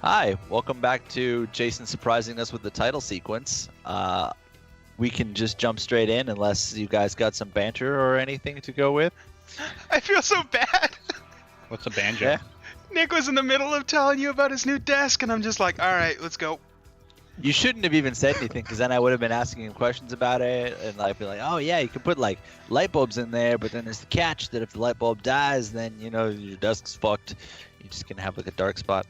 Hi, welcome back to Jason surprising us with the title sequence. We can just jump straight in unless you guys got some banter or anything to go with. I feel so bad. What's a banjo? Yeah. Nick was in the middle of telling you about his new desk, and I'm just like, all right, let's go. You shouldn't have even said anything because then I would have been asking him questions about it and I'd be like, oh yeah, you can put like light bulbs in there, but then there's the catch that if the light bulb dies, then your desk's fucked. You're just gonna have like a dark spot.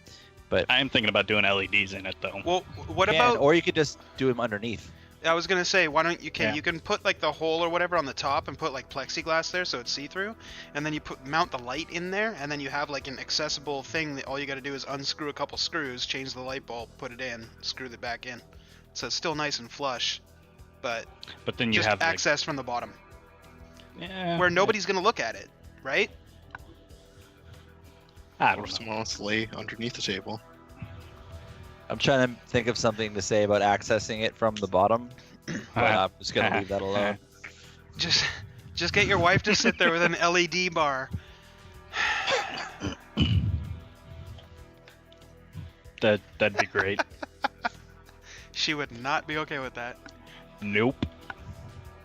But I am thinking about doing LEDs in it though. Well, what can, about? or you could just do them underneath. I was gonna say, why don't you Yeah. you can put like the hole or whatever on the top and put like plexiglass there so it's see-through, and then you mount the light in there, and then you have like an accessible thing that all you got to do is unscrew a couple screws, change the light bulb, put it in, screw it back in, so it's still nice and flush, but But then you just have access from the bottom yeah, where nobody's gonna look at it, right? I Or don't if know. someone wants to lay underneath the table. I'm trying to think of something to say about accessing it from the bottom, but I'm just gonna leave that alone. Just get your wife to sit there with an LED bar. That'd be great. She would not be okay with that. Nope.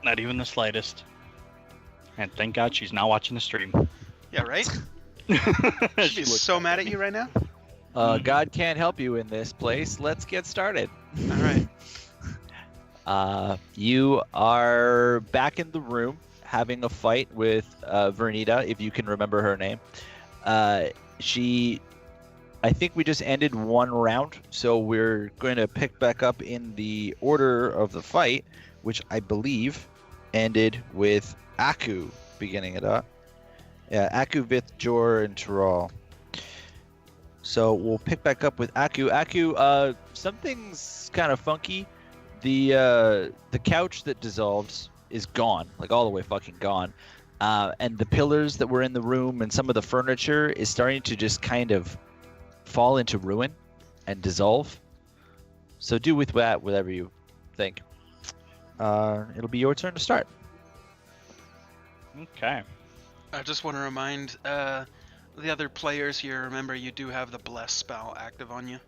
Not even the slightest. And thank God she's not watching the stream. Yeah, right? She She's looks so back mad at me. you right now. God can't help you in this place. Let's get started. All right. You are back in the room having a fight with Vernita, if you can remember her name. I think we just ended one round, so we're going to pick back up in the order of the fight, which I believe ended with Aku beginning it up. Yeah, Aku, Vith, Jor, and Taral. So we'll pick back up with Aku. Aku, something's kind of funky. The couch that dissolves is gone, like all the way fucking gone. And the pillars that were in the room and some of the furniture is starting to just kind of fall into ruin and dissolve. So do with that whatever you think. It'll be your turn to start. Okay. I just want to remind the other players here, remember you do have the Bless spell active on you.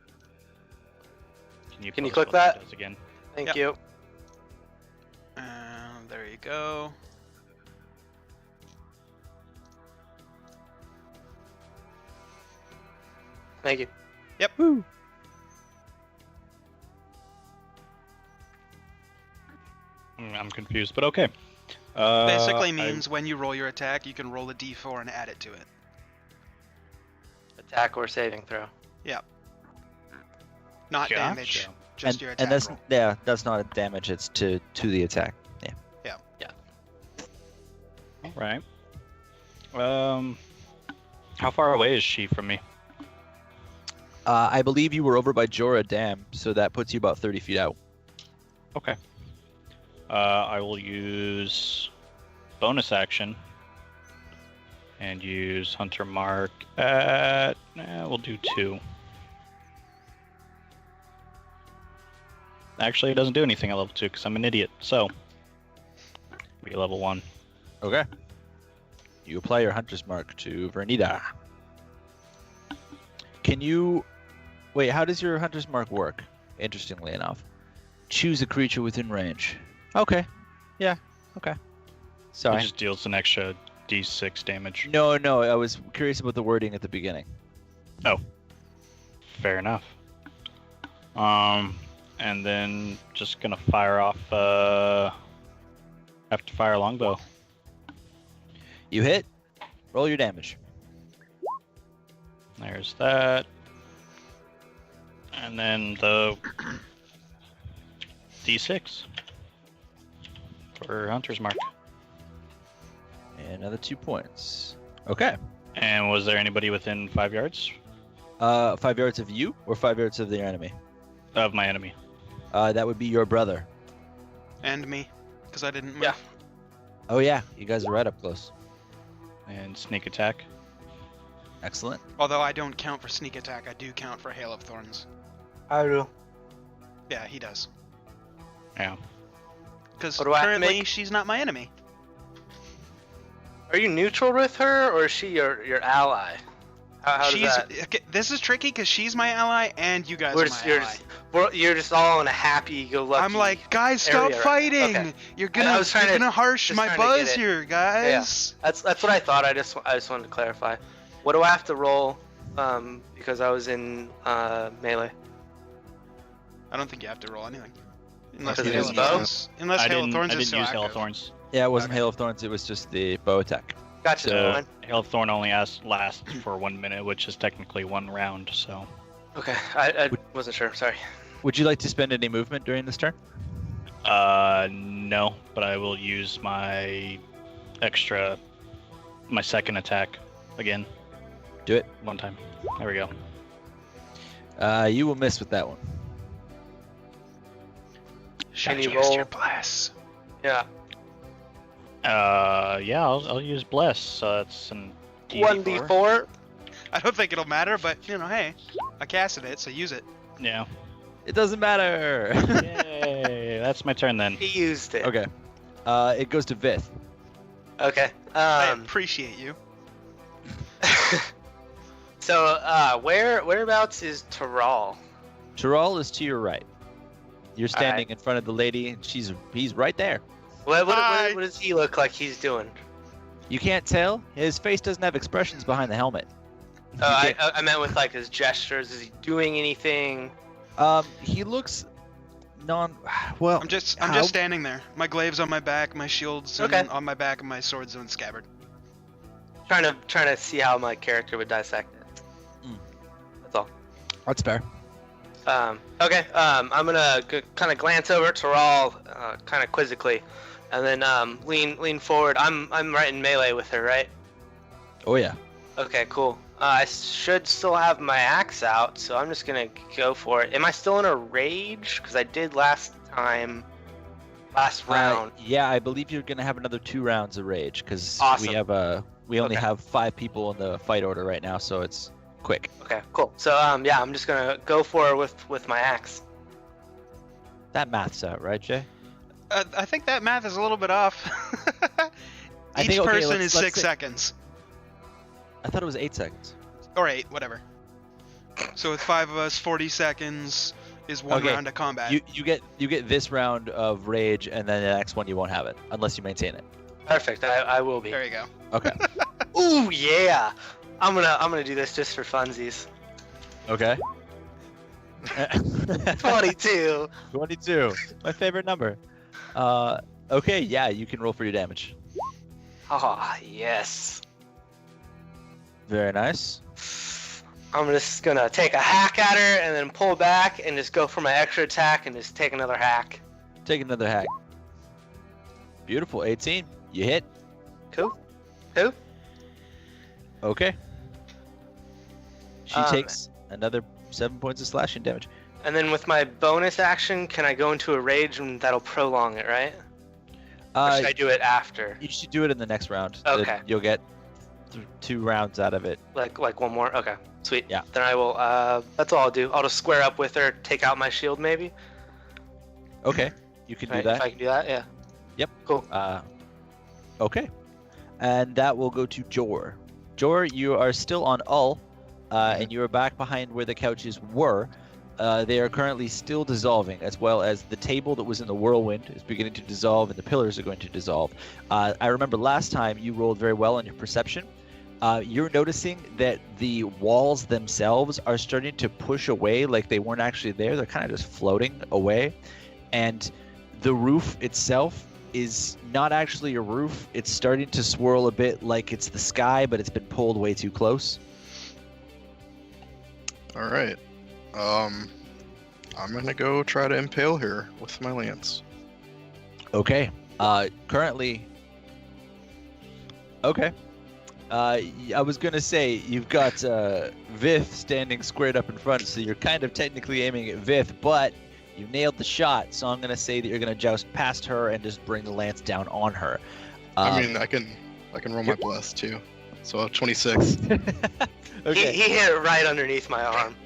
Can you post click what that? does again? Thank Yep. you. There you go. Thank you. Woo. I'm confused, but okay. Basically I- means when you roll your attack, you can roll a d4 and add it to it. Attack or saving throw. Not Gotcha. damage, just your attack and that's roll. that's not a damage. It's to the attack. All right. How far away is she from me? I believe you were over by Jorah Dam, so that puts you about 30 feet out. Okay. I will use bonus action and use Hunter Mark at. We'll do 2. Actually, it doesn't do anything at level 2 because I'm an idiot. So, be level 1. Okay. You apply your Hunter's Mark to Vernita. Can you... Wait, how does your Hunter's Mark work? Interestingly enough. Choose a creature within range. Okay. Yeah, okay. It Sorry. just deals an extra d6 damage. No, I was curious about the wording at the beginning. Fair enough. And then just gonna fire off. Have to fire longbow. You hit. Roll your damage. There's that. And then the d6 for Hunter's Mark. And another 2 points. Okay. And was there anybody within 5 yards 5 yards of you or 5 yards of the enemy? of my enemy? That would be your brother. And me, because I didn't move. Yeah. Oh yeah, you guys are right up close. And sneak attack. Excellent. Although I don't count for sneak attack, I do count for Hail of Thorns. I do. Yeah, he does. Yeah. Because What do I have to currently make? she's not my enemy. Are you neutral with her, or is she your ally? How does that? Okay, this is tricky because she's my ally and you guys We're are just, my you're, ally. just, you're just all in a happy-go-lucky. I'm like, guys, stop area right now. fighting! Okay. You're I was trying you're to- gonna harsh just my trying to get buzz it. here, guys. That's what I thought. I just wanted to clarify. What do I have to roll? Because I was in melee. I don't think you have to roll anything. Unless Because it Hail is of bow? Thorns. Unless I Hail of didn't, Thorns I is didn't still use Hail of active. Thorns. Yeah, it wasn't Okay. Hail of Thorns. It was just the bow attack. Gotcha. So fine. Hail of Thorn only lasts for 1 minute, which is technically 1 round. So Okay, I wasn't sure. Sorry. Would you like to spend any movement during this turn? no, but I will use my second attack again. Do it. 1 time. There we go. You will miss with that one. Should you use roll? your bless. Yeah. Yeah, I'll use Bless. So it's an 1d4. I don't think it'll matter, but hey, I casted it, so use it. Yeah. It doesn't matter. Yay! That's my turn then. He used it. Okay. It goes to Vith. Okay. I appreciate you. So, whereabouts is Taral? Taral is to your right. You're standing in front of the lady, and he's right there. What Hi. does he look like he's doing? You can't tell. His face doesn't have expressions behind the helmet. I meant with like his gestures. Is he doing anything? He looks well. I'm just how- standing there. My glaive's on my back, my shield's Okay. on my back, and my sword's in scabbard. Trying to see how my character would dissect it. That's all. That's fair. Okay. I'm gonna kind of glance over to Taral, kind of quizzically, and then lean forward. I'm right in melee with her, right? Oh yeah. Okay, cool. I should still have my axe out, so I'm just gonna go for it. Am I still in a rage? Because I did last round. Yeah, I believe you're gonna have another 2 rounds of rage because Awesome. we only Okay. have 5 people in the fight order right now, so it's quick. Okay, cool. So yeah, I'm just gonna go for it with my axe. That math's out, right, Jay? I think that math is a little bit off. I Each think- okay, person let's- is let's 6 say- seconds. I thought it was 8 seconds. Or 8, whatever. So with 5 of us, 40 seconds is 1 Okay, round of combat. You get this round of rage, and then the next one you won't have it unless you maintain it. Perfect. I will be. There you go. Okay. Ooh yeah. I'm gonna do this just for funsies. Okay. 22. 22. My favorite number. Okay, yeah, you can roll for your damage. Oh yes. Very nice. I'm just gonna take a hack at her and then pull back and just go for my extra attack and just take another hack. Take another hack. Beautiful. 18. You hit. Cool. Who? Okay. She Um, takes another 7 points of slashing damage. And then with my bonus action, can I go into a rage and that'll prolong it, right? Or should I do it after? You should do it in the next round. Okay. You'll get 2 rounds out of it. Like one more? Okay. Sweet. Yeah. Then I will that's all I'll do. I'll just square up with her, take out my shield maybe. Okay. You can do Right, that. if I can do that, yeah. Yep. Cool. Okay. And that will go to Jor. Jor, you are still on Ull, and you are back behind where the couches were. They are currently still dissolving, as well as the table that was in the whirlwind is beginning to dissolve, and the pillars are going to dissolve. I remember last time you rolled very well on your perception. You're noticing that the walls themselves are starting to push away like they weren't actually there. They're kind of just floating away. And the roof itself is not actually a roof. It's starting to swirl a bit like it's the sky, but it's been pulled way too close. All right. I'm gonna go try to impale her with my lance. Okay. Currently. Okay. I was gonna say you've got Vith standing squared up in front, so you're kind of technically aiming at Vith, but you nailed the shot. So I'm gonna say that you're gonna joust past her and just bring the lance down on her. I mean, I can roll my bless too. So 26. Okay. He hit it right underneath my arm.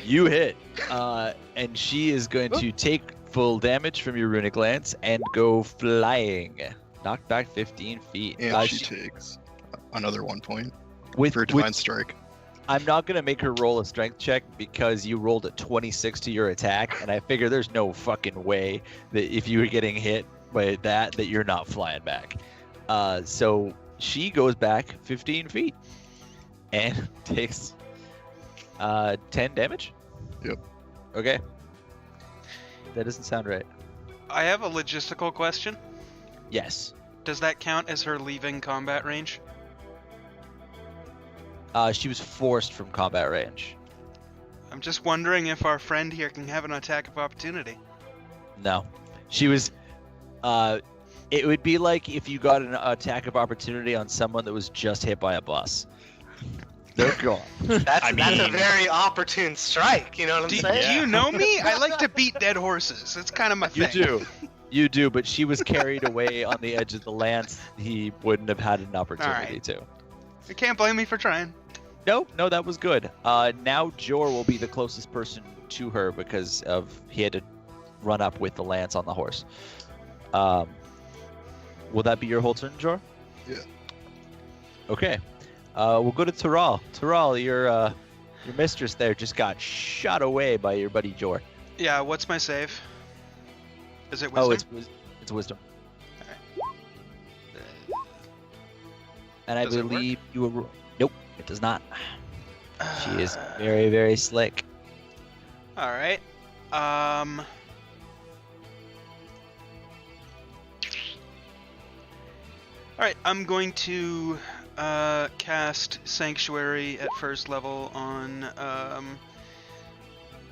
You hit, and she is going to take full damage from your runic lance and go flying. Knocked back 15 feet. And she takes another 1 point with for divine strike. I'm not gonna make her roll a strength check because you rolled a 26 to your attack, and I figure there's no fucking way that if you were getting hit by that you're not flying back. So she goes back 15 feet and takes 10 damage. Yep. Okay. That doesn't sound right. I have a logistical question. Yes. Does that count as her leaving combat range? She was forced from combat range. I'm just wondering if our friend here can have an attack of opportunity. No. She was. It would be like if you got an attack of opportunity on someone that was just hit by a bus. They're gone. That's I a mean- very opportune strike. You know what I'm Do saying? you know me? I like to beat dead horses. It's kind of my You thing. do. You do, but she was carried away on the edge of the lance. He wouldn't have had an opportunity to. You can't blame me for trying. No, that was good. Now Jor will be the closest person to her because of he had to run up with the lance on the horse. Will that be your whole turn, Jor? Yeah. Okay. We'll go to Taral. Taral, your mistress there just got shot away by your buddy Jor. Yeah, what's my save? Is it wisdom? Oh, it's wisdom. Alright. And I Does it work? believe you were. Nope, it does not. She is very, very slick. Alright. Alright, I'm going to cast Sanctuary at first level on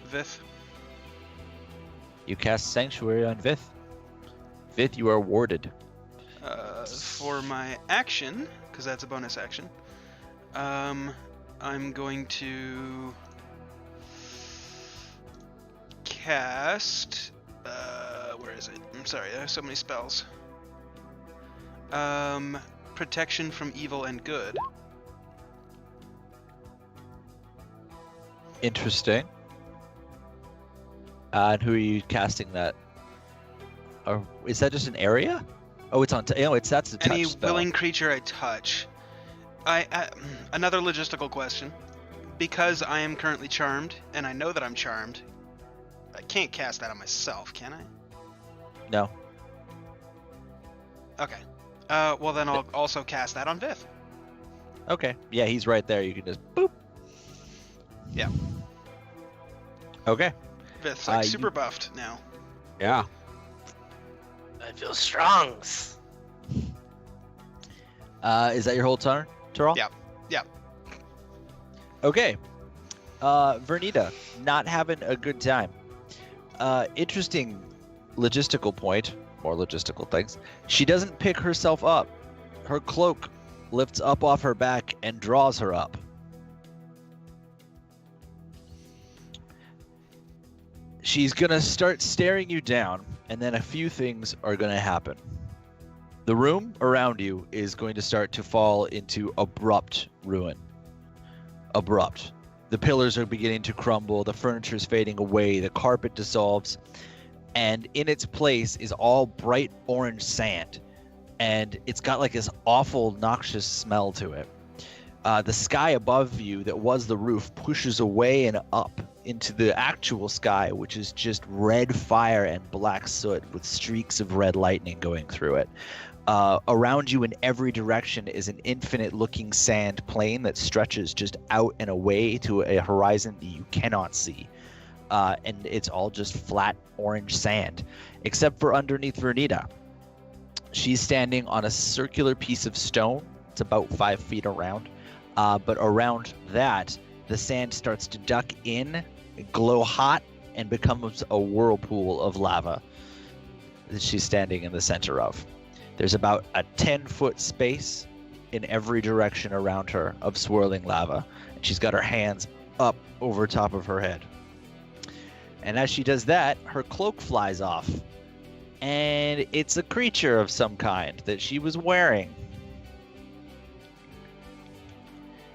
Vith. You cast Sanctuary on Vith. Vith, you are warded. For my action, because that's a bonus action, I'm going to cast. Where is it? I'm sorry, I have so many spells. Protection from evil and good. Interesting. And who are you casting that? Or is that just an area? Oh, it's on. That's a touch Any spell. willing creature I touch. Another logistical question. Because I am currently charmed, and I know that I'm charmed, I can't cast that on myself, can I? No. Okay. Well then I'll also cast that on Vith. Okay. Yeah, he's right there. You can just boop. Yeah. Okay. Vith's like You- super buffed now. Yeah. I feel strong. Is that your whole turn, Taral? Yep. Yep. Okay. Vernita, not having a good time. Interesting logistical point, more logistical things. She doesn't pick herself up. Her cloak lifts up off her back and draws her up. She's gonna start staring you down, and then a few things are gonna happen. The room around you is going to start to fall into abrupt ruin. Abrupt. The pillars are beginning to crumble, the furniture is fading away, the carpet dissolves, and in its place is all bright orange sand. And it's got like this awful, noxious smell to it. The sky above you, that was the roof, pushes away and up into the actual sky, which is just red fire and black soot with streaks of red lightning going through it. Around you in every direction is an infinite looking sand plain that stretches just out and away to a horizon that you cannot see. And it's all just flat orange sand, except for underneath Vernita. She's standing on a circular piece of stone. It's about 5 feet around. But around that, the sand starts to duck in, glow hot, and becomes a whirlpool of lava that she's standing in the center of. There's about a 10-foot space in every direction around her of swirling lava, and she's got her hands up over top of her head. And as she does that, her cloak flies off, and it's a creature of some kind that she was wearing.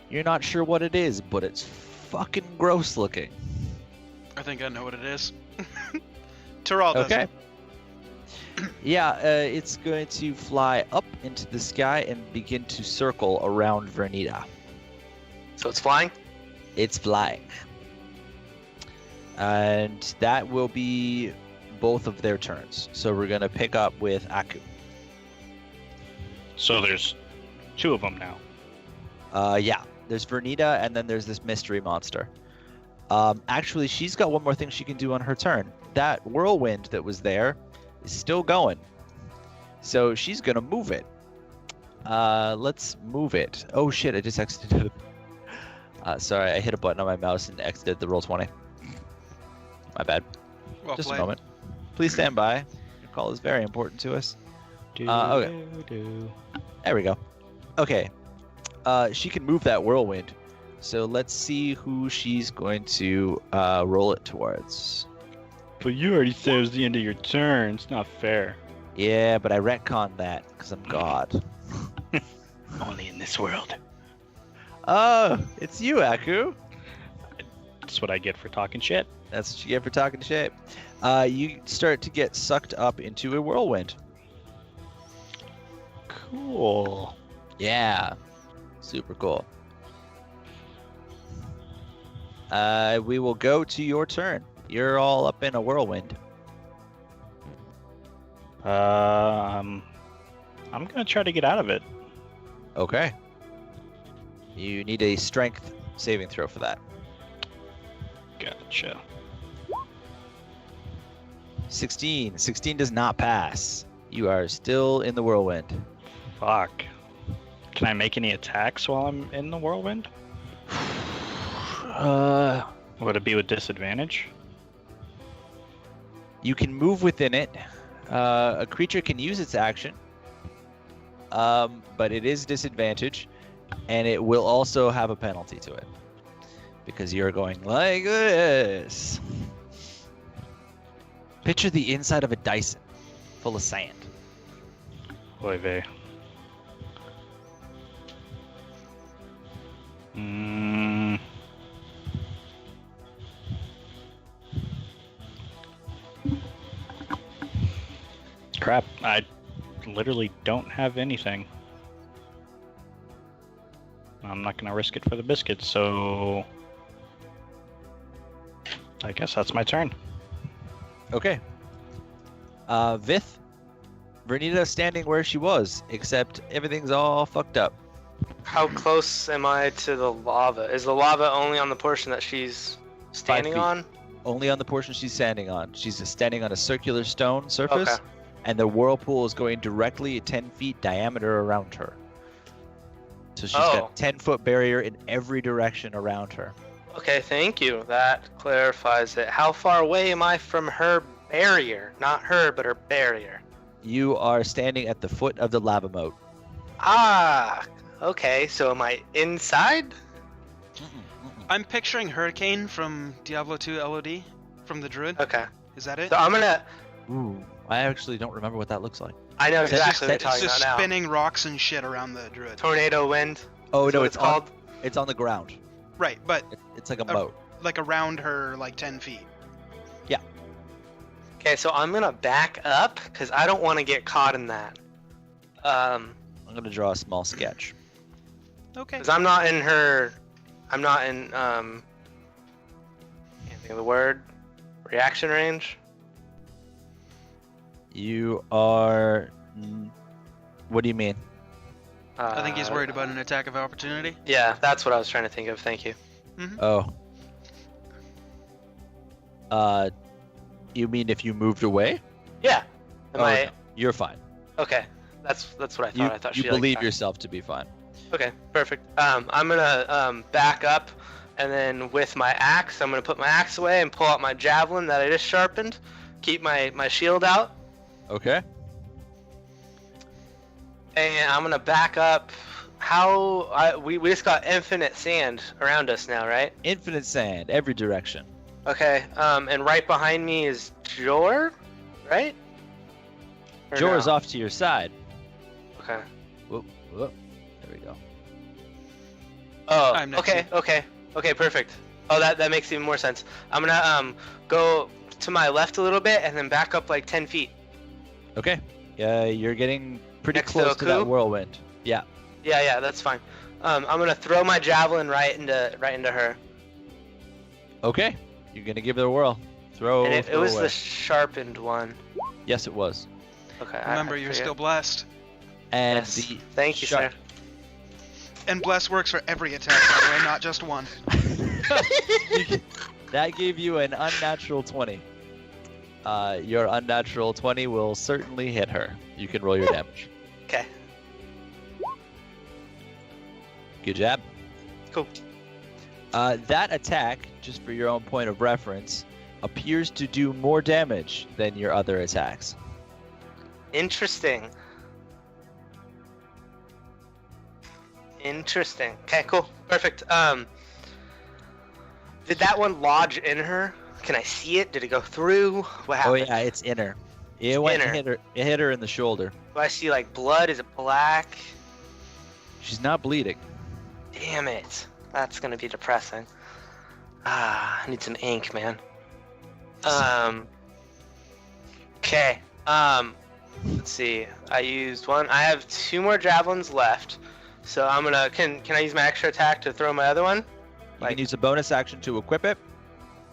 You're not sure what it is, but it's fucking gross looking. I think I know what it is. Taral does. Okay. Yeah, it's going to fly up into the sky and begin to circle around Vernita. So it's flying? It's flying. And that will be both of their turns. So we're going to pick up with Aku. So there's 2 of them now. Yeah, there's Vernita, and then there's this mystery monster. Actually, she's got one more thing she can do on her turn. That whirlwind that was there is still going. So she's going to move it. Let's move it. Oh shit, I just exited. Sorry, I hit a button on my mouse and exited the Roll20. My bad. Well Just played. a moment. Please stand by. Your call is very important to us. Okay. There we go. Okay. She can move that whirlwind. So let's see who she's going to roll it towards. But you already said it was the end of your turn. It's not fair. Yeah, but I retconned that because I'm God. Only in this world. Oh, it's you, Aku. That's what I get for talking shit. That's what you get for talking shit. You start to get sucked up into a whirlwind. Cool. Yeah. Super cool. We will go to your turn. You're all up in a whirlwind. I'm gonna try to get out of it. Okay. You need a strength saving throw for that. Gotcha. 16. 16 does not pass. You are still in the whirlwind. Fuck. Can I make any attacks while I'm in the whirlwind? Would it be with disadvantage? You can move within it. A creature can use its action, but it is disadvantage, and it will also have a penalty to it because you're going like this. Picture the inside of a Dyson full of sand. Oy vey. Crap, I literally don't have anything. I'm not gonna risk it for the biscuits, so I guess that's my turn. Okay. Vith, Vernita's standing where she was, except everything's all fucked up. How close am I to the lava? Is the lava only on the portion that she's standing feet. on? Only on the portion she's standing on. She's standing on a circular stone surface, Okay. and the whirlpool is going directly at 10 feet diameter around her. So she's got Oh. a 10-foot barrier in every direction around her. Okay, thank you. That clarifies it. How far away am I from her barrier? Not her, but her barrier. You are standing at the foot of the lava moat. Ah, okay. So am I inside? I'm picturing Hurricane from Diablo 2 LOD from the Druid. Okay. Is that it? So I'm gonna. Ooh, I actually don't remember what that looks like. I know It's exactly what just- you're It's talking just about now. spinning rocks and shit around the Druid. Tornado wind. Oh is no, what it's called. It's on the ground. Right, but It's like a moat. like around her, like 10 feet. Okay, so I'm gonna back up because I don't want to get caught in that. I'm gonna draw a small sketch. Okay. Because I'm not in her. I'm not in can't think of the word. Reaction range. You are. What do you mean? I think he's worried about an attack of opportunity. Yeah, that's what I was trying to think of. Thank you. Oh. You mean if you moved away? Yeah. Am Oh, I no, you're fine. okay? That's what I thought. You, I thought you she, like, believe tried- yourself to be fine. Okay, perfect. I'm gonna back up, and then with my axe, I'm gonna put my axe away and pull out my javelin that I just sharpened. Keep my shield out, Okay. and I'm gonna back up. We just got infinite sand around us now, right? Infinite sand, every direction. Okay. And right behind me is Jor, right? Or Jor's no? off to your side. Okay. Whoop, whoop. There we go. Oh, I'm next okay, okay, perfect. Oh, that makes even more sense. I'm gonna go to my left a little bit and then back up like 10 feet. Okay. You're getting pretty Next to close to that Aku? whirlwind. Yeah. Yeah, that's fine. I'm gonna throw my javelin right into her. Okay, you're gonna give it a whirl. Throw. And it throw was away. the sharpened one. Yes, it was. Okay. Remember, you're still blessed. And Yes. the Thank you, sharp- sir. And bless works for every attack, by the way, not just one. that gave you an unnatural 20. Your unnatural 20 will certainly hit her. You can roll your damage. Okay. Good job. Cool. That attack, just for your own point of reference, appears to do more damage than your other attacks. Interesting. Okay, cool. Perfect. Did that one lodge in her? Can I see it? Did it go through? What Oh happened? yeah, it's inner. It went and Inner. hit her. It hit her in the shoulder. Do I see like blood? Is it black? She's not bleeding. Damn it. That's gonna be depressing. I need some ink, man. Okay. Let's see. I used one. I have 2 more javelins left. So I'm gonna. Can I use my extra attack to throw my other one? You can use a bonus action to equip it,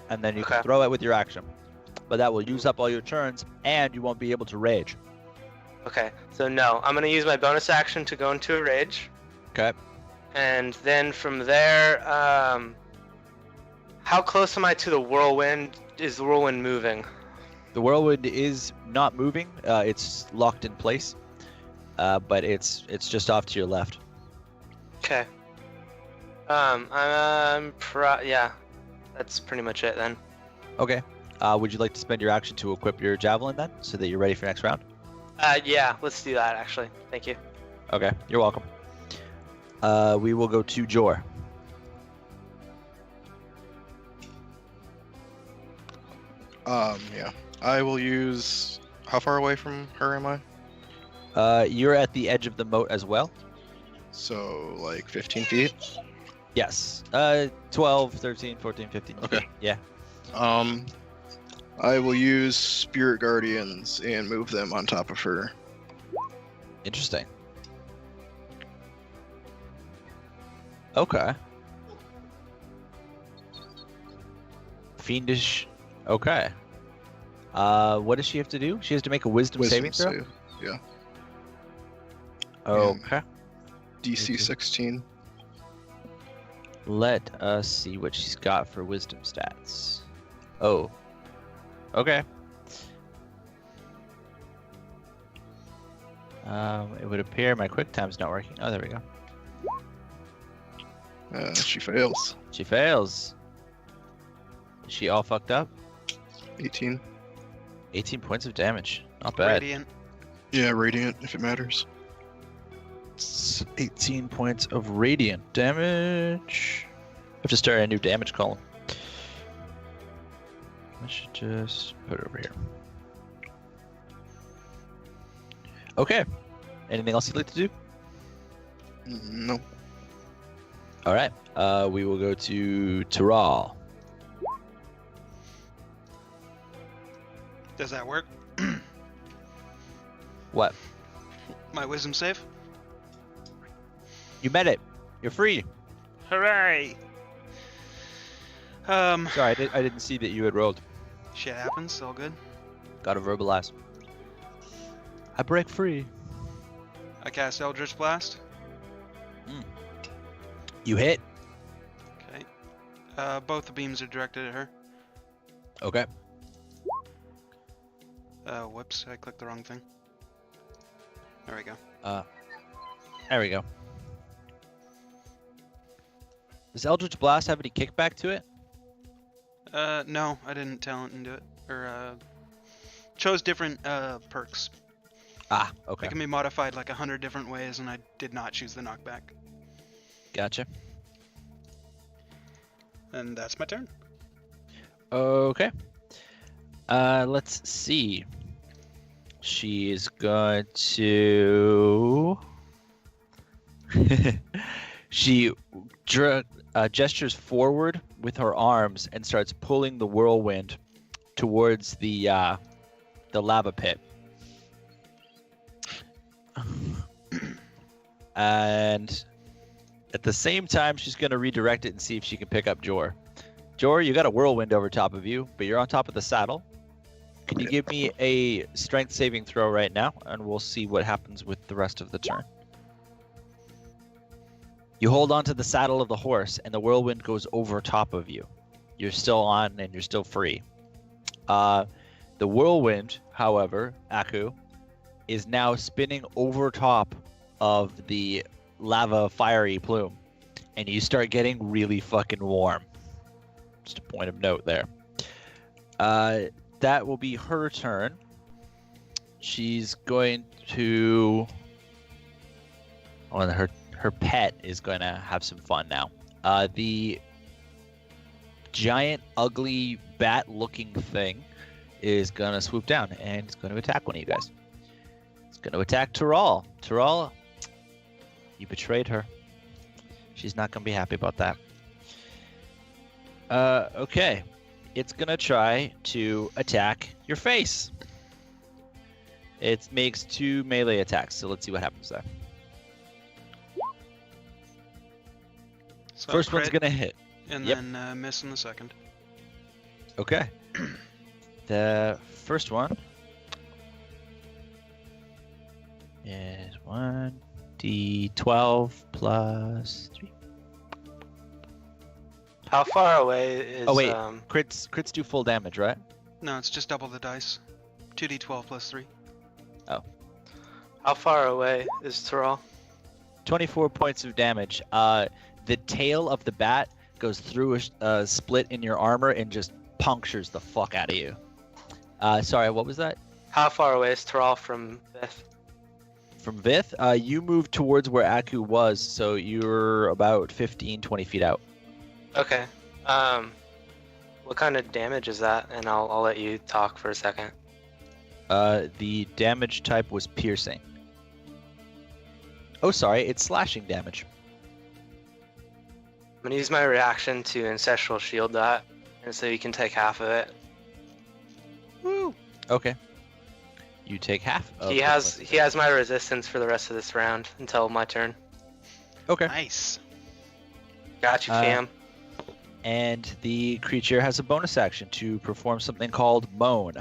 and then you can Okay. throw it with your action. But that will use up all your turns, and you won't be able to rage. Okay. So no, I'm gonna use my bonus action to go into a rage, Okay. and then from there, how close am I to the whirlwind? Is the whirlwind moving? The whirlwind is not moving. It's locked in place, but it's just off to your left. Okay. Yeah. That's pretty much it then. Okay. Would you like to spend your action to equip your javelin then, so that you're ready for next round? Yeah. Let's do that actually. Thank you. Okay. You're welcome. We will go to Jor. Yeah. I will use. How far away from her am I? You're at the edge of the moat as well. So, like 15 feet? Yes. 12, 13, 14, 15. Okay. Yeah. I will use Spirit Guardians and move them on top of her. Interesting. Okay. Fiendish. Okay. What does she have to do? She has to make a wisdom saving throw? save. Yeah. Okay. DC 16. Let us see what she's got for wisdom stats. Oh. Okay. It would appear my quick time's not working. Oh, there we go. She fails. She fails. Is she all fucked up? 18. 18 points of damage. Not bad. Radiant. Yeah, Radiant, if it matters. 18 points of radiant damage. I have to start a new damage column. I should just put it over here. Okay. Anything else you'd like to do? No. All right. We will go to Taral. Does that work? What? My wisdom save? You met it. You're free. Hooray! Sorry, I didn't see that you had rolled. Shit happens, all good. Gotta verbalize. I break free. I cast Eldritch Blast. You hit. Okay. Both the beams are directed at her. Okay. Whoops, I clicked the wrong thing. There we go. There we go. Does Eldritch Blast have any kickback to it? No, I didn't talent into it. Or, chose different, perks. Ah, okay. It can be modified like 100 different ways, and I did not choose the knockback. Gotcha. And that's my turn. Okay. Let's see. She's going to. She gestures forward with her arms and starts pulling the whirlwind towards the lava pit. And at the same time, she's going to redirect it and see if she can pick up Jor. Jor, you got a whirlwind over top of you, but you're on top of the saddle. Can you give me a strength saving throw right now, and we'll see what happens with the rest of the turn. You hold on to the saddle of the horse, and the whirlwind goes over top of you. You're still on, and you're still free. The whirlwind, however, Aku, is now spinning over top of the lava fiery plume, and you start getting really fucking warm. Just a point of note there. That will be her turn. She's going to... her pet is going to have some fun now. The giant, ugly, bat-looking thing is going to swoop down, and it's going to attack one of you guys. It's going to attack Taral. Taral, you betrayed her. She's not going to be happy about that. Okay. It's going to try to attack your face. It makes 2 melee attacks, so let's see what happens there. So First one's crit, going to hit. and yep. then miss in the second. Okay. The first one is 1d12 plus 3. How far away is? Oh, wait. Crits do full damage, right? No, it's just double the dice. 2d12 plus 3. How far away is Taral? 24 points of damage. The tail of the bat goes through a split in your armor and just punctures the fuck out of you. Sorry, what was that? How far away is Taral from Vith? From Vith? You moved towards where Aku was, so you're about 15, 20 feet out. Okay. What kind of damage is that? And I'll let you talk for a second. The damage type was piercing. Oh, sorry, it's slashing damage. I'm gonna use my reaction to Ancestral Shield that, and so you can take half of it. Woo! Okay. You take half of He has my resistance for the rest of this round until my turn. Okay. Nice. Got you, fam. And the creature has a bonus action to perform something called Moan.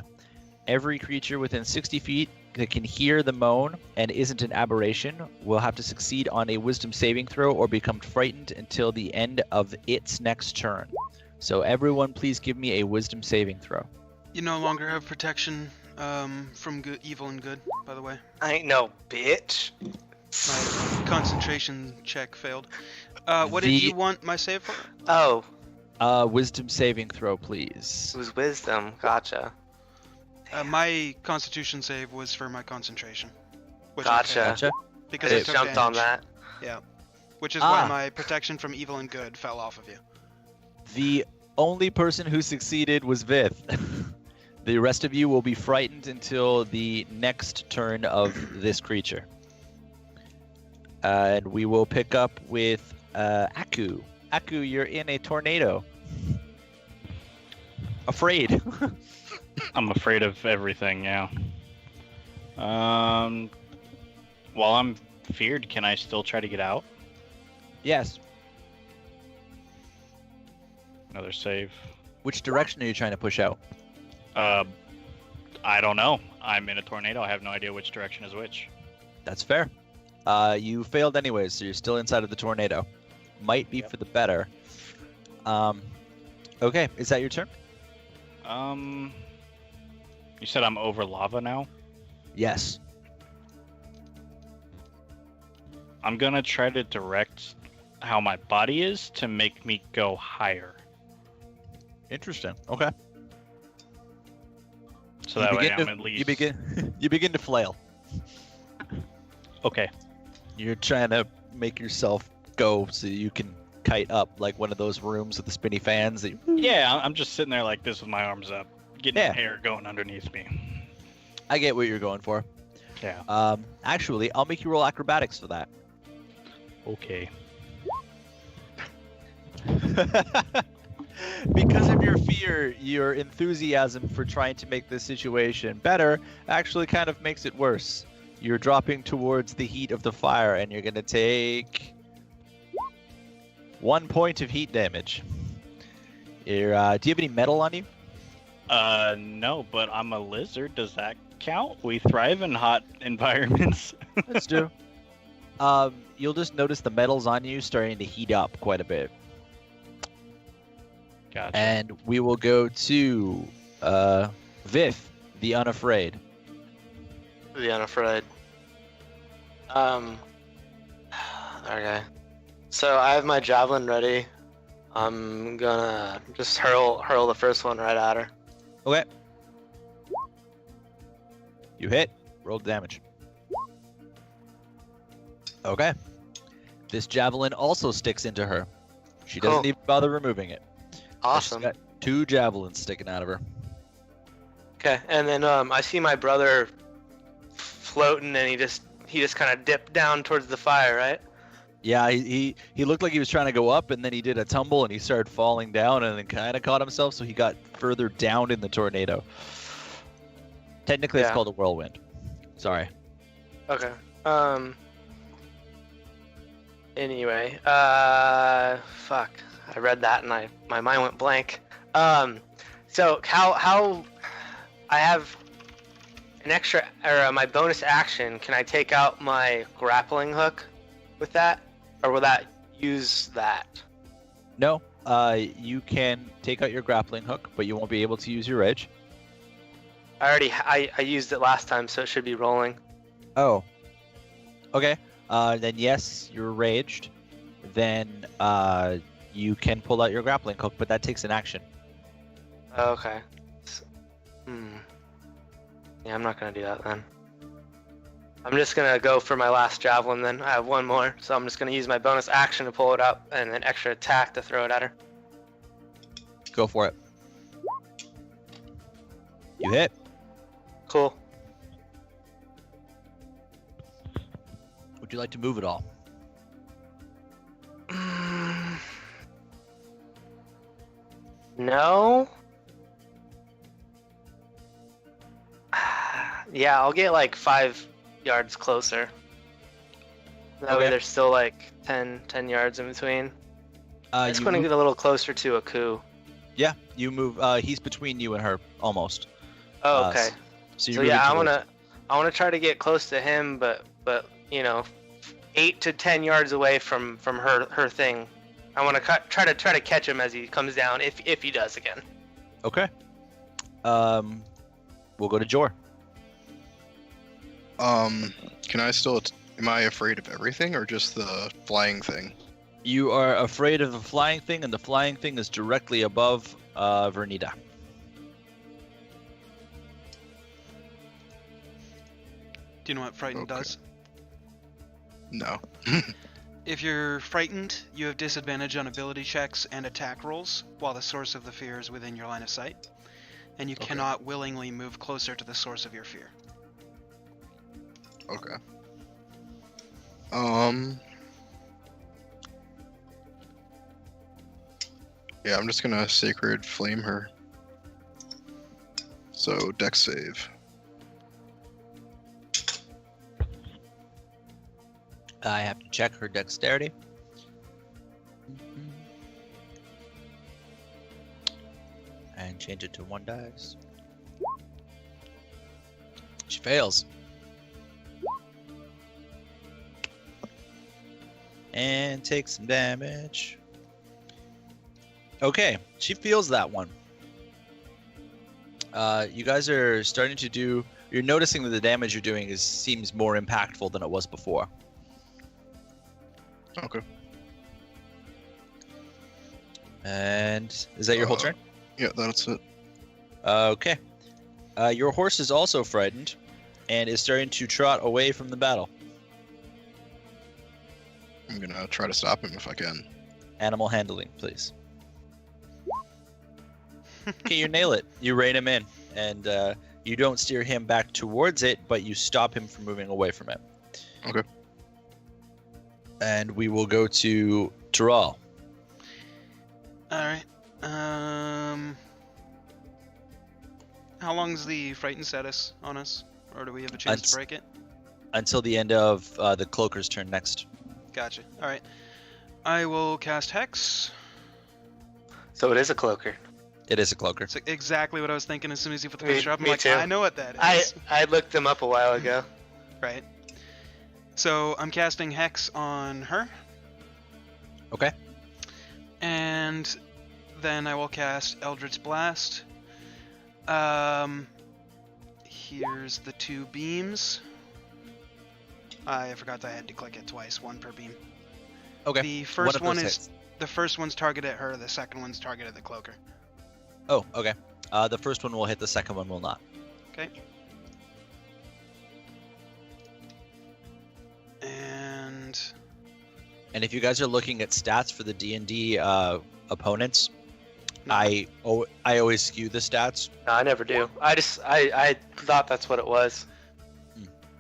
Every creature within 60 feet that can hear the moan and isn't an aberration will have to succeed on a wisdom saving throw or become frightened until the end of its next turn. So everyone please give me a wisdom saving throw. You no longer have protection from good, evil and good, by the way. I ain't no bitch. My concentration check failed. What did you want my save for? Oh, Wisdom saving throw, please. it was wisdom. Gotcha. My constitution save was for my concentration. Which Gotcha. I failed, Gotcha. because I I just took jumped on damage. that. Yeah. Which is why Ah. my protection from evil and good fell off of you. The only person who succeeded was Vith. The rest of you will be frightened until the next turn of this creature. And we will pick up with Aku. Aku, you're in a tornado. Afraid. I'm afraid of everything, yeah. While I'm feared, can I still try to get out? Yes. Another save. Which direction are you trying to push out? I don't know. I'm in a tornado. I have no idea which direction is which. That's fair. You failed anyways, so you're still inside of the tornado. Might be for the better. Okay, is that your turn? You said I'm over lava now? Yes. I'm gonna try to direct how my body is to make me go higher. Interesting. Okay. So that way I'm at least... You begin to flail. Okay. You're trying to make yourself go so you can kite up like one of those rooms with the spinny fans. Yeah, I'm just sitting there like this with my arms up, getting Yeah. air going underneath me. I get what you're going for. Yeah. Actually, I'll make you roll acrobatics for that. Okay. Because of your fear, your enthusiasm for trying to make this situation better actually kind of makes it worse. You're dropping towards the heat of the fire, and you're going to take 1 point of heat damage. Do you have any metal on you? No, but I'm a lizard. Does that count? We thrive in hot environments. Let's do. You'll just notice the metals on you starting to heat up quite a bit. Gotcha. And we will go to Vith, the Unafraid. The Unafraid. Okay. So I have my javelin ready. I'm gonna just hurl the first one right at her. Okay. You hit. Roll damage. Okay. This javelin also sticks into her. She doesn't Cool. even bother removing it. Awesome. She's got 2 javelins sticking out of her. Okay, and then I see my brother floating, and he just kind of dipped down towards the fire, right? Yeah, he looked like he was trying to go up, and then he did a tumble, and he started falling down, and then kind of caught himself, so he got further down in the tornado. Technically, it's Yeah. called a whirlwind. Sorry. Okay. Anyway, fuck. I read that and my mind went blank. So how I have an extra or my bonus action? Can I take out my grappling hook with that, or will that use that? No, you can take out your grappling hook, but you won't be able to use your edge. I used it last time, so it should be rolling. Oh. Okay. Then yes, you're raged. Then you can pull out your grappling hook, but that takes an action. Okay. Yeah, I'm not gonna do that then. I'm just gonna go for my last javelin then. I have one more, so I'm just gonna use my bonus action to pull it up and an extra attack to throw it at her. Go for it. You hit. Cool. Would you like to move at all? No. Yeah, I'll get like 5 yards closer. That way Okay. there's still like 10 yards in between. I'm just You gonna move- get a little closer to Aku. Yeah, you move. He's between you and her, almost. Oh, okay. So So you're yeah, moving I wanna try to get close to him, but 8 to 10 yards away from her thing. I wanna try to catch him as he comes down, if he does again. towards- Okay. We'll go to Jor. Can I still? Am I afraid of everything or just the flying thing? You are afraid of the flying thing, and the flying thing is directly above Vernita. Do you know what frightened Okay. does? No. If you're frightened, you have disadvantage on ability checks and attack rolls while the source of the fear is within your line of sight, and you Okay. cannot willingly move closer to the source of your fear. Okay. Yeah, I'm just gonna sacred flame her. So dex save. I have to check her dexterity. And change it to 1 dice. She fails. And takes some damage. Okay, she feels that one. You guys are starting to do. You're noticing that the damage you're doing seems more impactful than it was before. Okay. And is that your whole turn? Yeah, that's it. Okay. Your horse is also frightened and is starting to trot away from the battle. I'm gonna try to stop him if I can. Animal handling, please. Okay, you nail it. You rein him in, and you don't steer him back towards it, but you stop him from moving away from it. Okay. And we will go to Taral. Alright. How long's the frightened status on us? Or do we have a chance to break it? Until the end of the Cloaker's turn next. Gotcha. Alright. I will cast Hex. So it is a cloaker. It is a cloaker. That's exactly what I was thinking as soon as you put the Me- picture up. I'm me like, too. I know what that I is. looked them up a while ago. Right. So I'm casting Hex on her. Okay. And then I will cast Eldritch Blast. Here's the 2 beams. I forgot I had to click it twice, 1 per beam. Okay. The first of one those is hits. the first one's targeted at her. The second one's targeted at the cloaker. Oh, okay. The first one will hit. The second one will not. Okay. And And if you guys are looking at stats for the D&D opponents, No. I always skew the stats. No, I never do. I thought that's what it was.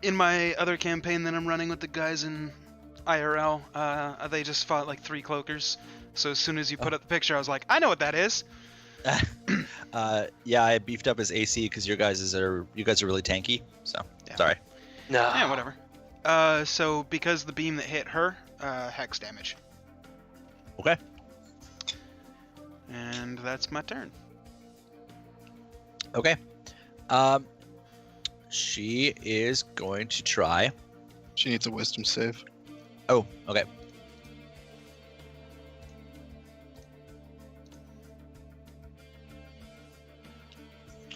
in my other campaign that I'm running with the guys in IRL, they just fought like 3 cloakers. So as soon as you put up the picture, I was like, I know what that is. Yeah, I beefed up his AC because you guys are really tanky. So Yeah. sorry. No. Yeah, whatever. So because the beam that hit her, hex damage. Okay. And that's my turn. Okay. She is going to try. She needs a wisdom save. Oh, okay.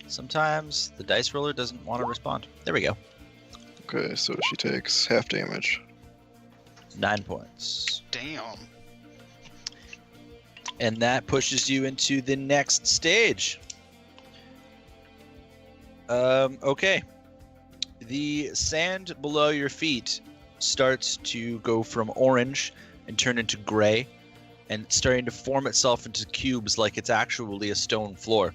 Sometimes the dice roller doesn't want to respond. There we go. Okay, so she takes half damage. 9 points. Damn. And that pushes you into the next stage. Okay. The sand below your feet starts to go from orange and turn into gray, and it's starting to form itself into cubes like it's actually a stone floor.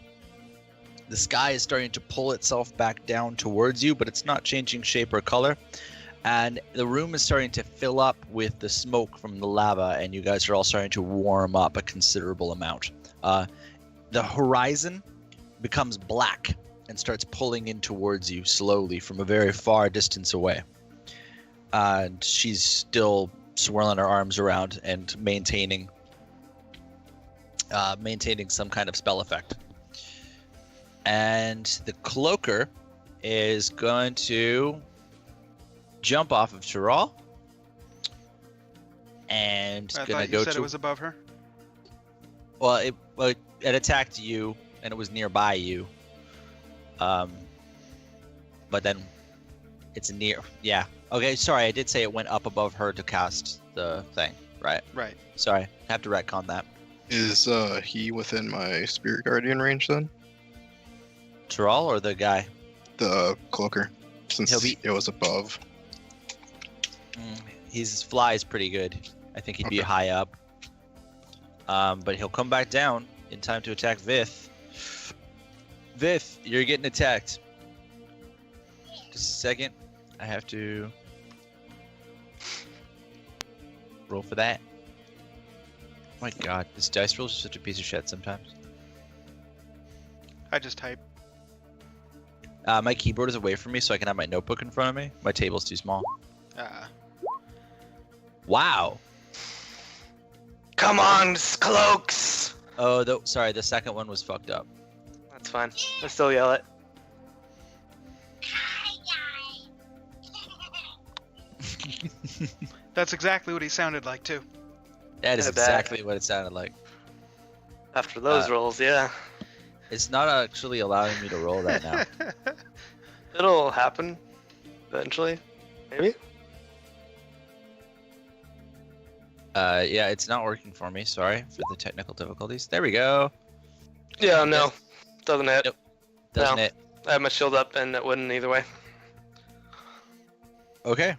The sky is starting to pull itself back down towards you, but it's not changing shape or color. And the room is starting to fill up with the smoke from the lava, and you guys are all starting to warm up a considerable amount. The horizon becomes black and starts pulling in towards you slowly from a very far distance away. And she's still swirling her arms around and maintaining some kind of spell effect. And the cloaker is going to jump off of Chiral and I gonna thought you go said to. it was above her. Well, it attacked you and it was nearby you. But then it's near. Yeah. Okay. Sorry, I did say it went up above her to cast the thing. Right. Right. Sorry, I have to retcon that. Is he within my spirit guardian range then? Chiral or the guy? The cloaker, since He'll be- it was above. His flies pretty good. I think he'd be Okay. high up. But he'll come back down in time to attack Vith. Vith, you're getting attacked. Just a second. I have to roll for that. Oh my god, this dice roll is such a piece of shit sometimes. I just type. My keyboard is away from me, so I can have my notebook in front of me. My table's too small. Wow. Come on, cloaks! Oh, sorry, the second one was fucked up. That's fine. I still yell it. That's exactly what he sounded like too. That is I bet. exactly what it sounded like. After those rolls, yeah. It's not actually allowing me to roll that now. It'll happen eventually. Maybe? Yeah, it's not working for me. Sorry for the technical difficulties. There we go. Yeah, no. Doesn't hit. Nope. Doesn't No. it? I have my shield up and it wouldn't either way. Okay.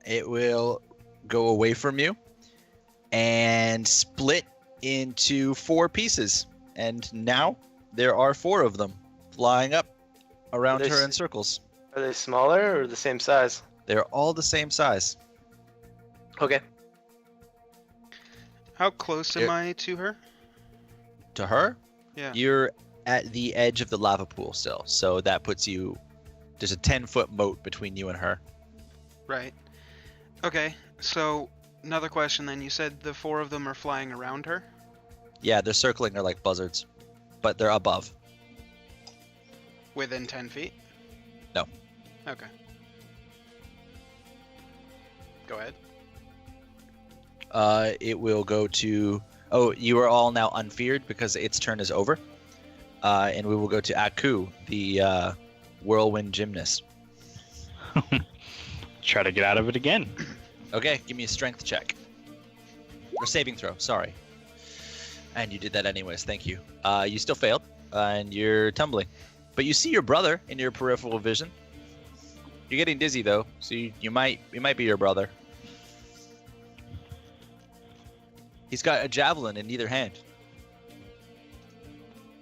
It will go away from you and split into 4 pieces. And now there are 4 of them flying up around Are they her in s- circles. Are they smaller or the same size? They're all the same size. Okay. How close am I to her? To her, Yeah. you're at the edge of the lava pool still. So that puts you. There's a 10-foot moat between you and her. Right. Okay. So another question then. You said the 4 of them are flying around her. Yeah, they're circling her like buzzards, but they're above. Within 10 feet? No. Okay. Go ahead. It will go to. Oh, you are all now unfeared because its turn is over. And we will go to Aku, the whirlwind gymnast. Try to get out of it again. Okay, give me a strength check. Or saving throw, sorry. And you did that anyways, thank you. You still failed, and you're tumbling. But you see your brother in your peripheral vision. You're getting dizzy though, so you might be your brother. He's got a javelin in either hand.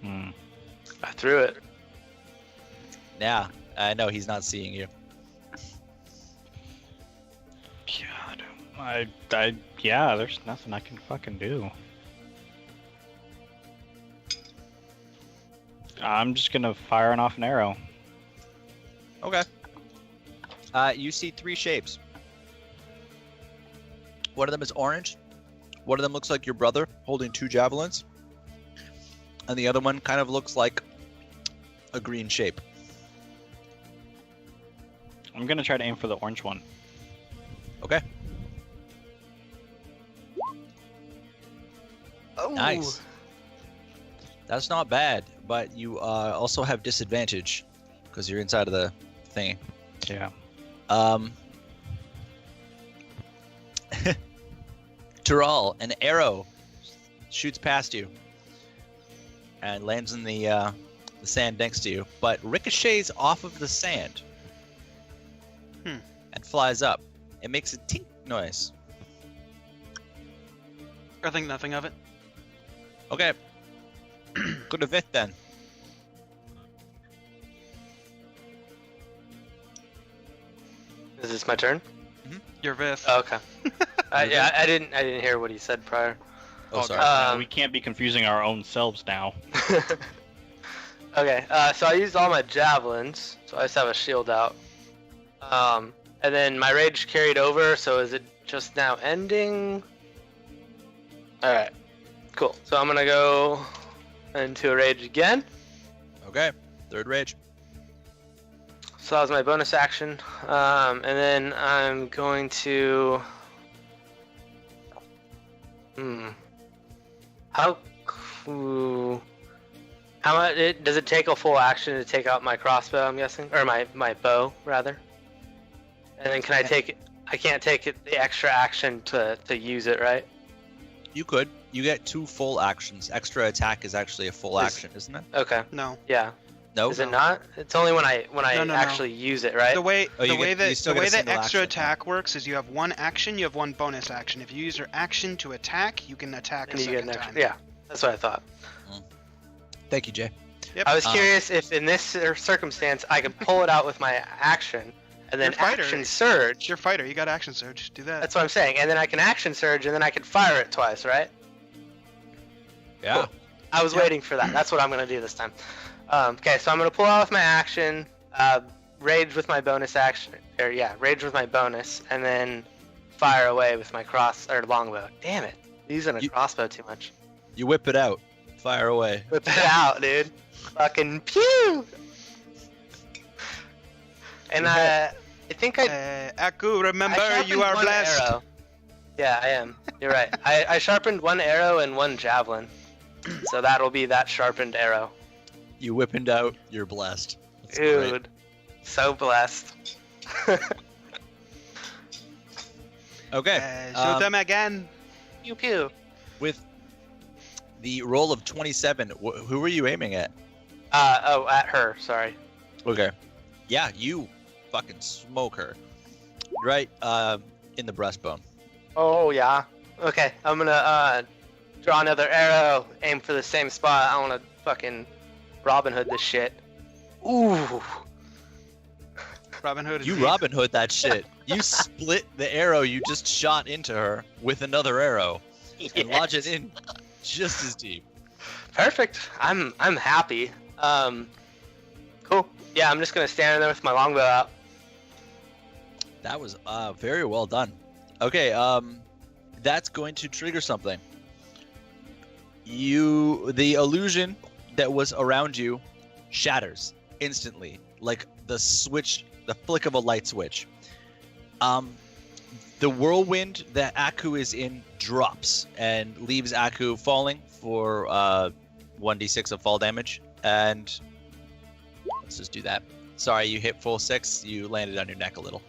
Hmm. I threw it. Yeah, I know he's not seeing you. God, yeah, there's nothing I can fucking do. I'm just gonna fire off an arrow. Okay. You see 3 shapes. One of them is orange. One of them looks like your brother holding 2 javelins. And the other one kind of looks like a green shape. I'm gonna try to aim for the orange one. Okay. Oh. Nice. That's not bad, but you also have disadvantage because you're inside of the thingy. Yeah. Tural, an arrow shoots past you and lands in the sand next to you, but ricochets off of the sand and flies up. It makes a tink noise. I think nothing of it. Okay. Go to Vith then. Is this my turn? Your Vith. Oh, okay. Yeah, I didn't hear what he said prior. Oh, sorry. We can't be confusing our own selves now. Okay, so I used all my javelins, so I just have a shield out. And then my rage carried over, so is it just now ending? Alright, cool. So I'm gonna go into a rage again. Okay. Third rage. So that was my bonus action. And then I'm going to... How much does it take a full action to take out my crossbow, I'm guessing? Or my bow, rather? And then can I take it? I can't take it the extra action to use it, right? You could. You get 2 full actions. Extra attack is actually a full action, isn't it? Okay. No. Yeah. No. Is it not? It's only when I No. actually use it, right? The way Oh, you the way get- you that still the get a way that single extra action. attack works is you have 1 action, you have 1 bonus action. If you use your action to attack, you can attack a And you get second an extra. time. Yeah, that's what I thought. Thank you, Jay. Yep. I was Um, curious if in this circumstance I could pull it out with my action and then Your fighter- action surge. Your fighter, you got action surge. Do that. That's what I'm saying. And then I can action surge and then I can fire it twice, right? Yeah. Cool. I was waiting for that. That's what I'm going to do this time. Okay, so I'm going to pull out with my action, rage with my bonus action, rage with my bonus, and then fire away with my longbow. Damn it. Using a crossbow too much. You whip it out. Fire away. Whip it out, dude. Fucking pew! And I think Aku, remember I you are sharpened one blessed. arrow. Yeah, I am. You're right. I sharpened 1 arrow and 1 javelin. So that'll be that sharpened arrow. You whipped out. You're blessed. That's great. Dude, so blessed. Okay. Shoot them again. Pew pew. With the roll of 27, who were you aiming at? At her, sorry. Okay. Yeah, you fucking smoke her. Right in the breastbone. Oh, yeah. Okay, I'm gonna draw another arrow, aim for the same spot. I wanna fucking Robin Hood this shit. Ooh. Robin Hood. is You deep. Robin Hood that shit. You split the arrow you just shot into her with another arrow and lodge it in just as deep. Perfect. I'm happy. Cool. Yeah, I'm just gonna stand there with my longbow out. That was very well done. Okay, that's going to trigger something. The illusion that was around you shatters instantly, like the flick of a light switch. The whirlwind that Aku is in drops and leaves Aku falling for 1d6 of fall damage. And let's just do that. Sorry, you hit full 6. You landed on your neck a little.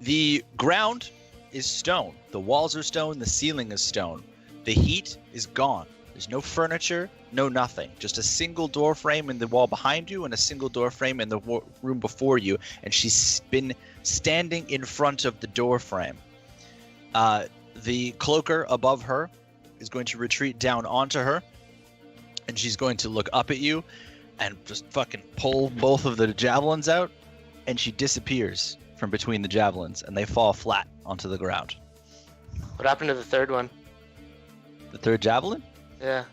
The ground is stone. The walls are stone. The ceiling is stone. The heat is gone. There's no furniture, no nothing. Just a single door frame in the wall behind you and a single door frame in the room before you. And she's been standing in front of the door frame. The cloaker above her is going to retreat down onto her. And she's going to look up at you and just fucking pull both of the javelins out. And she disappears from between the javelins. And they fall flat onto the ground. What happened to the third one? The third javelin? Yeah,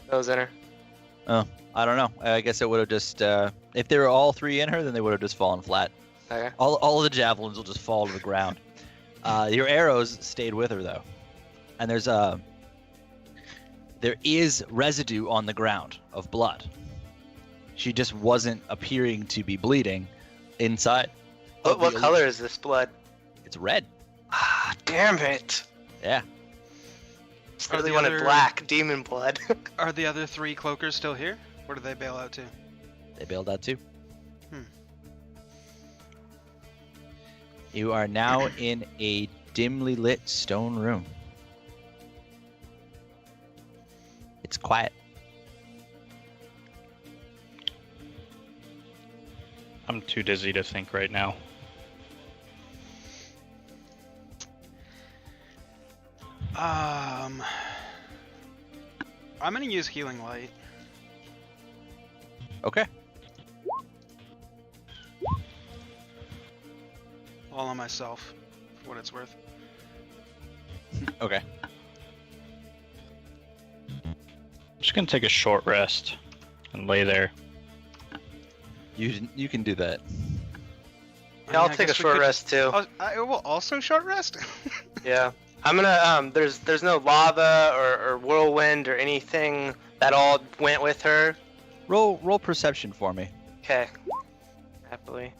that was in her. Oh, I don't know. I guess it would have just, if they were all 3 in her, then they would have just fallen flat. Okay. All of the javelins will just fall to the ground. Your arrows stayed with her though, and there is residue on the ground of blood. She just wasn't appearing to be bleeding inside. What color is this blood? It's red. Ah, damn it! Yeah. I really wanted black demon blood. Are the other 3 cloakers still here? Or did they bail out too? They bailed out too. Hmm. You are now in a dimly lit stone room. It's quiet. I'm too dizzy to think right now. I'm gonna use healing light. Okay. All on myself, for what it's worth. Okay. Just gonna take a short rest and lay there. You can do that. Yeah, I'll I take a guess we short could- rest too. I will also short rest. Yeah. I'm gonna there's no lava or whirlwind or anything that all went with her. Roll perception for me. Okay. Happily.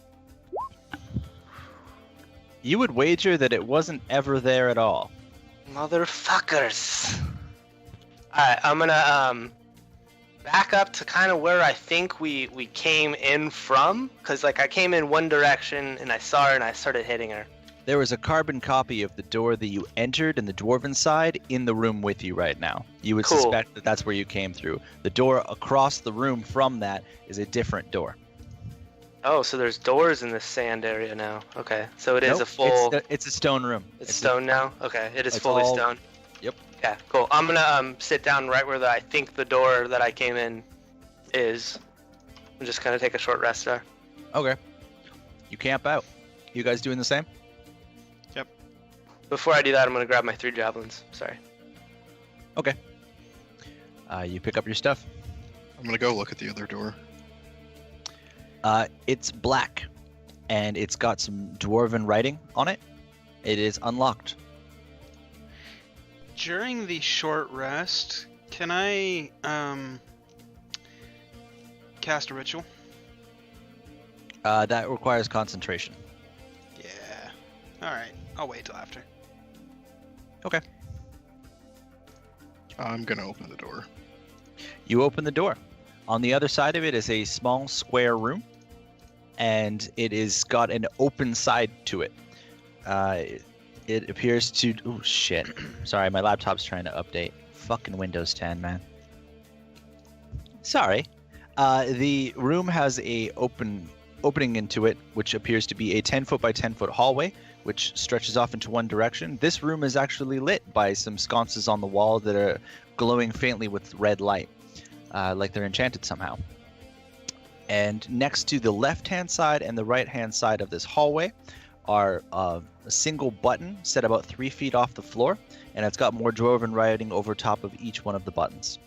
You would wager that it wasn't ever there at all. Motherfuckers. Alright, I'm gonna back up to kind of where I think we came in from. Cause like I came in one direction and I saw her and I started hitting her. There was a carbon copy of the door that you entered in the dwarven side in the room with you right now. You would Cool. suspect that that's where you came through. The door across the room from that is a different door. Oh, so there's doors in this sand area now. Okay. So it is Nope, a full It's a stone room. it's stone now? Okay. It is it's fully all- stone. Yep. Okay, cool. I'm gonna sit down right where I think the door that I came in is. I'm just gonna take a short rest there. Okay. You camp out. You guys doing the same? Before I do that, I'm gonna grab my 3 javelins. Sorry. You pick up your stuff. I'm gonna go look at the other door. It's black, and it's got some dwarven writing on it. It is unlocked. During the short rest, can I cast a ritual? That requires concentration. Yeah. Alright, I'll wait till after. I'm gonna open the door. You open the door. On the other side of it is a small square room, and it is got an open side to it. It appears to. Oh shit! Sorry, my laptop's trying to update. Fucking Windows 10, man. Sorry. The room has a opening into it, which appears to be a 10-foot by 10-foot hallway, which stretches off into one direction. This room is actually lit by some sconces on the wall that are glowing faintly with red light, like they're enchanted somehow. And next to the left-hand side and the right-hand side of this hallway are a single button set about 3 feet off the floor, and it's got more dwarven writing over top of each one of the buttons.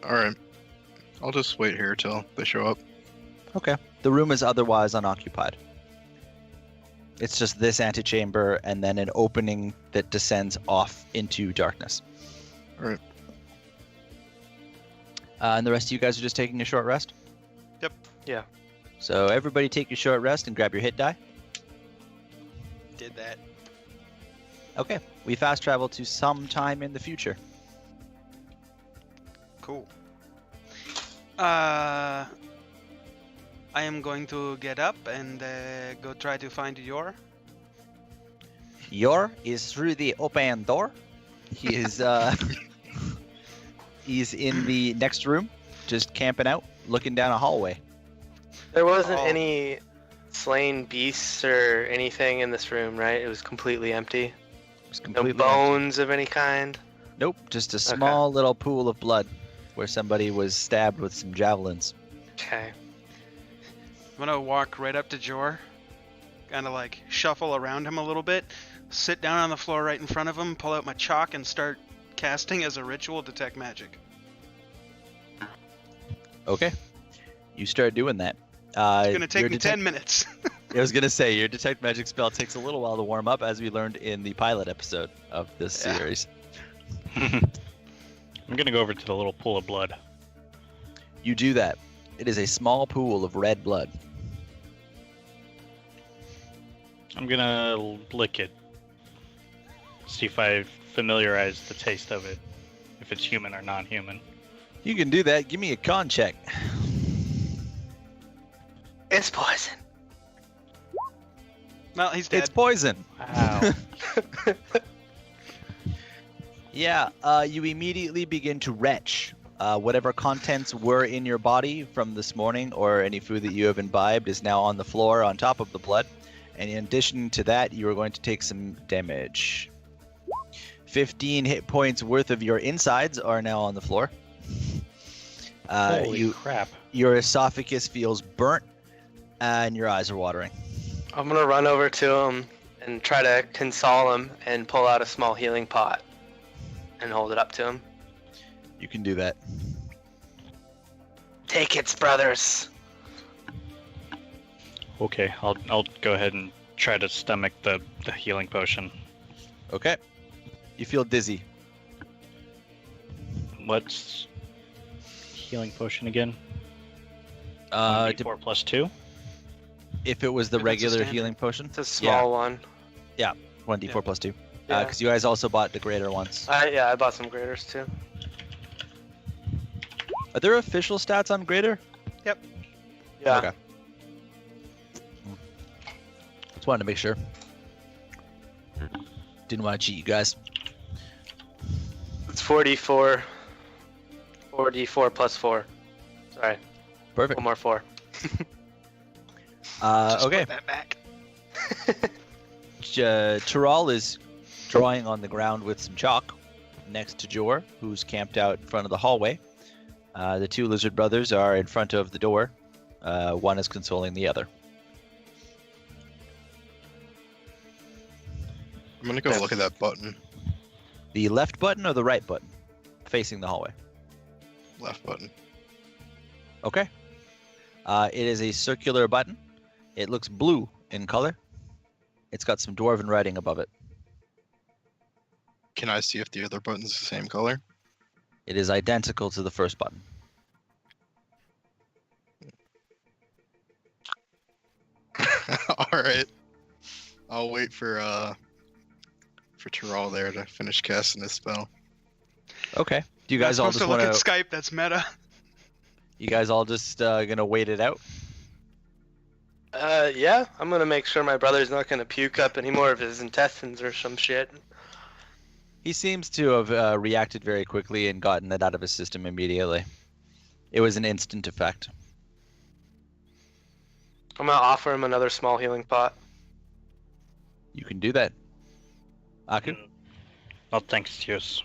Alright. I'll just wait here till they show up. Okay. The room is otherwise unoccupied. It's just this antechamber and then an opening that descends off into darkness. Alright. And the rest of you guys are just taking a short rest? Yep. Yeah. So everybody take your short rest and grab your hit die. Did that. Okay. We fast travel to some time in the future. Cool. I am going to get up and go try to find Yor. Yor is through the open door. He is he's in the next room, just camping out, looking down a hallway. There wasn't Oh. any slain beasts or anything in this room, right? It was completely empty. It's No completely empty. bones of any kind. Nope, just a small little pool of blood where somebody was stabbed with some javelins. Okay. I'm gonna walk right up to Jor, kind of like shuffle around him a little bit, sit down on the floor right in front of him, pull out my chalk, and start casting as a ritual detect magic. Okay. You start doing that. It's gonna take your me 10 minutes. I was gonna say your detect magic spell takes a little while to warm up, as we learned in the pilot episode of this Yeah. series. I'm gonna go over to the little pool of blood. You do that. It is a small pool of red blood. I'm gonna lick it. See if I familiarize the taste of it, if it's human or non-human. You can do that. Give me a con check. It's poison. Well, he's dead. It's poison. Wow. Yeah, you immediately begin to retch. Whatever contents were in your body from this morning or any food that you have imbibed is now on the floor on top of the blood. And in addition to that, you are going to take some damage. 15 hit points worth of your insides are now on the floor. Holy crap. Your esophagus feels burnt and your eyes are watering. I'm gonna run over to him and try to console him and pull out a small healing pot and hold it up to him. You can do that. Take it, brothers. Okay, I'll go ahead and try to stomach the healing potion. Okay. You feel dizzy. What's healing potion again? Uh, 4 plus 2? if it was the If it's a regular standard. healing potion, It's a small one. 1d4 Yeah. plus 2. Yeah. Because you guys also bought the greater ones. I bought some graders too. Are there official stats on greater? Yeah. Okay. Just wanted to make sure. Didn't want to cheat you guys. It's 4d4. 4d4 plus 4. Sorry. Perfect. One more 4. Just Okay. put that back. Tiral is drawing on the ground with some chalk next to Jor, who's camped out in front of the hallway. The two lizard brothers are in front of the door. One is consoling the other. I'm gonna go look at that button. The left button or the right button? Facing the hallway. Left button. Okay. It is a circular button. It looks blue in color. It's got some dwarven writing above it. Can I see if the other button's the same color? It is identical to the first button. Alright. I'll wait for Tiral there to finish casting this spell. Okay. Do you Not guys all supposed just to look want at to? Skype. That's meta. You guys all just gonna wait it out? Yeah. I'm gonna make sure my brother's not gonna puke up any more of his intestines or some shit. He seems to have reacted very quickly and gotten it out of his system immediately. It was an instant effect. I'm gonna offer him another small healing pot. You can do that. Aku? Oh, thanks, Teos.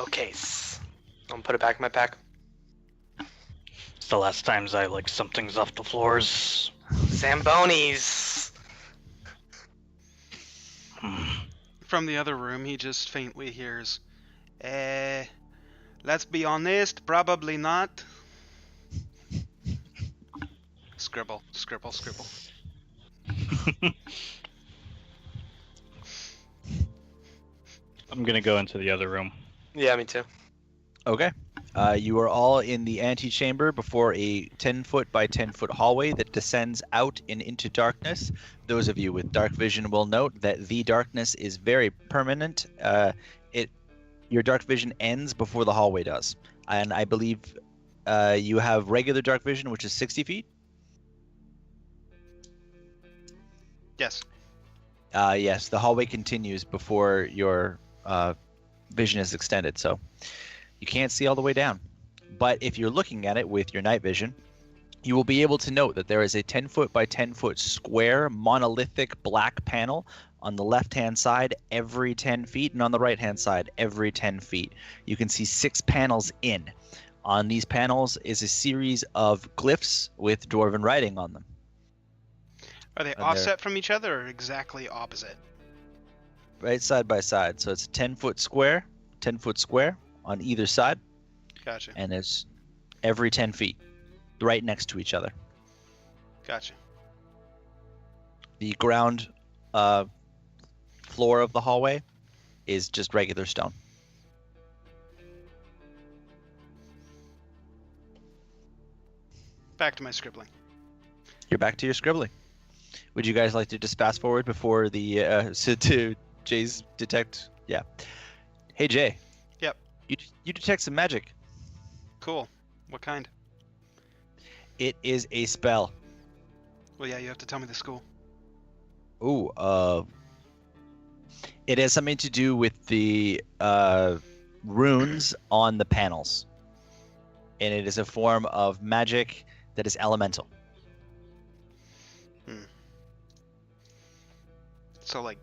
Okay. I'm gonna put it back in my pack. It's the last times I lick something's off the floors. Zambonis. From the other room, he just faintly hears, let's be honest, probably not. Scribble, scribble, scribble. I'm gonna go into the other room. Yeah, me too. Okay. You are all in the antechamber before a 10-foot by 10-foot hallway that descends out and into darkness. Those of you with dark vision will note that the darkness is very permanent. Your dark vision ends before the hallway does. And I believe you have regular dark vision, which is 60 feet. Yes. Yes, the hallway continues before your vision is extended, so you can't see all the way down. But if you're looking at it with your night vision, you will be able to note that there is a 10-foot by 10-foot square monolithic black panel on the left-hand side every 10 feet, and on the right-hand side every 10 feet. You can see 6 panels in. On these panels is a series of glyphs with dwarven writing on them. Are they they're- offset from each other or exactly opposite? Right side by side. So it's a 10-foot square on either side, Gotcha. and it's every 10 feet, right next to each other. Gotcha. The ground floor of the hallway is just regular stone. Back to my scribbling. You're back to your scribbling. Would you guys like to just fast forward before the to Jay's detect? Yeah. Hey Jay. Yep. You detect some magic. Cool. What kind? It is a spell. Well, yeah, you have to tell me the school. Ooh. It has something to do with the runes on the panels, and it is a form of magic that is elemental. So, like...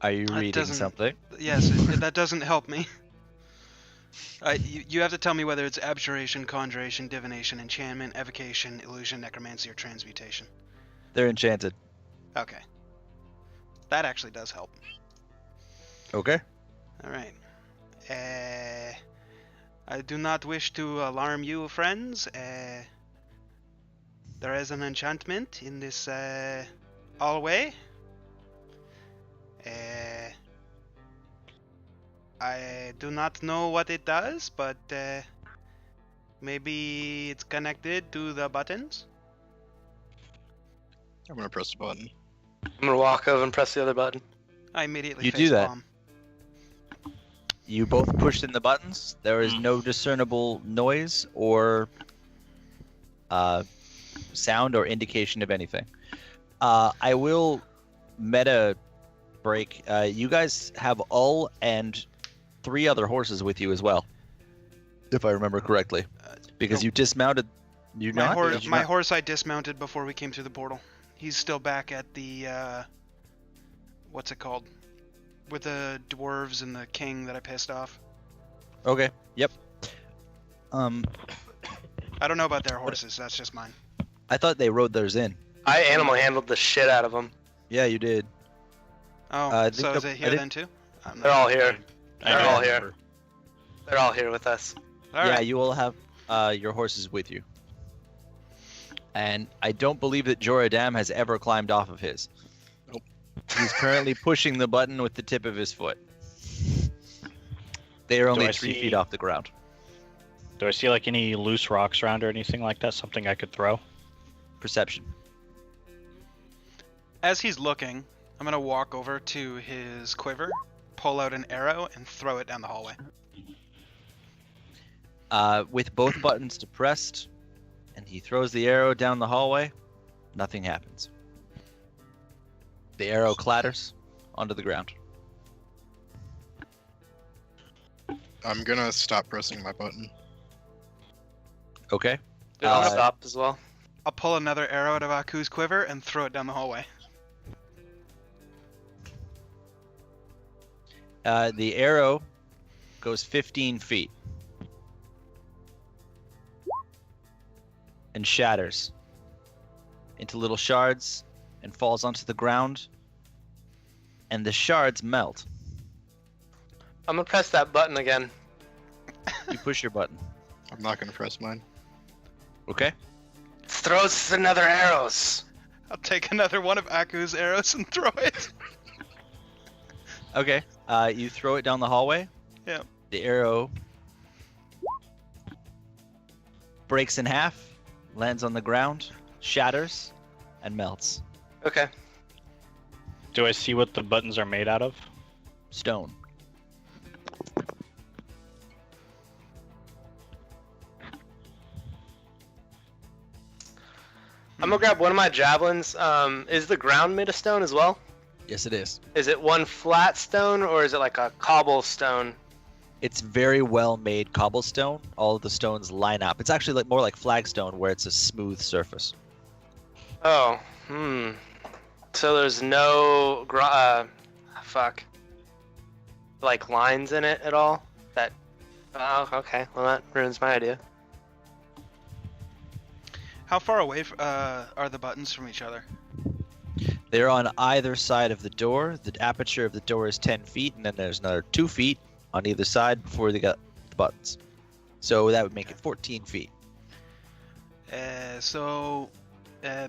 Are you That reading doesn't- something? Yes, that doesn't help me. You have to tell me whether it's abjuration, conjuration, divination, enchantment, evocation, illusion, necromancy, or transmutation. They're enchanted. Okay. That actually does help. Okay. Alright. I do not wish to alarm you, friends. There is an enchantment in this hallway. I do not know what it does, but maybe it's connected to the buttons. I'm gonna press the button. I'm gonna walk over and press the other button. I immediately You do that. facepalm. You both pushed in the buttons. There is no discernible noise or sound or indication of anything. I will meta break. You guys have Ull and 3 other horses with you as well, if I remember correctly, because no. you dismounted. You My, not? Did you my not? horse I dismounted before we came through the portal. He's still back at the what's it called? With the dwarves and the king that I pissed off. Okay. Yep. I don't know about their horses. That's just mine. I thought they rode theirs in. I animal handled the shit out of them. Yeah, you did. Oh, I so think is the- it I here think- then too? I'm They're not- all here. I They're don't all here. remember. They're all here with us. All Yeah, right. you will have your horses with you. And I don't believe that Joradam has ever climbed off of his. Nope. He's currently pushing the button with the tip of his foot. They are only I 3 see- feet off the ground. Do I see like any loose rocks around or anything like that? Something I could throw? Perception. As he's looking, I'm gonna walk over to his quiver, pull out an arrow, and throw it down the hallway. With both buttons depressed, and he throws the arrow down the hallway, nothing happens. The arrow clatters onto the ground. I'm gonna stop pressing my button. Okay. I'll Uh, stop as well. I'll pull another arrow out of Aku's quiver and throw it down the hallway. The arrow goes 15 feet and shatters into little shards and falls onto the ground and the shards melt. I'm gonna press that button again. You push your button. I'm not gonna press mine. Okay. Throw us another arrows. I'll take another one of Aku's arrows and throw it. Okay. You throw it down the hallway. Yeah. The arrow breaks in half, lands on the ground, shatters, and melts. Okay. Do I see what the buttons are made out of? Stone. I'm gonna grab one of my javelins. Is the ground made of stone as well? Yes, it is. Is it one flat stone or is it like a cobblestone? It's very well made cobblestone. All of the stones line up. It's actually more like flagstone, where it's a smooth surface. Oh, So there's no like lines in it at all? Oh, okay. Well, that ruins my idea. How far away are the buttons from each other? They're on either side of the door. The aperture of the door is 10 feet, and then there's another 2 feet on either side before they got the buttons. So that would make it 14 feet.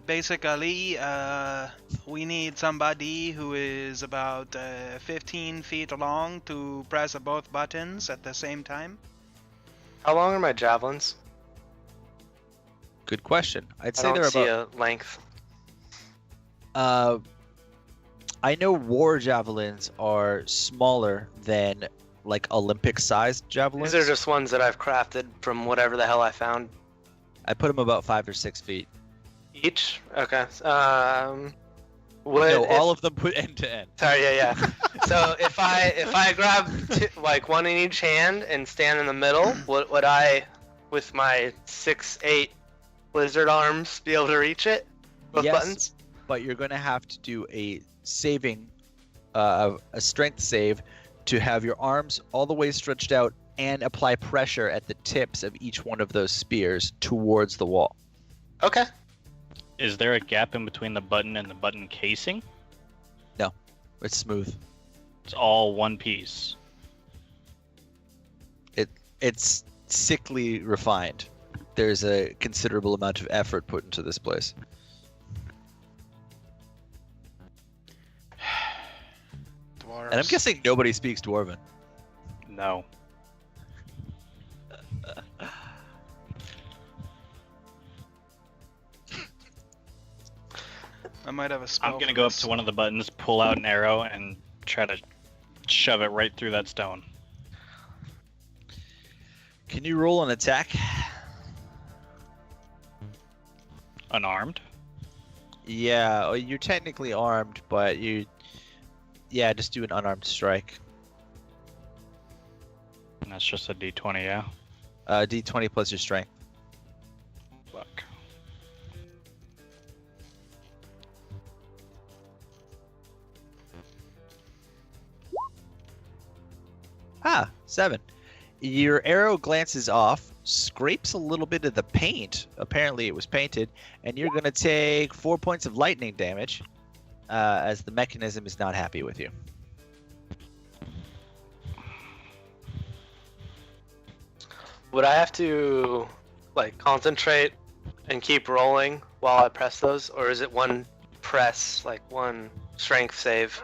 Basically, we need somebody who is about 15 feet long to press both buttons at the same time. How long are my javelins? Good question. I'd I say don't they're see about. a length. I know war javelins are smaller than like Olympic-sized javelins. These are just ones that I've crafted from whatever the hell I found. I put them about 5 or 6 feet. Each? Okay. No, all of them put end to end. Sorry, yeah. So if I grab like one in each hand and stand in the middle, would I, with my 6'8" lizard arms, be able to reach it? Both Yes, buttons? but you're going to have to do a strength save to have your arms all the way stretched out and apply pressure at the tips of each one of those spears towards the wall. Okay. Is there a gap in between the button and the button casing? It's smooth. It's all one piece. It's sickly refined. There's a considerable amount of effort put into this place. Dwarves. And I'm guessing nobody speaks Dwarven. No. I might have a spell. I'm gonna for go up this. to one of the buttons, pull out an arrow, and try to shove it right through that stone. Can you roll an attack? Unarmed? Yeah, you're technically armed, but just do an unarmed strike. And that's just a D20, yeah? D20 plus your strength. Fuck. Ah, 7. Your arrow glances off, scrapes a little bit of the paint. Apparently it was painted, and you're going to take 4 points of lightning damage, as the mechanism is not happy with you. Would I have to like concentrate and keep rolling while I press those, or is it one press, like one strength save?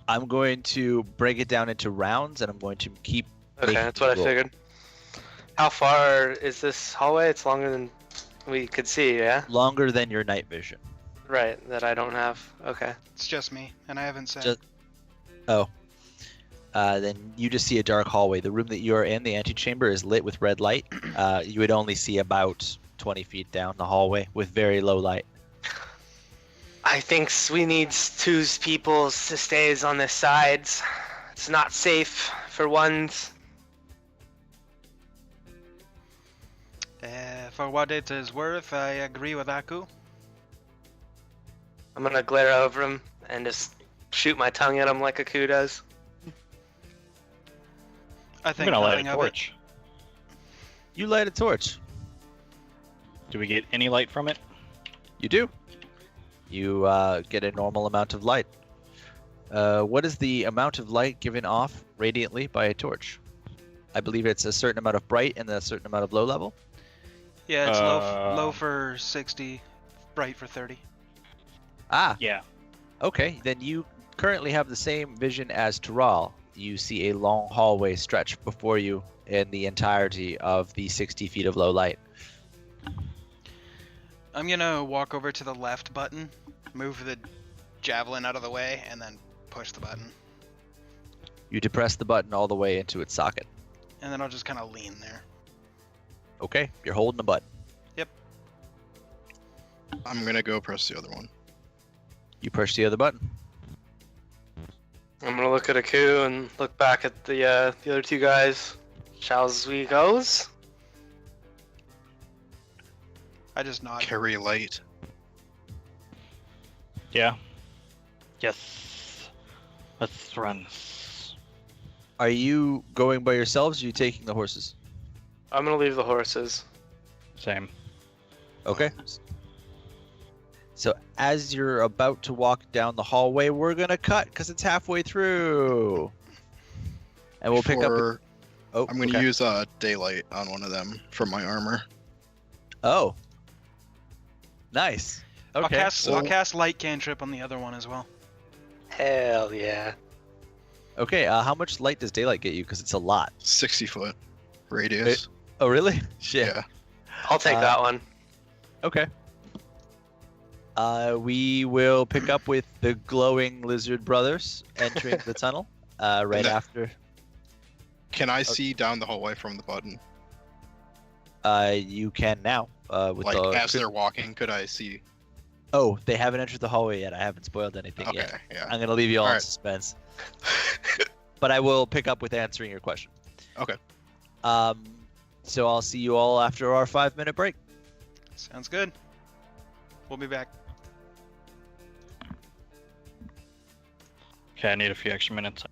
I'm going to break it down into rounds, and I'm going to keep. Okay, making that's what I you roll. figured. How far is this hallway? It's longer than we could see, yeah? Longer than your night vision. Right, that I don't have. Okay. It's just me, and I haven't said. Just- Then you just see a dark hallway. The room that you are in, the antechamber, is lit with red light. You would only see about 20 feet down the hallway with very low light. I think we need two people to stay on this side. It's not safe for ones. For what it is worth, I agree with Aku. I'm gonna glare over him and just shoot my tongue at him like Aku does. I I'm think gonna light nothing a of it. torch. You light a torch. Do we get any light from it? You do. You get a normal amount of light. What is the amount of light given off radiantly by a torch? I believe it's a certain amount of bright and a certain amount of low level. Yeah, it's low Uh, for 60, bright for 30. Ah, Yeah. okay. Then you currently have the same vision as Taral. You see a long hallway stretch before you in the entirety of the 60 feet of low light. I'm gonna walk over to the left button, move the javelin out of the way, and then push the button. You depress the button all the way into its socket. And then I'll just kind of lean there. Okay, you're holding the button. I'm gonna go press the other one. You push the other button. I'm gonna look at Aku and look back at the other two guys. Shall's we goes? I just nod. Carry light. Yeah. Yes. Let's run. Are you going by yourselves or are you taking the horses? I'm gonna leave the horses. Same. Okay. So as you're about to walk down the hallway, we're gonna cut because it's halfway through, and we'll pick up. Before- Oh, I'm gonna okay. use daylight on one of them for my armor. Oh, nice. I'll Okay. I'll cast light cantrip on the other one as well. Hell yeah. Okay. How much light does daylight get you? Because it's a lot. 60-foot radius. Oh, really? Shit. Yeah. I'll take that one. Okay. We will pick up with the glowing lizard brothers entering the tunnel. Right that- after. Can I see down the hallway from the button? You can now. With Like the. as they're walking, could I see? Oh, they haven't entered the hallway yet. I haven't spoiled anything Okay, yet. yeah. I'm gonna leave you all in Alright. suspense. But I will pick up with answering your question. Okay. So I'll see you all after our 5-minute break. Sounds good. We'll be back. Okay, I need a few extra minutes.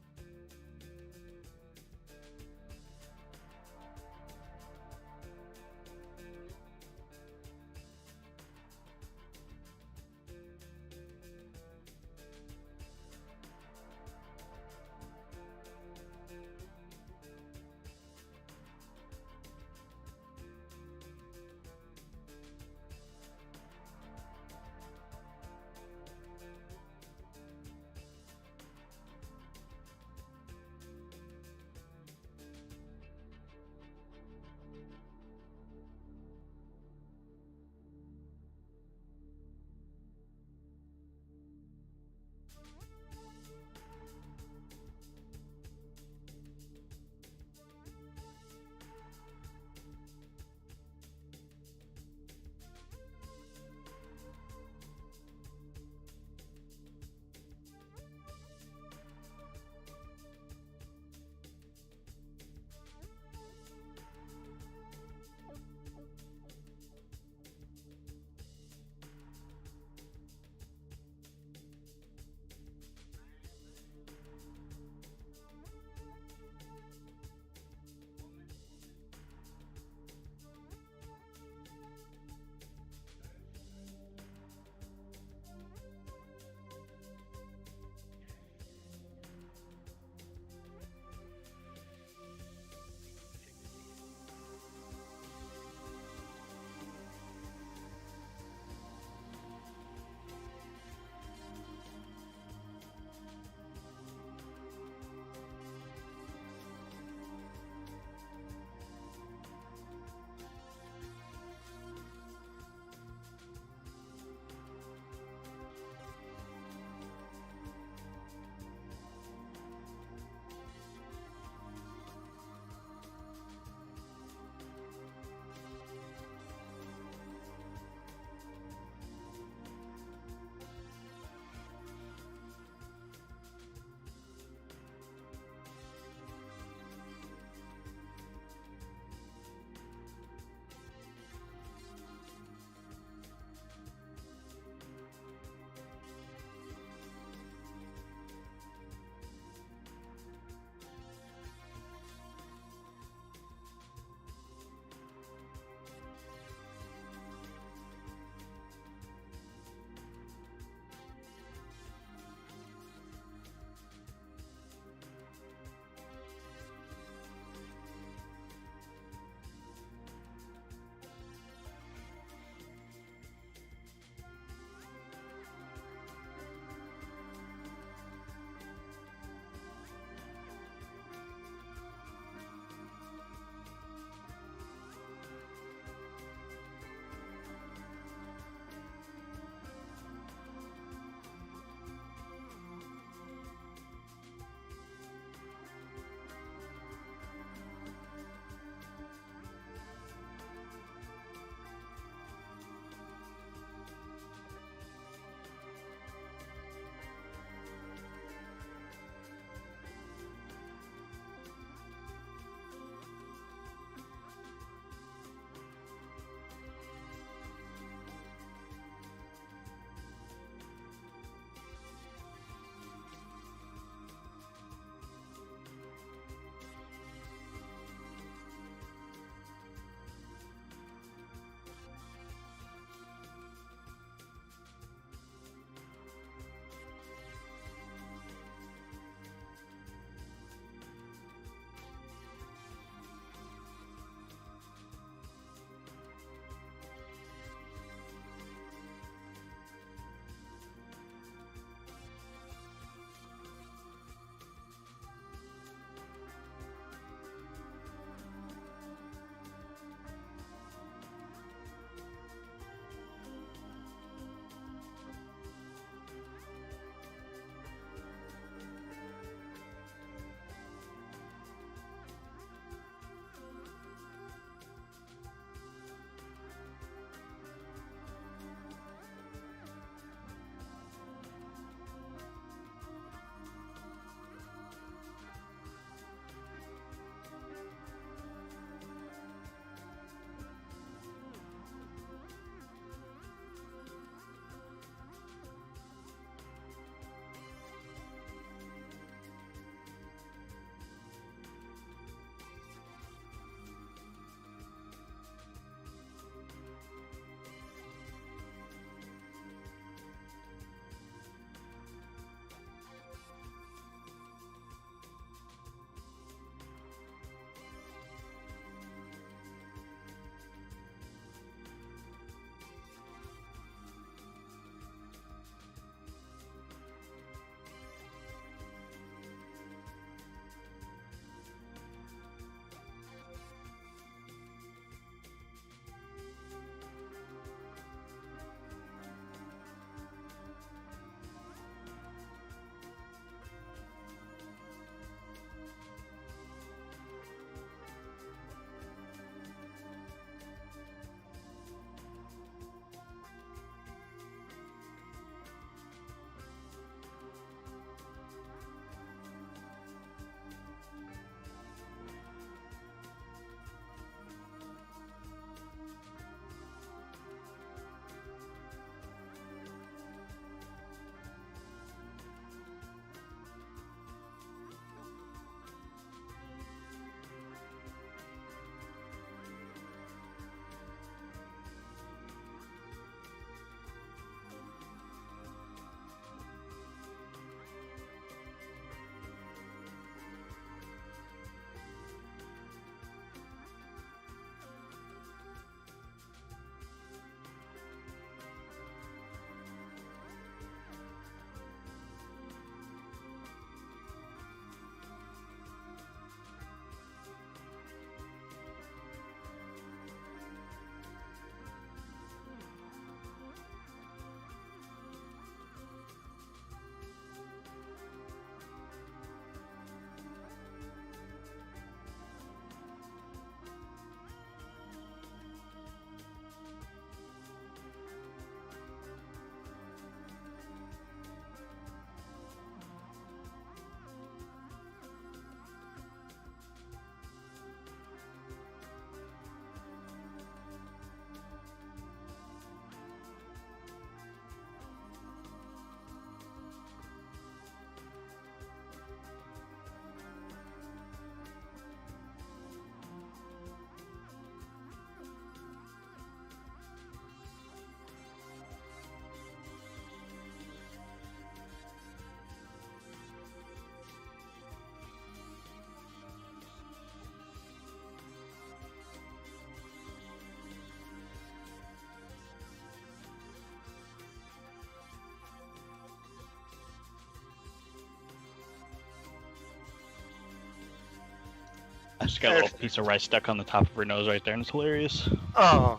She's got a little piece of rice stuck on the top of her nose right there, and it's hilarious. Oh,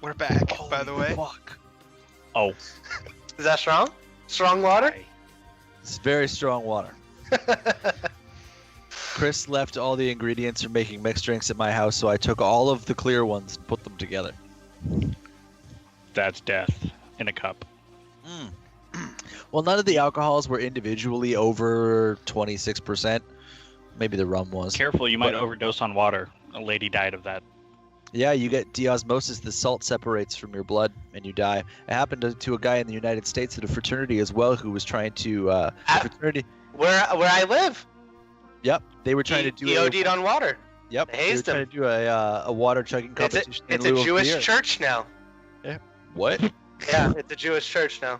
We're back, by the way. Fuck. Oh, is that strong? Strong water? It's very strong water. Chris left all the ingredients for making mixed drinks at my house, so I took all of the clear ones and put them together. that's death in a cup. Well, none of the alcohols were individually over 26%. Maybe the rum was. Careful, you might But- overdose on water. A lady died of that. Yeah, you get deosmosis. The salt separates from your blood and you die. It happened to a guy in the United States at a fraternity as well who was trying to fraternity. Where I live, Yep, they were trying to do he a, OD'd on water. Yep, They they were hazed trying him. to do a water chugging It's a, competition. in it's a lieu of Jewish beer. church now. What? Yeah, it's a Jewish church now.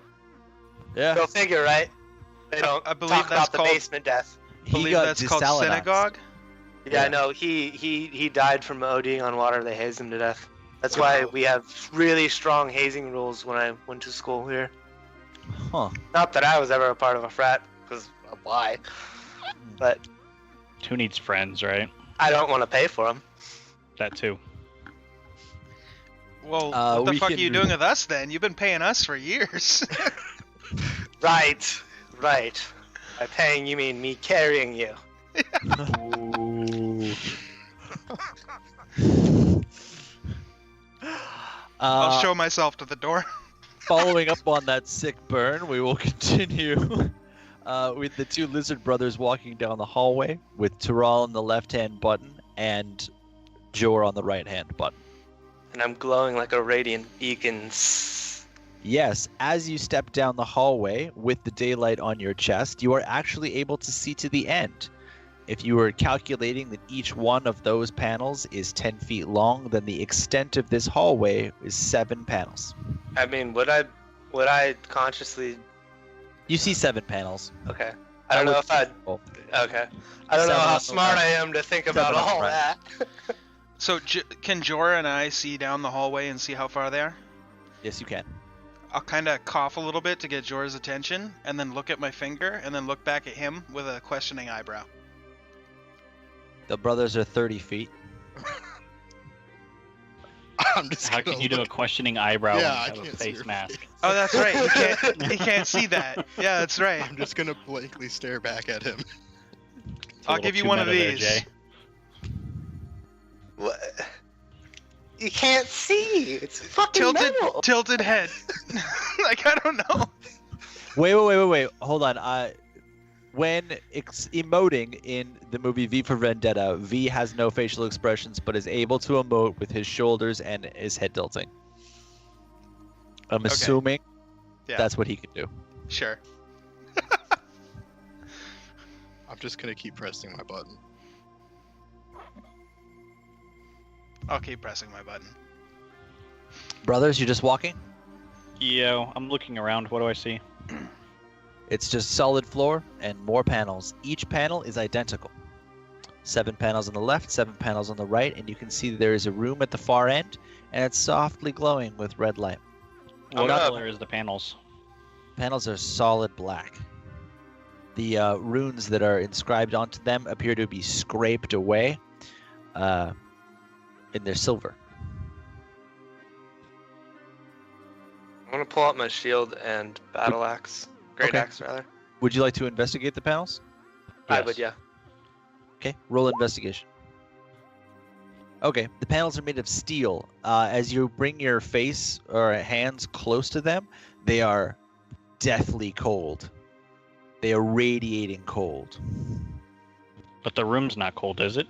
Yeah, Go figure, right? They don't I believe talk that's about the called- basement death. he believe got that's called desalinized. synagogue. Yeah, Yeah. no, he died from ODing on water. They hazed him to death. That's why we have really strong hazing rules when I went to school here. Huh. Not that I was ever a part of a frat, because why? But Who needs friends, right? I don't want to pay for them. That too. Well, what we the fuck are can- you doing with us then? You've been paying us for years. Right. By paying, you mean me carrying you. Ooh. I'll show myself to the door. Following up on that sick burn, we will continue with the two lizard brothers walking down the hallway with Terral on the left-hand button and Jor on the right-hand button. And I'm glowing like a radiant beacon. Yes, as you step down the hallway with the daylight on your chest, you are actually able to see to the end. If you were calculating that each one of those panels is 10 feet long, then the extent of this hallway is 7 panels. I mean, would I consciously? You see 7 panels. Okay. I don't know if I'd. Okay. I don't know Seven how on the smart left. I am to think Seven about on the all right. that. So can Jorah and I see down the hallway and see how far they are? Yes, you can. I'll kind of cough a little bit to get Jorah's attention, and then look at my finger, and then look back at him with a questioning eyebrow. The brothers are 30 feet. I'm just How gonna can you do a look- questioning eyebrow Yeah, when I you have a can't see face your mask? face. Oh, that's right. He can't see that. Yeah, that's right. I'm just gonna blankly stare back at him. It's a I'll little give you too one of meta there, these. Jay. What? You can't see. It's fucking metal. Tilted head. Like, I don't know. Wait. Hold on. When emoting in the movie V for Vendetta, V has no facial expressions but is able to emote with his shoulders and his head tilting. I'm Okay. assuming Yeah. that's what he can do. Sure. I'm just gonna keep pressing my button. I'll keep pressing my button. Brothers, you're just walking? Yo, I'm looking around. What do I see? It's just solid floor and more panels. Each panel is identical. 7 panels on the left, 7 panels on the right, and you can see there is a room at the far end, and it's softly glowing with red light. What up. color is the panels? Panels are solid black. The runes that are inscribed onto them appear to be scraped away, and they're silver. I'm gonna pull out my shield and battle axe. Great Okay. axe, rather. Would you like to investigate the panels? I Yes. would, yeah. Okay, roll investigation. Okay, the panels are made of steel. As you bring your face or hands close to them, they are deathly cold. They are radiating cold. But the room's not cold, is it?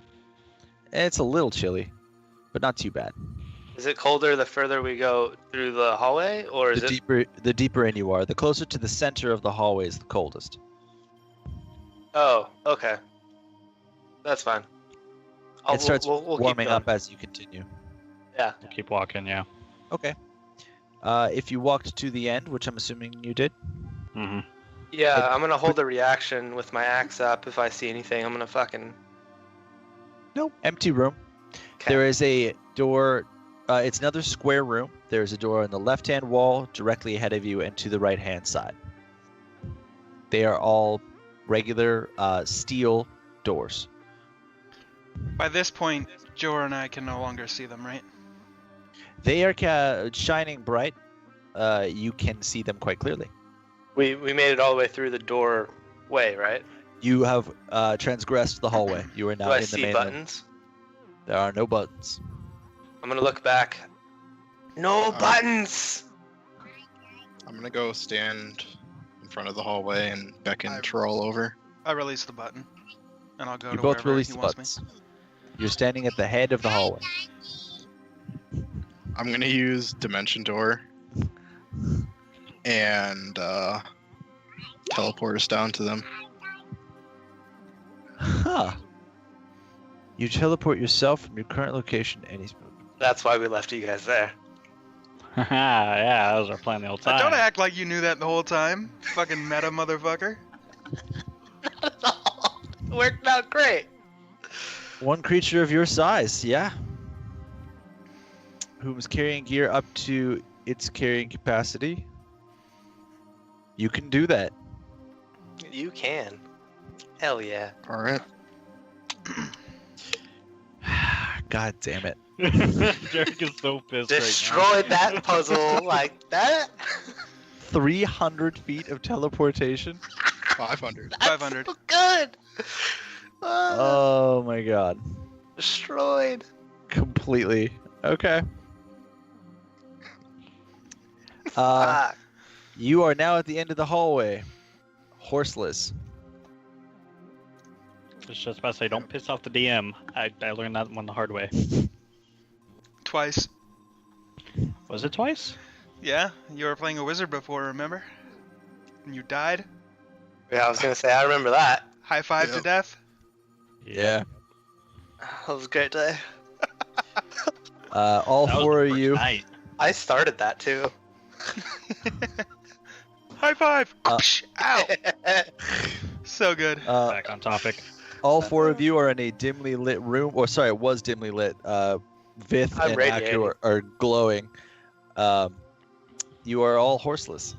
It's a little chilly, but not too bad. Is it colder the further we go through the hallway, or is The deeper in you are, the closer to the center of the hallway is the coldest. Oh, okay. That's fine. It starts we'll keep warming going. up as you continue. Yeah. We'll keep walking, yeah. Okay. If you walked to the end, which I'm assuming you did, Mm-hmm. Yeah, I'm gonna hold a reaction with my axe up if I see anything. I'm gonna fucking. no, empty room. Okay. There is a door. It's another square room. There is a door on the left-hand wall, directly ahead of you, and to the right-hand side. They are all regular steel doors. By this point, Jor and I can no longer see them, right? They are shining bright. You can see them quite clearly. We made it all the way through the doorway, right? You have transgressed the hallway. You are now Do I in the see main buttons? room. There are no buttons. I'm gonna look back. No buttons! I'm gonna go stand in front of the hallway and beckon I- Troll over. I release the button, and I'll go You to both wherever release he the wants me. buttons. You're standing at the head of the hallway. I'm gonna use Dimension Door and teleport us down to them. Huh. You teleport yourself from your current location to any spot. That's why we left you guys there. Yeah, that was our plan the whole time. Don't act like you knew that the whole time. Fucking meta motherfucker. Worked out great. One creature of your size, yeah. Whom is carrying gear up to its carrying capacity. You can do that. You can. Hell yeah. All right. God damn it. Derek is so pissed right Destroyed that puzzle like that. 300 feet of teleportation. 500. That's 500. so good. Oh my god. Destroyed. Completely. Okay. Fuck. You are now at the end of the hallway. Horseless. I was just about to say, don't piss off the DM. I learned that one the hard way. Twice. Was it twice? Yeah, you were playing a wizard before, remember? And you died. Yeah, I was gonna say I remember that. High five to Yep. death. Yeah. That was a great day. All That was four the of first you. night. I started that too. High five. Uh, Ow. So good. Back on topic. All four of you are in a dimly lit room. Or sorry, it was dimly lit. Vith I'm and radiating. Aku are glowing. You are all horseless.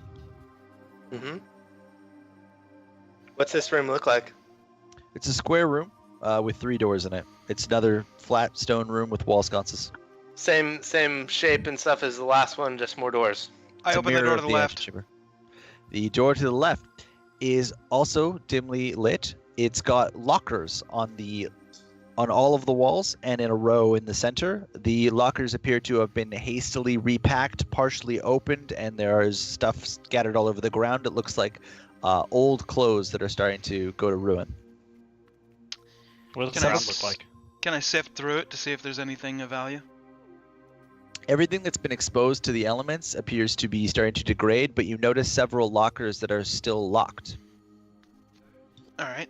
Mm-hmm. What's this room look like? It's a square room with 3 doors in it. It's another flat stone room with wall sconces. Same shape and stuff as the last one, just more doors. I It's a open the mirror door to of the left. antechamber. The door to the left is also dimly lit. It's got lockers on all of the walls and in a row in the center. The lockers appear to have been hastily repacked, partially opened, and there is stuff scattered all over the ground. It looks like old clothes that are starting to go to ruin. What does Can the I ground s- look like? Can I sift through it to see if there's anything of value? Everything that's been exposed to the elements appears to be starting to degrade, but you notice several lockers that are still locked. All right.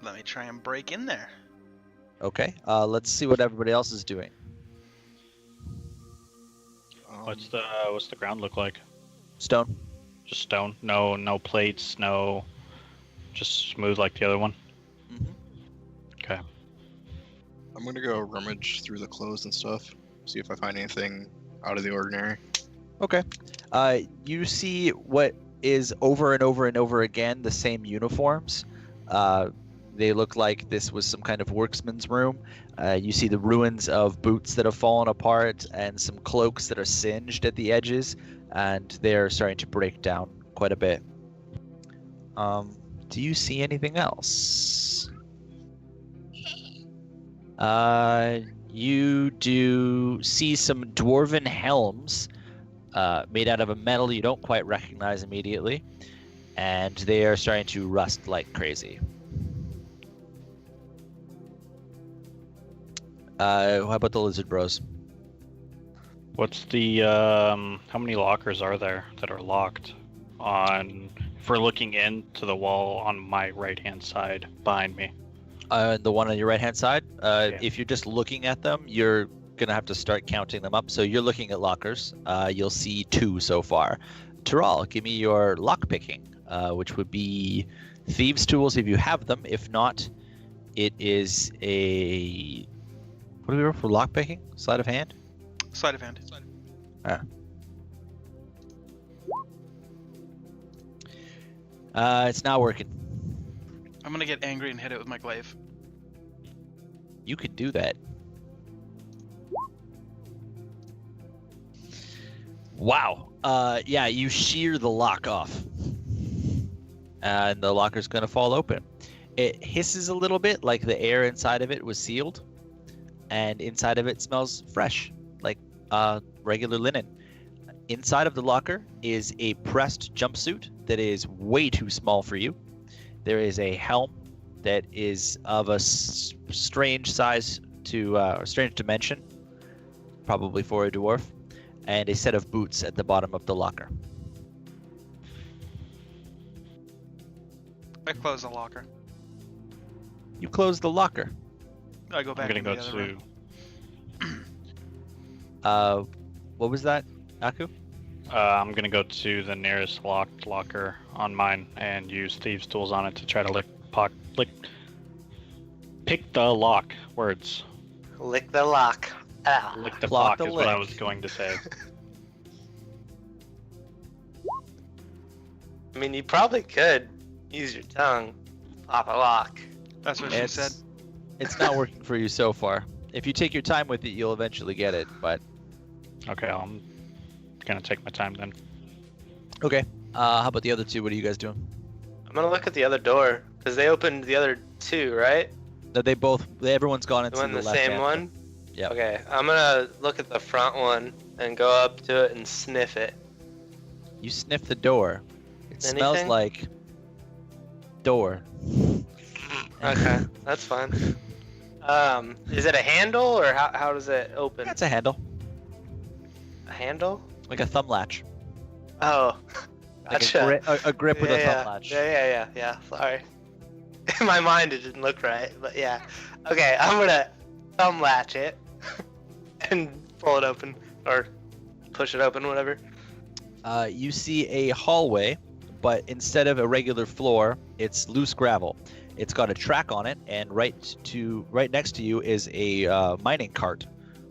Let me try and break in there. Okay, let's see what everybody else is doing. What's the ground look like? Stone. Just stone. No plates. No. Just smooth like the other one. Mhm. Okay. I'm gonna go rummage through the clothes and stuff, see if I find anything out of the ordinary. Okay. You see what is over and over and over again the same uniforms. They look like this was some kind of worksman's room. You see the ruins of boots that have fallen apart and some cloaks that are singed at the edges, and they're starting to break down quite a bit. Do you see anything else? You do see some dwarven helms made out of a metal you don't quite recognize immediately, and they are starting to rust like crazy. How about the lizard bros? What's the how many lockers are there that are locked on if we're looking into the wall on my right hand side behind me? The one on your right hand side. If you're just looking at them, you're gonna have to start counting them up. So you're looking at lockers. You'll see 2 so far. Taral, give me your lock picking, which would be thieves' tools if you have them. If not, it is a what do we roll for lock picking? Sleight of hand. Sleight of hand. It's not working. I'm gonna get angry and hit it with my glaive. You could do that. Wow. Yeah, you shear the lock off. And the locker's going to fall open. It hisses a little bit like the air inside of it was sealed. And inside of it smells fresh, like regular linen. Inside of the locker is a pressed jumpsuit that is way too small for you. There is a helm that is of a strange size to or strange dimension, probably for a dwarf, and a set of boots at the bottom of the locker. I close the locker. You close the locker. I go I'm back gonna into go the other room. to. What was that, Aku? I'm gonna go to the nearest locked locker on mine and use thieves' tools on it to try to pick the lock. Words. Lick the lock. Ah. Lick the Lock lock the is what I lick. was going to say. I mean, you probably could use your tongue, pop a lock. That's what she said. It's not working for you so far. If you take your time with it, you'll eventually get it. But Okay, I'm gonna take my time then. okay. How about the other two? What are you guys doing? I'm gonna look at the other door because they opened the other two, right? No, everyone's gone into The one, the the left same hand. one. Yep. Okay, I'm gonna look at the front one and go up to it and sniff it. You sniff the door. It smells Anything? like door. Okay, that's fine. Is it a handle or how does it open? That's a handle, A handle? like a thumb latch. Oh, Like gotcha. a grip with a yeah, thumb latch. Yeah. Sorry. In my mind, it didn't look right, but yeah. Okay, I'm gonna thumb latch it and pull it open or push it open, whatever. You see a hallway, but instead of a regular floor, it's loose gravel. It's got a track on it, and right next to you is a mining cart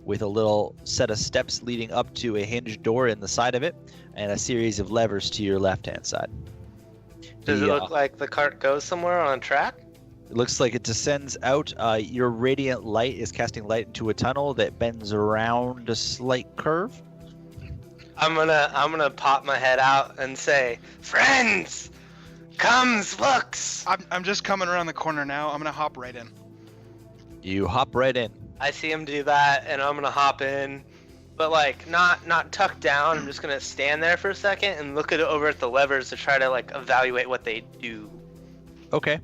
with a little set of steps leading up to a hinged door in the side of it, and a series of levers to your left-hand side. Does it look like the cart goes somewhere on a track? It looks like it descends out. Your radiant light is casting light into a tunnel that bends around a slight curve. I'm gonna pop my head out and say, "Friends, comes looks." I'm just coming around the corner now. I'm gonna hop right in. You hop right in. I see him do that, and I'm gonna hop in, but like not tucked down. I'm just gonna stand there for a second and look over at the levers to try to like evaluate what they do. Okay.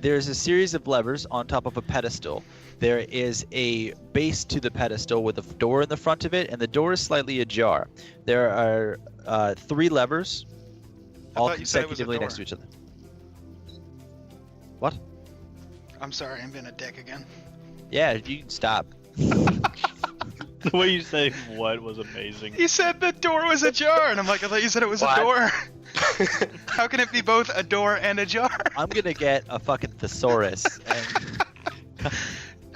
There's a series of levers on top of a pedestal. There is a base to the pedestal with a door in the front of it, and the door is slightly ajar. There are 3 levers, all thought you said it was a consecutively door. next to each other. What? I'm sorry, I'm being a dick again. Yeah, you can stop. The way you say what was amazing. He said the door was ajar, and I'm like, I thought you said it was What? a door. How can it be both a door and a jar? I'm gonna get a fucking thesaurus. And,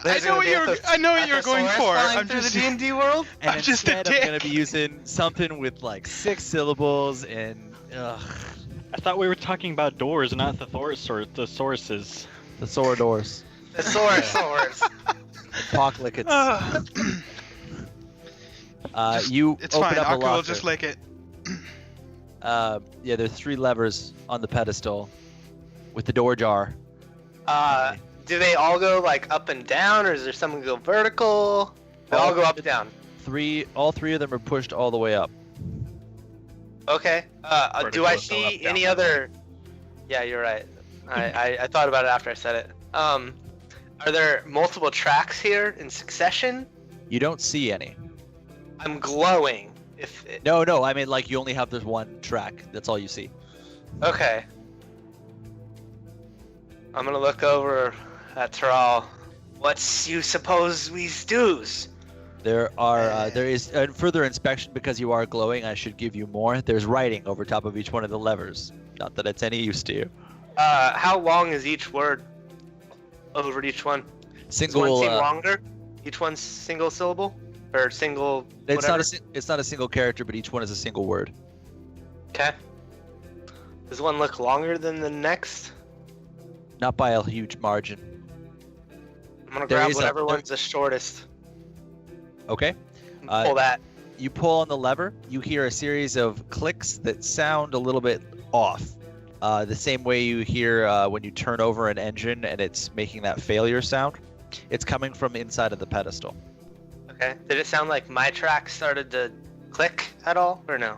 I know what you're going for. I'm through just the D&D world. and I'm just a instead I'm gonna dick. be using something with like 6 syllables and I thought we were talking about doors, not thesauruses. thesaurodors. Thesaurus. Apocalypse. Ugh. You It's open fine. up a Aku will locker. just lick it. Yeah, there's 3 levers on the pedestal with the door jar. Do they all go like up and down, or is there some that go vertical? They all go up and down. All three of them are pushed all the way up. Okay. Do Vertical I is still see up, down, any right? other? Yeah, you're right. I thought about it after I said it. Are there multiple tracks here in succession? You don't see any. I'm glowing. No, I mean like you only have this one track. That's all you see. Okay. I'm gonna look over at Thrall. What's you suppose we do's? There is further inspection because you are glowing. I should give you more. There's writing over top of each one of the levers. Not that it's any use to you. How long is each word over each one? Single. Does one seem longer? Each one's single syllable? Or single It's whatever? it's not a single character, but each one is a single word. Okay. Does one look longer than the next? Not by a huge margin. I'm gonna There grab is a- whatever there- one's the shortest. Okay. And pull that. You pull on the lever. You hear a series of clicks that sound a little bit off. The same way you hear when you turn over an engine and it's making that failure sound. It's coming from inside of the pedestal. Okay. Did it sound like my track started to click at all, or no?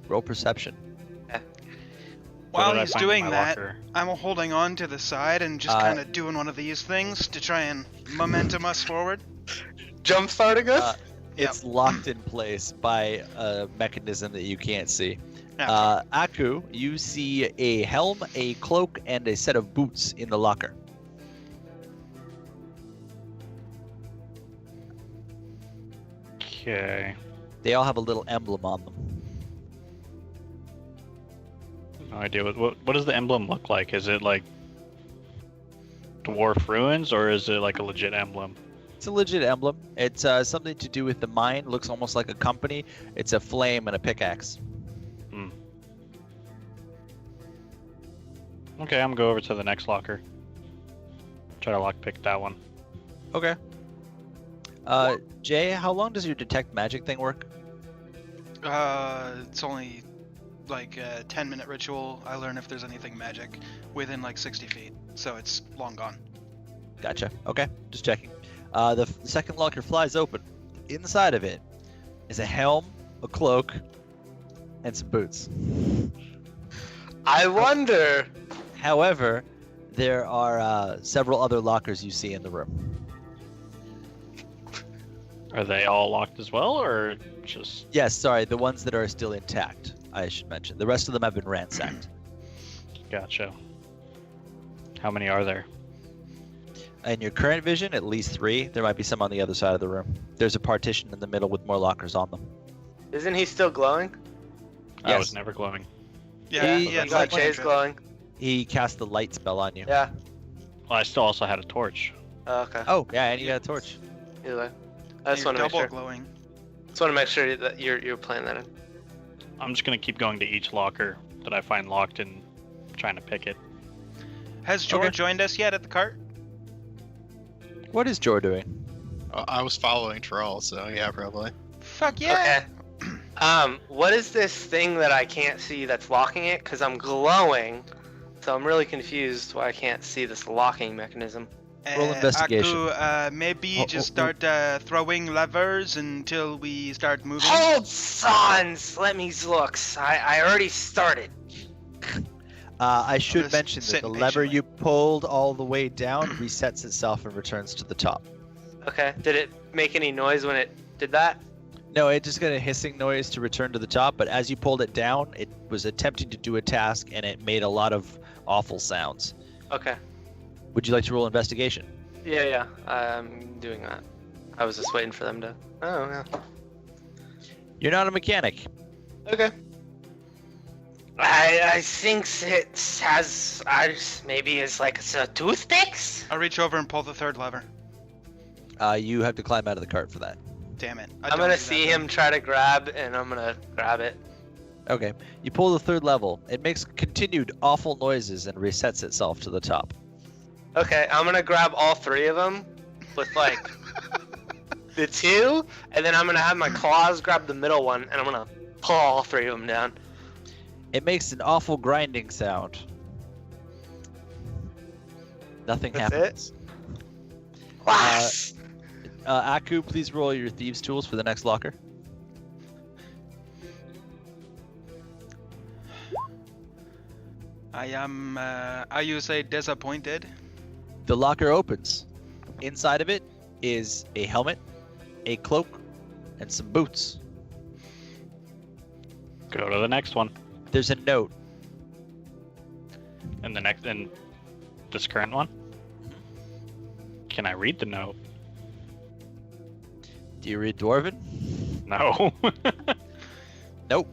Roll perception. What While did I he's find in doing my that, locker? I'm holding on to the side and just kind of doing one of these things to try and momentum us forward. Jump starting us? Uh, It's locked in place by a mechanism that you can't see. Yeah, Aku, you see a helm, a cloak, and a set of boots in the locker. Okay. They all have a little emblem on them. No idea. What does the emblem look like? Is it like dwarf ruins, or is it like a legit emblem? It's a legit emblem. It's something to do with the mine. Looks almost like a company. It's a flame and a pickaxe. Okay, I'm gonna go over to the next locker. Try to lockpick that one. Okay. Jay, how long does your detect magic thing work? it's only like a 10-minute ritual. I learn if there's anything magic within like 60 feet, so it's long gone. Gotcha. Okay, just checking. The second locker flies open. Inside of it is a helm, a cloak, and some boots. I wonder. However, there are several other lockers you see in the room. Are they all locked as well, or just? Yes, sorry, the ones that are still intact, I should mention. The rest of them have been ransacked. Gotcha. How many are there? In your current vision, at least 3. There might be some on the other side of the room. There's a partition in the middle with more lockers on them. Isn't he still glowing? I was Yes. never glowing. Yeah, He- yeah. You got it's like Jay's glowing. He cast the light spell on you. Yeah. Well, I still also had a torch. Oh, okay. Oh, yeah, and you got a torch. Either way. I just You're want to make double sure. glowing. Just want to make sure that you're playing that in. I'm just gonna keep going to each locker that I find locked and trying to pick it. Has Jor Okay. joined us yet at the cart? What is Jor doing? I was following Troll, so yeah, probably. Fuck yeah! Okay. What is this thing that I can't see that's locking it? Because I'm glowing, so I'm really confused why I can't see this locking mechanism. Roll investigation. Aku, maybe Oh, just oh, start throwing levers until we start moving. Hold, sons! Let me look. I already started. I should just mention that the sitting lever patiently. you pulled all the way down resets itself and returns to the top. Okay. Did it make any noise when it did that? No, it just got a hissing noise to return to the top, but as you pulled it down, it was attempting to do a task and it made a lot of awful sounds. Okay. Would you like to roll investigation? Yeah. I'm doing that. I was just waiting for them to. Oh, yeah. You're not a mechanic. Okay. I think it has. Maybe it's like it's a toothpicks? I'll reach over and pull the third lever. You have to climb out of the cart for that. Damn it. I'm gonna see him try to grab, and I'm gonna grab it. Okay. You pull the third level. It makes continued awful noises and resets itself to the top. Okay, I'm gonna grab all 3 of them with like the 2, and then I'm gonna have my claws grab the middle one, and I'm gonna pull all 3 of them down. It makes an awful grinding sound. Nothing That's it? happens. Whoosh! Aku, please roll your thieves' tools for the next locker. I you say disappointed. The locker opens. Inside of it is a helmet, a cloak, and some boots. Go to the next one. There's a note. And the next, and this current one. Can I read the note? Do you read Dwarven? No. Nope.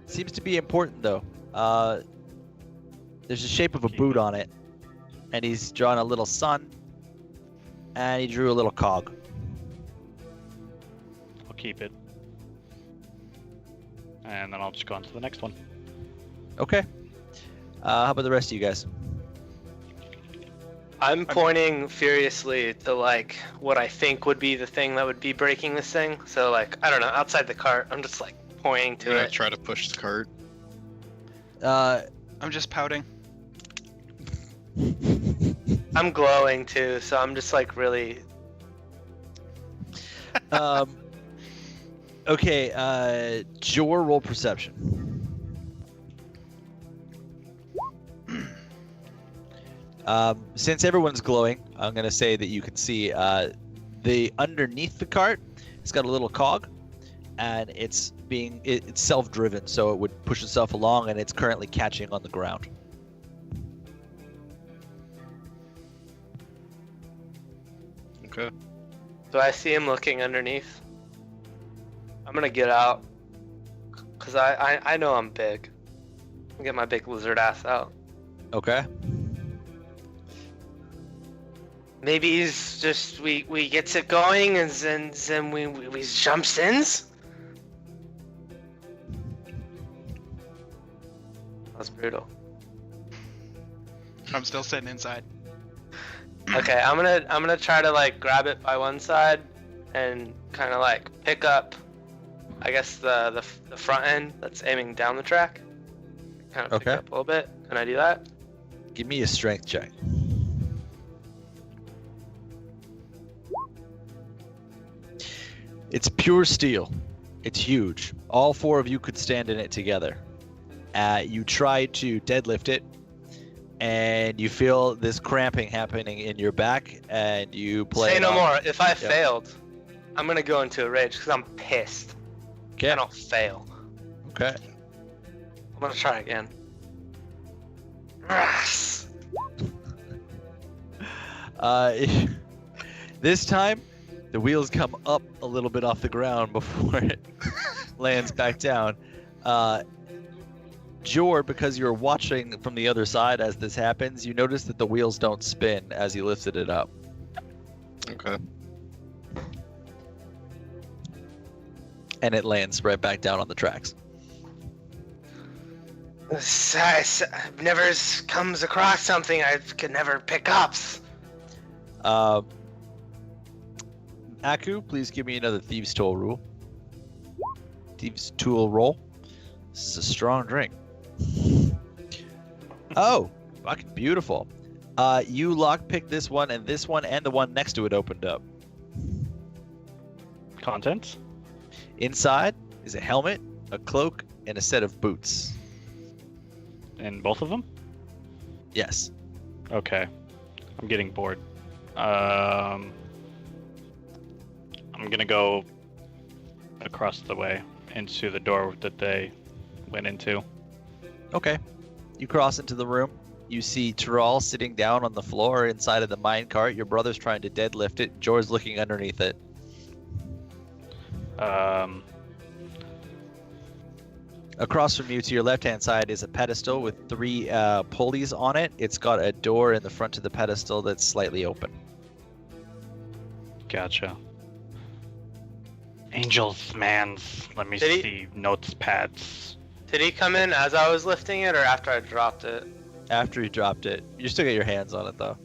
Seems to be important though. There's the shape of a boot on it, and he's drawn a little sun, and he drew a little cog. I'll keep it. And then I'll just go on to the next one. Okay. How about the rest of you guys? I'm pointing furiously to like what I think would be the thing that would be breaking this thing. So like I don't know, outside the cart, I'm just like pointing I'm to gonna it. try to push the cart. I'm just pouting. I'm glowing too, so I'm just like really. Okay, Jor, roll perception. Since everyone's glowing, I'm gonna say that you can see the underneath the cart. It's got a little cog, and it's self-driven, so it would push itself along, and it's currently catching on the ground. Okay. Do I see him looking underneath? I'm gonna get out, cause I know I'm big. I'll get my big lizard ass out. Okay. Maybe he's just we gets it going and then we jumps in. That's brutal. I'm still sitting inside. Okay, I'm gonna try to like grab it by one side and kind of like pick up, I guess the front end that's aiming down the track. Kind of pick Okay. it up a little bit. Can I do that? Give me a strength check. It's pure steel. It's huge. All four of you could stand in it together. You try to deadlift it, and you feel this cramping happening in your back, and you play. Say it no off. more. If I failed, I'm gonna go into a rage because I'm pissed. Okay. I don't fail. Okay. I'm gonna try again. Yes. This time, the wheels come up a little bit off the ground before it lands back down. Jor, because you're watching from the other side as this happens, you notice that the wheels don't spin as he lifted it up. Okay. And it lands right back down on the tracks. Never comes across something I could never pick up. Aku, please give me another Thieves' Tool rule. Thieves' Tool roll. This is a strong drink. Oh, fucking beautiful. You lockpicked this one, and the one next to it opened up. Contents? Inside is a helmet, a cloak, and a set of boots. In both of them? Yes. Okay. I'm getting bored. I'm gonna go across the way into the door that they went into. Okay. You cross into the room. You see Terral sitting down on the floor inside of the minecart. Your brother's trying to deadlift it. Jor's looking underneath it. Across from you to your left-hand side is a pedestal with 3 pulleys on it. It's got a door in the front of the pedestal that's slightly open. Gotcha. Angels, mans. Let me Did he- see notes pads. Did he come in as I was lifting it or after I dropped it? After you dropped it, you still get your hands on it though.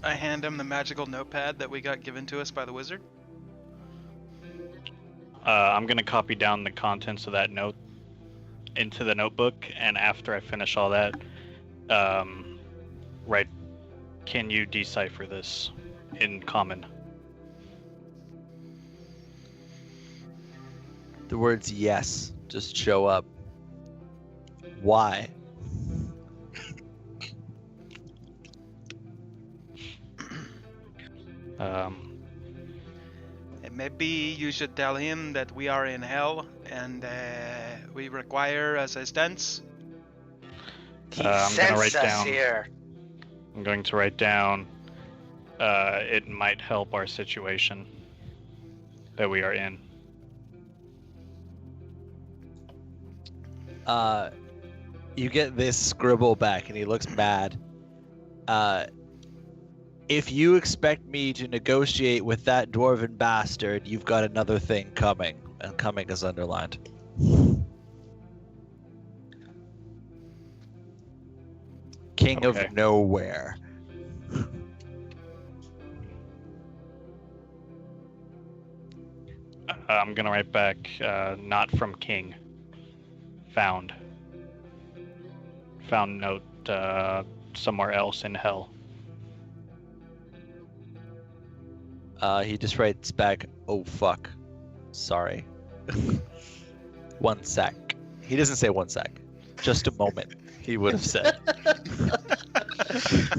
I hand him the magical notepad that we got given to us by the wizard. I'm gonna copy down the contents of that note into the notebook, and after I finish all that, right, can you decipher this in common? The words yes just show up. Why? And maybe you should tell him that we are in hell and we require assistance. He I'm gonna write sends us down. here. I'm going to write down. It might help our situation that we are in. You get this scribble back, and he looks mad. If you expect me to negotiate with that dwarven bastard, you've got another thing coming, and coming is underlined. King Okay. of Nowhere. I'm gonna write back, not from King. Found note somewhere else in hell. He just writes back, "Oh fuck, sorry." 1 sec. He doesn't say 1 sec. Just a moment. He would have said.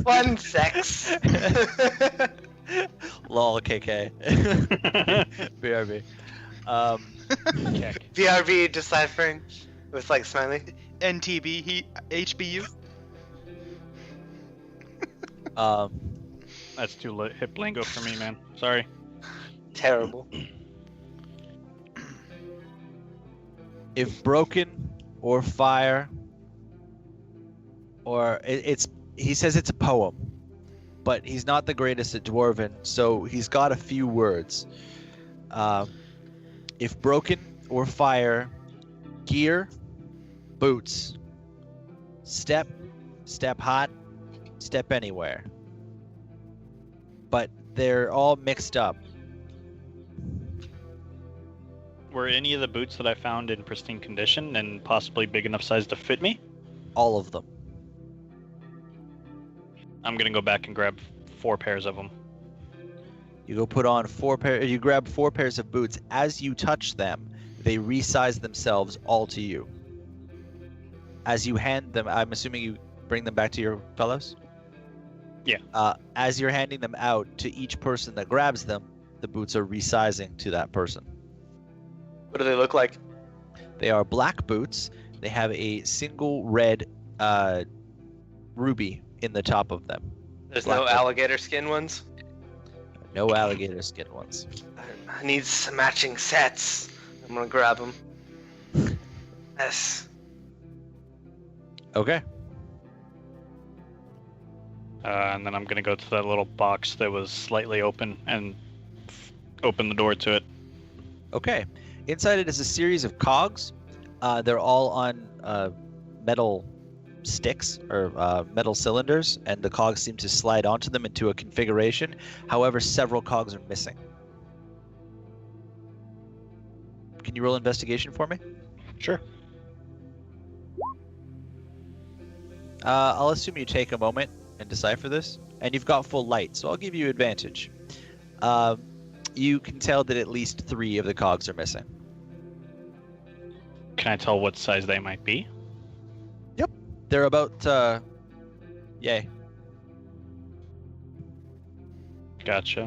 1 sex. Lol, KK. BRB. Kick. BRB deciphering with like smiley. NTB, HBU. That's too hip lingo for me, man. Sorry. Terrible. If broken or fire, or he says it's a poem, but he's not the greatest at Dwarven, so he's got a few words. If broken or fire, gear, boots, step hot, step anywhere. But they're all mixed up. Were any of the boots that I found in pristine condition and possibly big enough size to fit me? All of them. I'm gonna go back and grab 4 pairs of them. You go put on 4 pair. You grab 4 pairs of boots. As you touch them, they resize themselves all to you. As you hand them, I'm assuming you bring them back to your fellows? Yeah. As you're handing them out to each person that grabs them, the boots are resizing to that person. What do they look like? They are black boots. They have a single red ruby in the top of them. There's Black no one. alligator skin ones? No alligator skin ones. I need some matching sets. I'm gonna grab them. Yes. Okay. And then I'm gonna go to that little box that was slightly open and open the door to it. Okay. Inside it is a series of cogs. They're all on metal sticks or metal cylinders, and the cogs seem to slide onto them into a configuration. However, several cogs are missing. Can you roll investigation for me? Sure. I'll assume you take a moment and decipher this, and you've got full light, so I'll give you advantage. You can tell that at least 3 of the cogs are missing. Can I tell what size they might be? They're about, yay. Gotcha.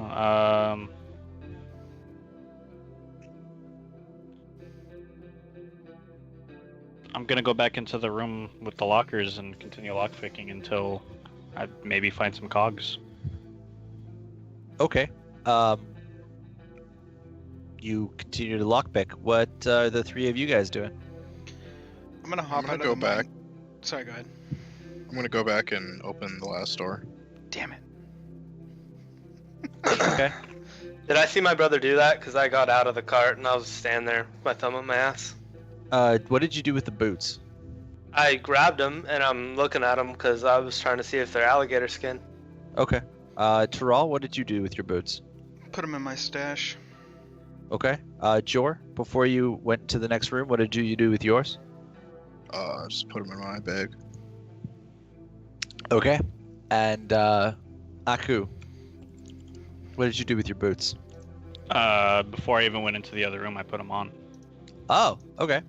I'm gonna go back into the room with the lockers and continue lockpicking until I maybe find some cogs. Okay. You continue to lockpick. What are the 3 of you guys doing? I'm gonna hop gonna out go of the back. mine. Sorry, go ahead. I'm gonna go back and open the last door. Damn it. Okay. Did I see my brother do that? Because I got out of the cart and I was standing there with my thumb up my ass. What did you do with the boots? I grabbed them and I'm looking at them because I was trying to see if they're alligator skin. Okay. Taral, what did you do with your boots? Put them in my stash. Okay. Jor, before you went to the next room, what did you do with yours? Just put them in my bag. Okay. And Aku, what did you do with your boots? Before I even went into the other room, I put them on. Oh, okay.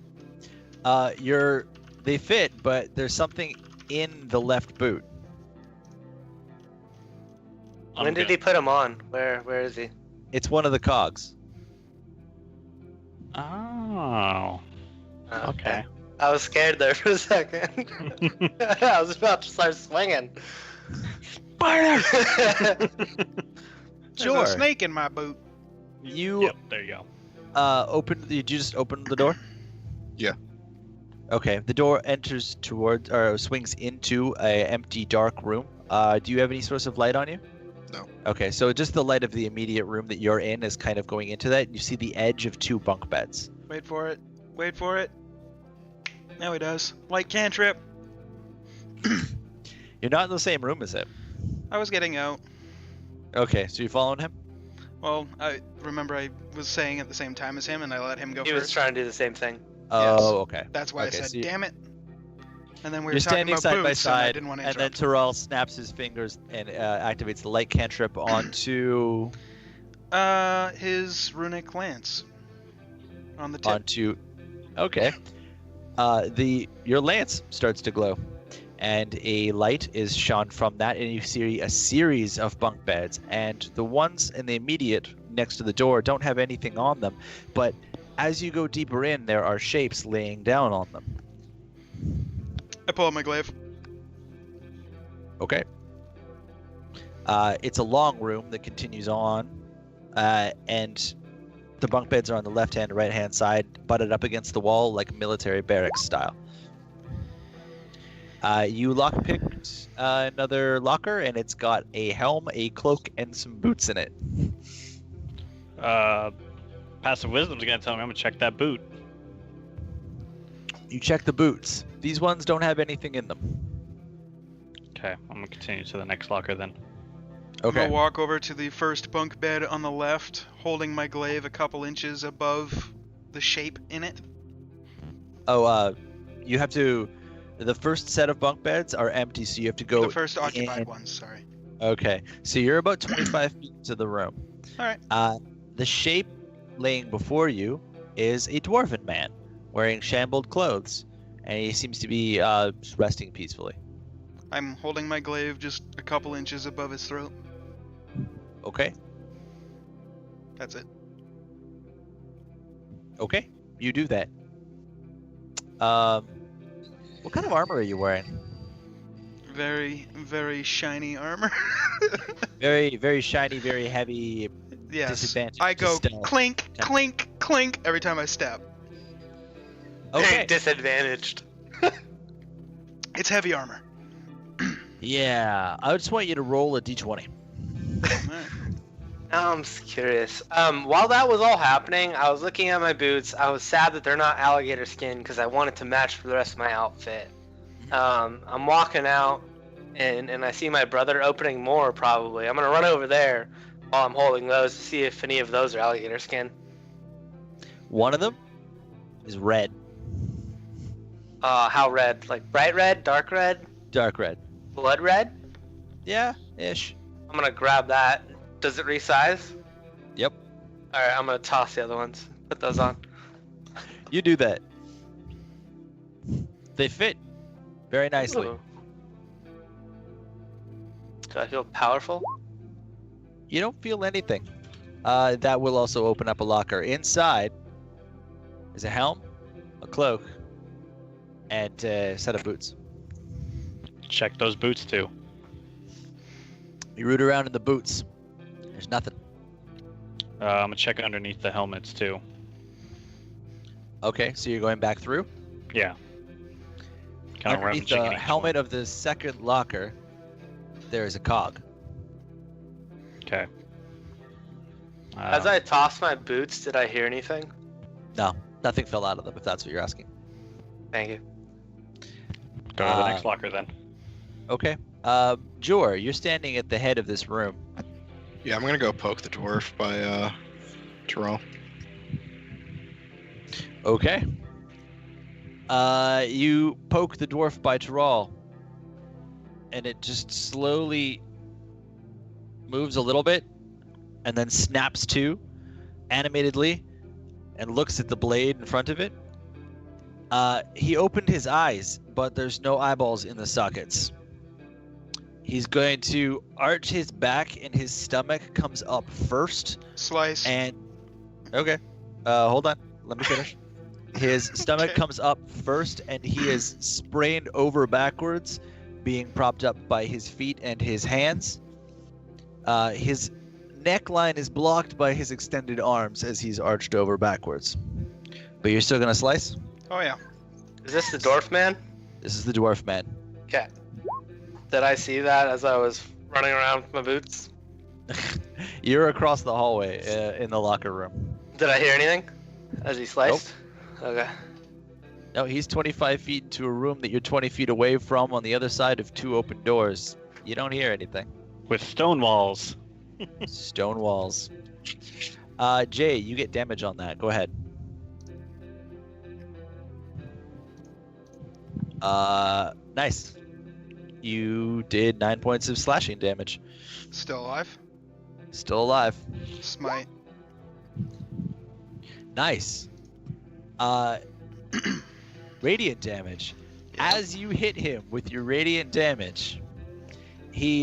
They fit, but there's something in the left boot. When did he put them on? Where is he? It's one of the cogs. Oh. Okay. I was scared there for a second. I was about to start swinging. Spider! There's Sure. a snake in my boot. You Yep, there you go. Did you just open the door? Yeah. Okay. The door enters towards or swings into a empty dark room. Do you have any source of light on you? No. Okay, so just the light of the immediate room that you're in is kind of going into that. You see the edge of 2 bunk beds. Wait for it. Wait for it. Now he does. Light cantrip. You're not in the same room as him. I was getting out. Okay, so you following him? Well, I remember I was saying at the same time as him, and I let him go He first. was trying to do the same thing. Oh, okay. That's why Okay, I said, so you- "Damn it!" And then we were You're talking standing about side by boots, and I side, didn't want to and then interrupt. Terrell snaps his fingers and activates the light cantrip onto His runic lance on the tip. onto. Okay. Your lance starts to glow, and a light is shone from that, and you see a series of bunk beds, and the ones in the immediate next to the door don't have anything on them, but as you go deeper in, there are shapes laying down on them. I pull out my glaive. Okay. It's a long room that continues on, and the bunk beds are on the left-hand and right-hand side, butted up against the wall like military barracks style. You lockpicked another locker, and it's got a helm, a cloak, and some boots in it. Passive wisdom's gonna tell me I'm gonna check that boot. You check the boots. These ones don't have anything in them. Okay, I'm gonna continue to the next locker then. I'm Okay. gonna walk over to the first bunk bed on the left, holding my glaive a couple inches above the shape in it. Oh, you have to. The first set of bunk beds are empty, so you have to go. The first occupied in. ones, sorry. Okay, so you're about 25 feet into the room. Alright. The shape laying before you is a dwarven man wearing shambled clothes, and he seems to be just resting peacefully. I'm holding my glaive just a couple inches above his throat. Okay, That's it. okay, you do that. What kind of armor are you wearing? Very, very shiny armor. Very, very shiny, very heavy. Yes. Disadvantage I to go stealth. clink, Yeah. clink, clink every time I step. Okay. Disadvantaged. It's heavy armor. Yeah, I just want you to roll a d20. Alright. Now I'm curious. While that was all happening, I was looking at my boots. I was sad that they're not alligator skin because I wanted to match for the rest of my outfit. I'm walking out, and I see my brother opening more, probably. I'm going to run over there while I'm holding those to see if any of those are alligator skin. One of them is red, How red? Like bright red, dark red, dark red. blood red? Yeah, ish. I'm going to grab that. Does it resize? Yep. Alright, I'm going to toss the other ones. Put those on. You do that. They fit very nicely. Ooh. Do I feel powerful? You don't feel anything. That will also open up a locker. Inside is a helm, a cloak, and a set of boots. Check those boots too. You root around in the boots. There's nothing. I'm gonna check underneath the helmets too. Okay, so you're going back through. Yeah. Kind of Underneath rummaging the in each helmet of the second locker, there is a cog. one. Okay. As I tossed my boots, did I hear anything? No, nothing fell out of them, if that's what you're asking. Thank you. Go to the next locker then. Okay. Jor, you're standing at the head of this room. Yeah, I'm gonna go poke the dwarf by Terrell. Okay. You poke the dwarf by Terral, and it just slowly moves a little bit, and then snaps to, animatedly, and looks at the blade in front of it. He opened his eyes, but there's no eyeballs in the sockets. He's going to arch his back, and his stomach comes up first. Slice. And okay, hold on. Let me finish. His stomach Okay. comes up first, and he is sprained over backwards, being propped up by his feet and his hands. His neckline is blocked by his extended arms as he's arched over backwards. But you're still gonna slice? Oh yeah. Is this the dwarf man? This is the dwarf man. Okay. Did I see that as I was running around with my boots? You're across the hallway in the locker room. Did I hear anything as he sliced? Okay. No, he's 25 feet into a room that you're 20 feet away from on the other side of two open doors. You don't hear anything. With stone walls. Stone walls. Jay, you get damage on that. Go ahead. Nice. You did 9 points of slashing damage. Still alive. Still alive. Smite. Nice. Radiant damage. As you hit him with your radiant damage, he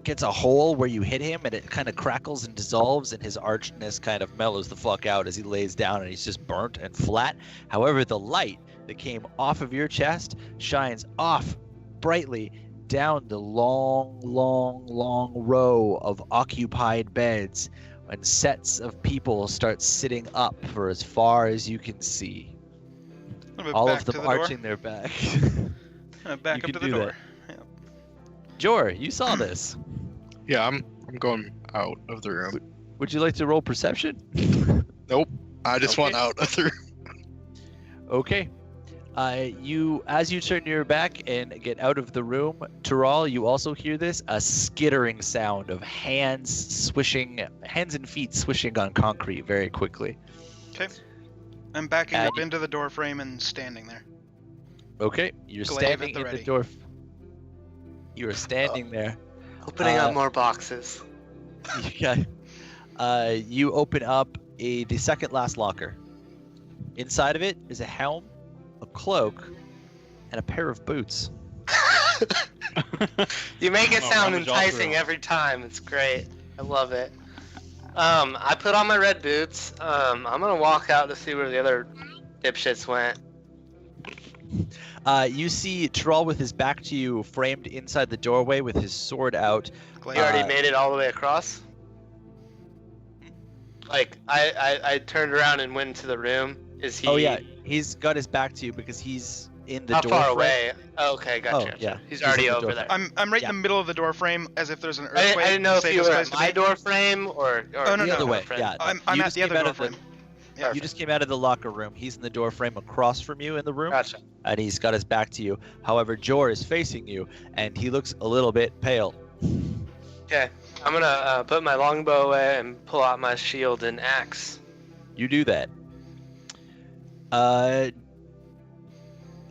gets a hole where you hit him, and it kind of crackles and dissolves, and his archness kind of mellows the fuck out as he lays down, and he's just burnt and flat. However, the light that came off of your chest shines off brightly down the long row of occupied beds, and sets of people start sitting up for as far as you can see. All of them arching their back. Back You up to can the do door. Jor, you saw this. Yeah, I'm going out of the room. Would you like to roll perception? I just want out of the room. Okay. As you turn your back and get out of the room, Taral, you also hear this, a skittering sound of hands and feet swishing on concrete very quickly. Okay. I'm backing And up into the door frame and standing there. Okay, you're Glaive standing at the in the ready. door. You are standing there. Opening up more boxes. You open up the second last locker. Inside of it is a helm, a cloak, and a pair of boots. You make it Oh, sound rummage all enticing through. every time. It's great. I love it. I put on my red boots. I'm gonna walk out to see where the other dipshits went. You see Taral with his back to you, framed inside the doorway with his sword out. Glaive. You already made it all the way across? Like, I turned around and went into the room. Is he... Oh yeah, he's got his back to you because he's in the How door far frame. away? Oh, okay, gotcha. Oh, yeah. He's He's already in the over door there. I'm right Yeah. in the middle of the door frame as if there's an I earthquake. didn't know if you safest were place at to my be. door frame or Oh, no, The other no. way, frame. yeah. I'm You at just the came other out door of the- frame. Yeah. You just came out of the locker room. He's in the door frame across from you in the room, Gotcha. and he's got his back to you. However, Jor is facing you, and he looks a little bit pale. Okay, I'm gonna put my longbow away and pull out my shield and axe. You do that.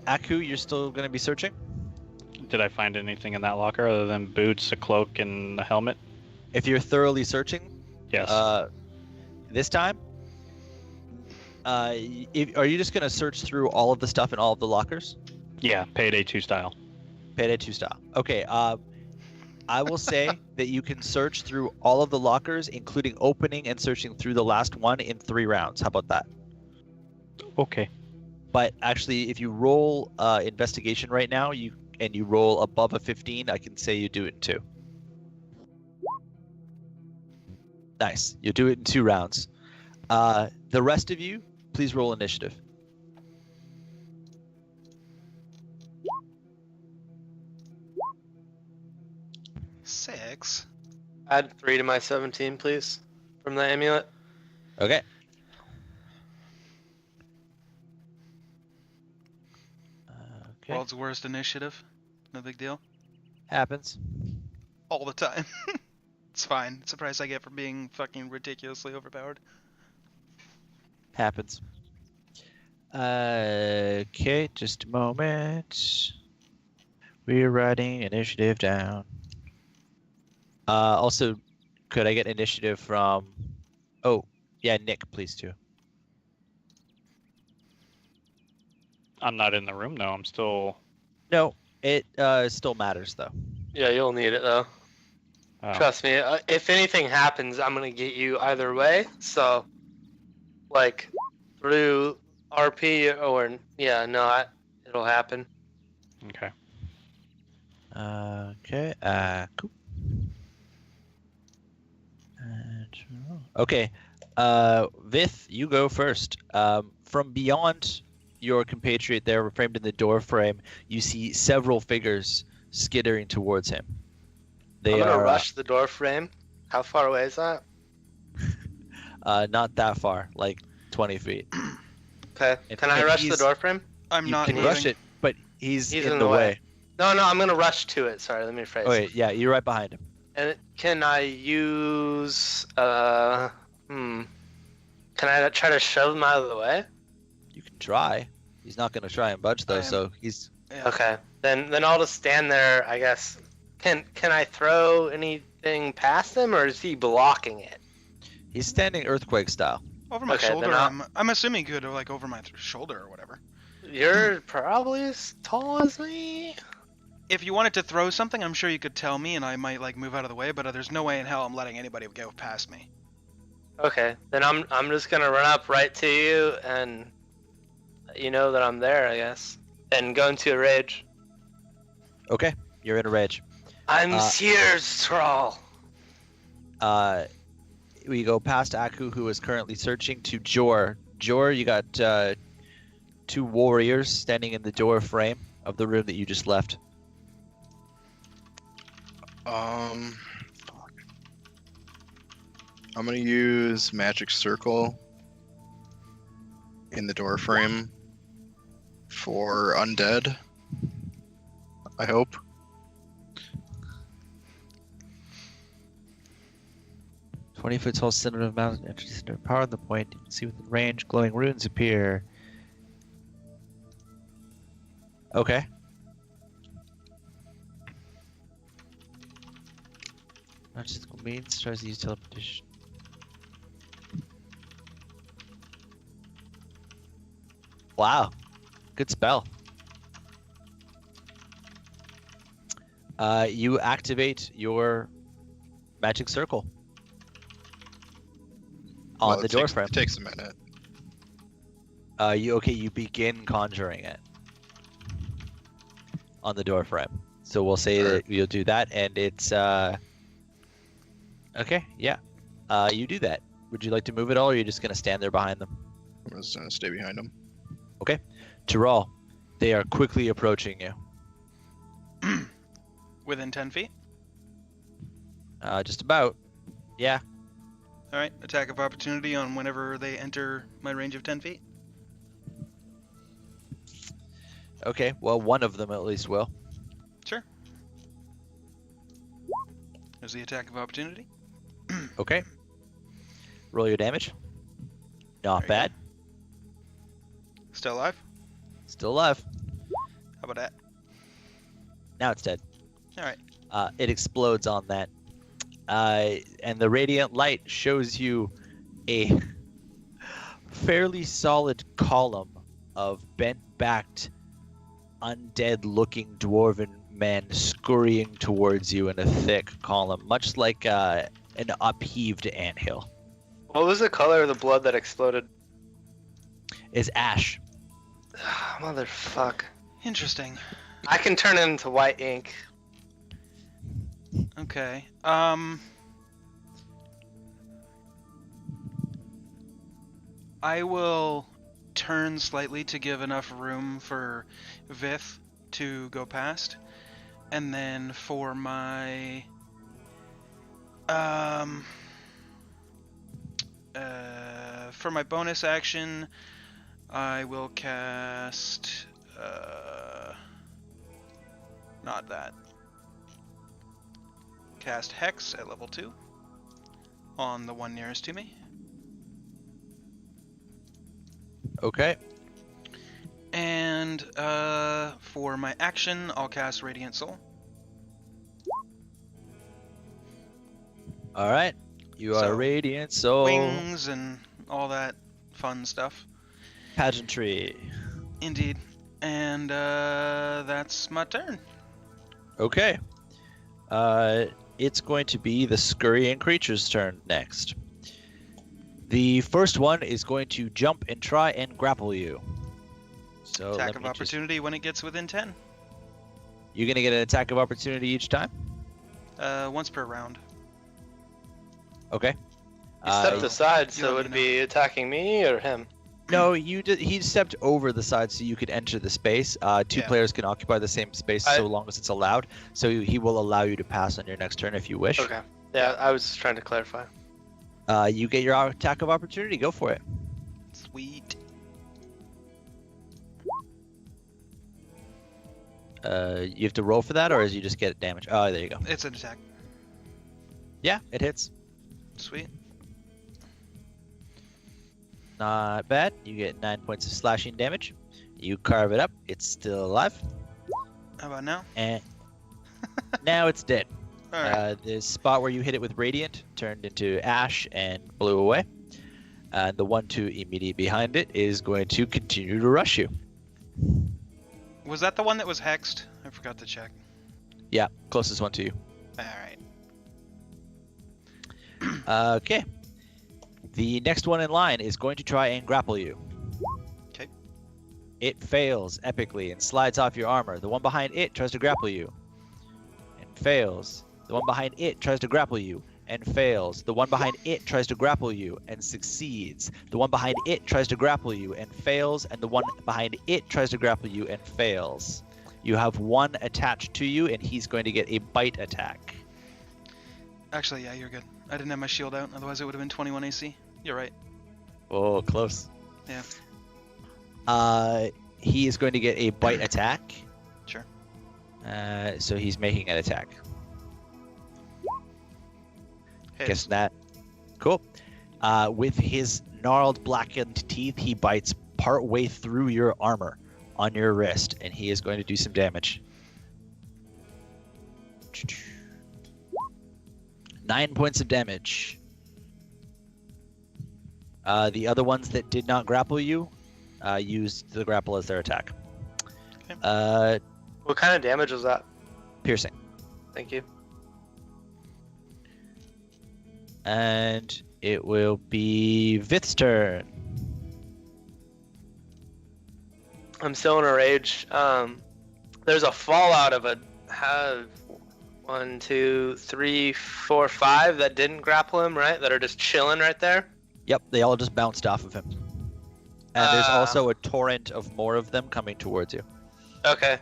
Aku, you're still going to be searching? Did I find anything in that locker other than boots, a cloak, and a helmet? If you're thoroughly searching, Yes. this time, are you just going to search through all of the stuff in all of the lockers? Yeah, Payday 2 style. Payday 2 style. Okay, I will say that you can search through all of the lockers, including opening and searching through the last one in 3 rounds. How about that? Okay. But actually, if you roll investigation right now, you roll above a 15, I can say you do it in 2. Nice. You do it in 2 rounds. The rest of you, please roll initiative. Six. Add 3 to my 17, please, from the amulet. Okay. Okay. World's worst initiative. No big deal. Happens. All the time. It's fine. It's a price I get for being fucking ridiculously overpowered. Happens. Okay, just a moment. We're writing initiative down. Also, could I get initiative from... Oh, yeah, Nick, please, too. I'm not in the room, though. I'm still... No, it still matters, though. Yeah, you'll need it, though. Oh. Trust me, if anything happens, I'm gonna get you either way. So, like, through RP or it'll happen. Okay. Okay, cool. Okay, Vith, you go first. From beyond your compatriot there, framed in the door frame, you see several figures skittering towards him. They I'm gonna are rush the door frame. How far away is that? not that far, like 20 feet. Okay. If- Can I if rush the he's- door frame? I'm You not can moving. rush it, but he's He's in the way. No, I'm gonna rush to it. Sorry, let me rephrase. Oh, wait, yeah, you're right behind him. And can I use Can I try to shove him out of the way? You can try. He's not going to try and budge though, I am- so he's. Yeah. Okay. Then I'll just stand there, I guess. Can I throw anything past him, or is he blocking it? He's standing earthquake style. Over my Okay, shoulder. then I'm assuming he could like over my shoulder or whatever. You're probably as tall as me. If you wanted to throw something, I'm sure you could tell me, and I might like move out of the way. But there's no way in hell I'm letting anybody go past me. Okay. Then I'm just gonna run up right to you and let you know that I'm there, I guess, and go into a rage. Okay, you're in a rage. I'm Sears Troll. We go past Aku, who is currently searching, to Jor. Jor, you got 2 warriors standing in the door frame of the room that you just left. Fuck. I'm gonna use Magic Circle in the door frame for undead. I hope. — 20-foot tall center of mountain entry center of power on the point. You can see within range glowing runes appear. Okay. Magical means tries to use teleportation. Wow. Good spell. You activate your magic circle on Well, the it door takes, frame. It takes a minute. You begin conjuring it on the door frame. So we'll say Sure. that you'll do that, and it's okay. Yeah, you do that. Would you like to move at all, or are you just gonna stand there behind them? I'm just gonna stay behind him. Tyrell, they are quickly approaching you. Within 10 feet. Just about. Yeah. All right. Attack of opportunity on whenever they enter my range of 10 feet. Okay. Well, one of them at least will. Sure. There's the attack of opportunity. Okay. Roll your damage. Not There you bad. Still alive. Still alive. How about that? Now it's dead. All right. It explodes on that. And the radiant light shows you a fairly solid column of bent-backed, undead-looking dwarven men scurrying towards you in a thick column, much like an upheaved anthill. What was the color of the blood that exploded? Is ash. Motherfuck. Interesting. I can turn it into white ink. Okay. I will turn slightly to give enough room for Vith to go past, and then for my bonus action, I will cast not that. Cast Hex at level 2 on the one nearest to me. Okay. And for my action, I'll cast Radiant Soul. All right. You So, are radiant soul. Wings and all that fun stuff. Pageantry. Indeed. And that's my turn. Okay. It's going to be the scurrying creature's turn next. The first one is going to jump and try and grapple you. So Attack let of me just- opportunity when it gets within 10. You're gonna get an attack of opportunity each time. Once per round. Okay. He stepped aside, you so let would it me be attacking me or him? No, he stepped over the side so you could enter the space. Two Yeah. players can occupy the same space so long as it's allowed. So he will allow you to pass on your next turn if you wish. Okay. Yeah, I was just trying to clarify. You get your attack of opportunity. Go for it. Sweet. You have to roll for that, or is you just get damage? Oh, there you go. It's an attack. Yeah, it hits. Sweet. Not bad. You get 9 points of slashing damage. You carve it up. It's still alive. How about now? And now it's dead. All right. The spot where you hit it with Radiant turned into ash and blew away. The 1/2 immediate behind it is going to continue to rush you. Was that the one that was hexed? I forgot to check. Yeah, closest one to you. All right. Okay. The next one in line is going to try and grapple you. 'Kay. It fails epically and slides off your armor. The one behind it tries to grapple you and fails. The one behind it tries to grapple you and fails. The one behind it tries to grapple you and succeeds. The one behind it tries to grapple you and fails. And the one behind it tries to grapple you and fails. You have one attached to you, and he's going to get a bite attack. Actually, yeah, you're good. I didn't have my shield out, otherwise it would have been 21 AC. You're right. Oh, close. Yeah. He is going to get a bite attack. Sure. So he's making an attack. Hits. Guess that. Cool. With his gnarled, blackened teeth, he bites part way through your armor on your wrist, and he is going to do some damage. 9 points of damage. The other ones that did not grapple you used the grapple as their attack. Okay. What kind of damage was that? Piercing. Thank you. And it will be Vith's turn. I'm still in a rage. There's a fallout of a 1, 2, 3, 4, 5 that didn't grapple him, right? That are just chilling right there. Yep, they all just bounced off of him. And there's Ah. also a torrent of more of them coming towards you. Okay.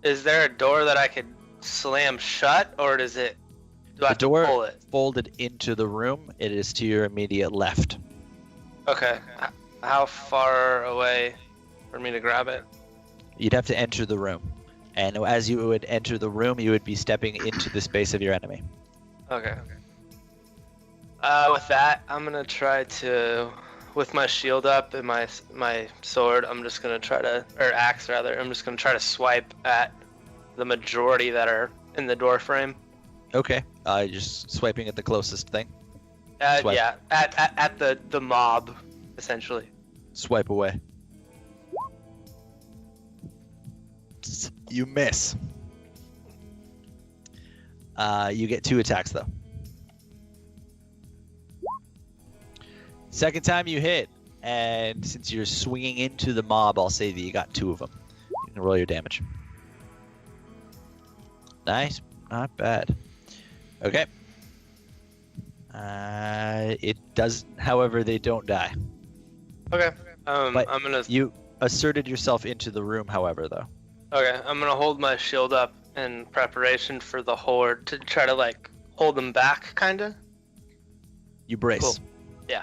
Is there a door that I could slam shut, or do I The have to door pull it? folded into the room. It is to your immediate left. Okay. How far away for me to grab it? You'd have to enter the room. And as you would enter the room, you would be stepping into the space of your enemy. Okay. With that, I'm gonna try to, with my shield up and my sword, I'm just gonna try to, or axe rather, I'm just gonna try to swipe at the majority that are in the door frame. Okay. Just swiping at the closest thing. Swipe. Yeah, at the mob, essentially. Swipe away. You miss. You get 2 attacks though. Second time you hit, and since you're swinging into the mob, I'll say that you got 2 of them. You can roll your damage. Nice, not bad. Okay. It does, however, they don't die. Okay. But I'm gonna. You asserted yourself into the room, however, though. Okay, I'm gonna hold my shield up in preparation for the horde to try to like hold them back, kinda. You brace. Cool. Yeah.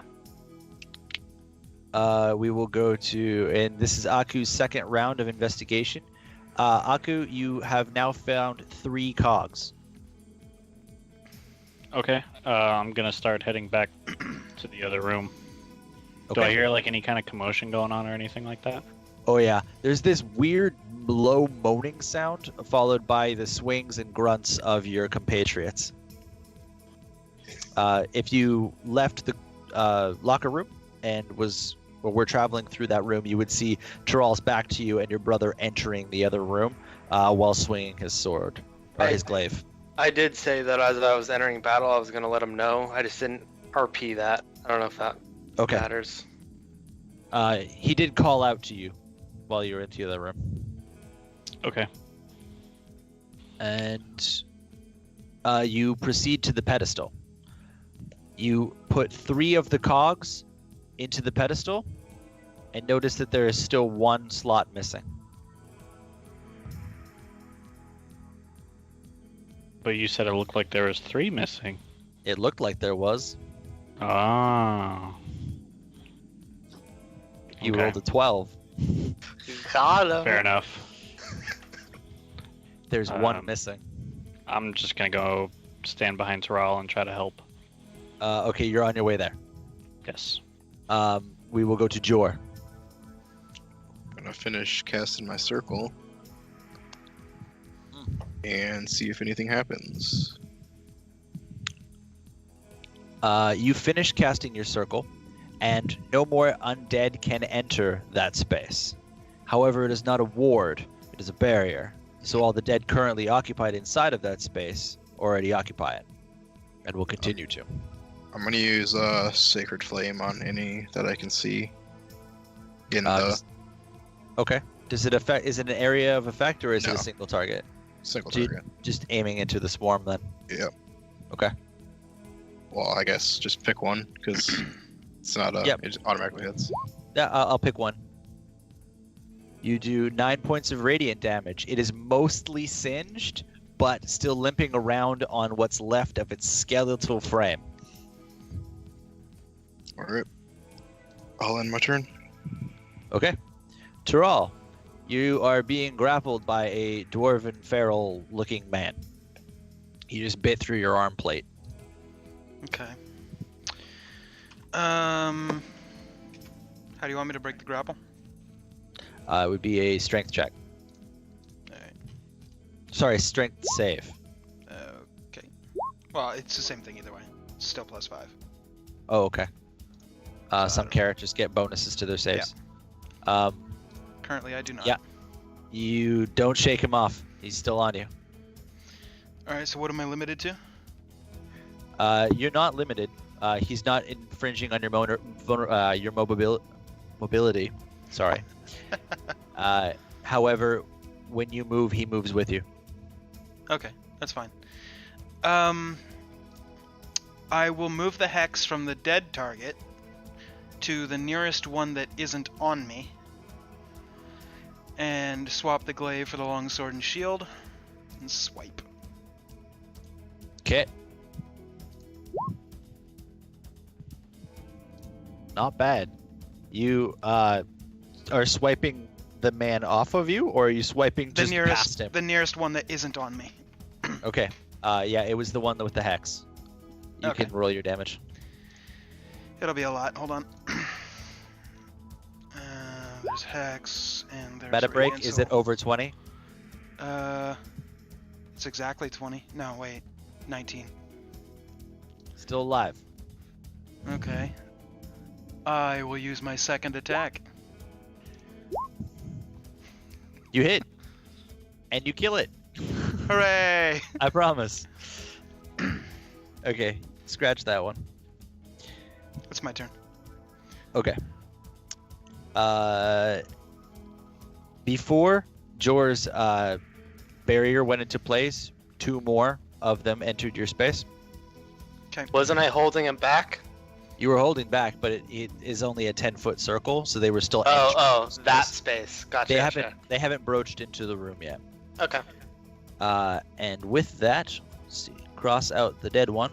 We will go to, and this is Aku's second round of investigation. Aku, you have now found 3 cogs. Okay. I'm gonna start heading back to the other room. Okay. Do I hear like any kind of commotion going on or anything like that? Oh yeah, there's this weird low moaning sound followed by the swings and grunts of your compatriots. If you left the locker room and were traveling through that room, you would see Tyrell's back to you and your brother entering the other room while swinging his sword or his glaive. I did say that as I was entering battle, I was gonna let him know. I just didn't RP that. I don't know if that Okay. matters. He did call out to you while you were in the other room. Okay. And you proceed to the pedestal. You put 3 of the cogs into the pedestal and notice that there is still 1 slot missing. But you said it looked like there was 3 missing. It looked like there was. Ah. You Okay. rolled a 12. Got him. Fair enough. There's 1 Um, missing. I'm just gonna go stand behind Tyrell and try to help. Okay, you're on your way there. Yes. we will go to Jor. I'm gonna finish casting my circle and see if anything happens. You finish casting your circle, and no more undead can enter that space. However, it is not a ward, it is a barrier. So all the dead currently occupied inside of that space already occupy it, and will continue to. I'm gonna use Sacred Flame on any that I can see in the Okay. Does it affect? Is it an area of effect, or is it No. a single target? single Do you- target. Just aiming into the swarm then. Yep. Okay. Well, I guess just pick one because it's not Yep. it just automatically hits. Yeah, I'll pick one. You do 9 points of radiant damage. It is mostly singed, but still limping around on what's left of its skeletal frame. All right. I'll end my turn. Okay. Tural, you are being grappled by a dwarven feral-looking man. He just bit through your arm plate. Okay. How do you want me to break the grapple? It would be a strength check. Alright. Sorry, strength save. Okay. Well, it's the same thing either way. It's still +5. Oh, okay. I Some don't- characters get bonuses to their saves. Currently, I do not. Yeah. You don't shake him off. He's still on you. Alright, so what am I limited to? You're not limited. He's not infringing on your mobility. Sorry. However, when you move, he moves with you. Okay, that's fine. I will move the hex from the dead target to the nearest one that isn't on me, and swap the glaive for the longsword and shield, and swipe. Okay. Not bad. You are swiping the man off of you, or are you swiping The just past him? the nearest one that isn't on me. Okay. Yeah, it was the one with the hex. You Okay. can roll your damage. It'll be a lot. Hold on. There's hex and there's Meta break, radiant is it soul. over 20? It's exactly 20. No, wait, 19. Still alive. Okay. I will use my second attack. You hit. And you kill it. Hooray! I promise. Okay, scratch that one. It's my turn. Okay. Before Jor's barrier went into place, 2 more of them entered your space. Okay. Wasn't I holding him back? You were holding back, but it is only a 10-foot circle, so they were still. Oh, entering that space. space. Gotcha. They gotcha. haven't broached into the room yet. Okay. And with that, let's see, cross out the dead one,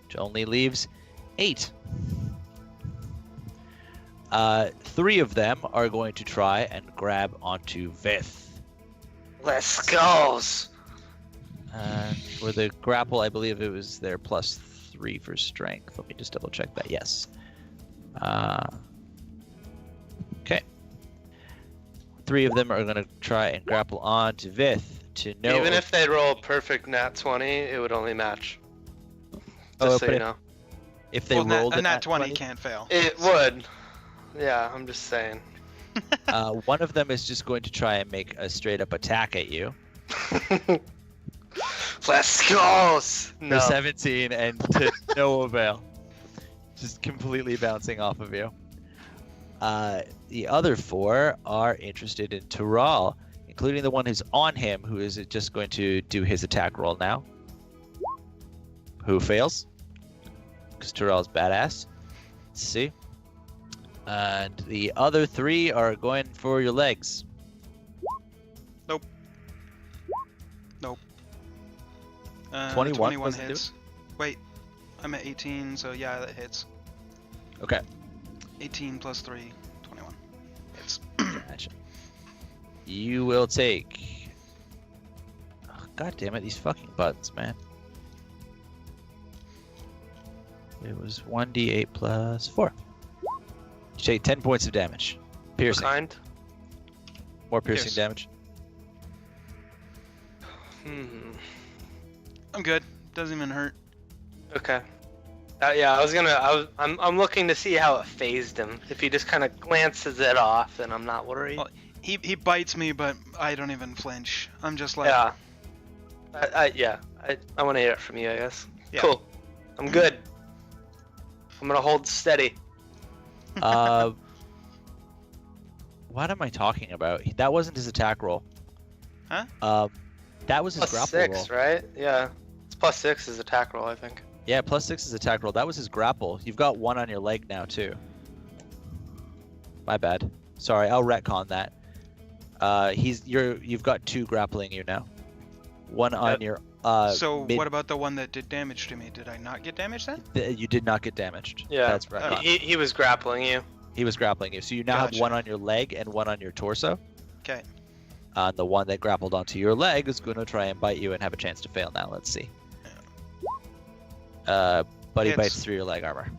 which only leaves 8. 3 of them are going to try and grab onto Vith. Let's go. For the grapple, I believe it was their +3 for strength. Let me just double check that. Yes. Okay. 3 of them are going to try and grapple onto Vith to no. Even if they roll a perfect nat 20, it would only match. Just Oh, so but you know. if they Well, rolled a nat nat 20 can't fail. It would. Yeah, I'm just saying. one of them is just going to try and make a straight up attack at you Let's go. for No. 17 and to no avail. Just completely bouncing off of you. The other 4 are interested in Tural, including the one who's on him, who is just going to do his attack roll now. Who fails? Because Tural's badass. Let's see. And the other 3 are going for your legs. 21 21 doesn't do hits. Wait, I'm at 18, so yeah, that hits. Okay. 18 plus 3, 21. Hits. Gotcha. You will take. Oh, God damn it, these fucking buttons, man. It was 1d8 plus 4. You take 10 points of damage. Piercing. Kind. More piercing Pierce. damage. I'm good. Doesn't even hurt. Okay. Yeah, I'm looking to see how it phased him. If he just kind of glances it off, then I'm not worried. Well, He bites me, but I don't even flinch. I'm just like, Yeah. I want to hear it from you, I guess. Yeah. Cool. I'm good. I'm gonna hold steady. What am I talking about? That wasn't his attack roll. Huh? That was his Plus grapple 6, roll. right? Yeah. It's +6 is attack roll, I think. Yeah, +6 is attack roll. That was his grapple. You've got 1 on your leg now too. My bad. Sorry, I'll retcon that. You've got 2 grappling you now. 1 on your so mid- what about the one that did damage to me? Did I not get damage then? You did not get damaged. Yeah. That's retcon. He was grappling you. He was grappling you. So you now have Gotcha. 1 on your leg and 1 on your torso. Okay. The one that grappled onto your leg is going to try and bite you and have a chance to fail now. Let's see. But he Hits. bites through your leg armor.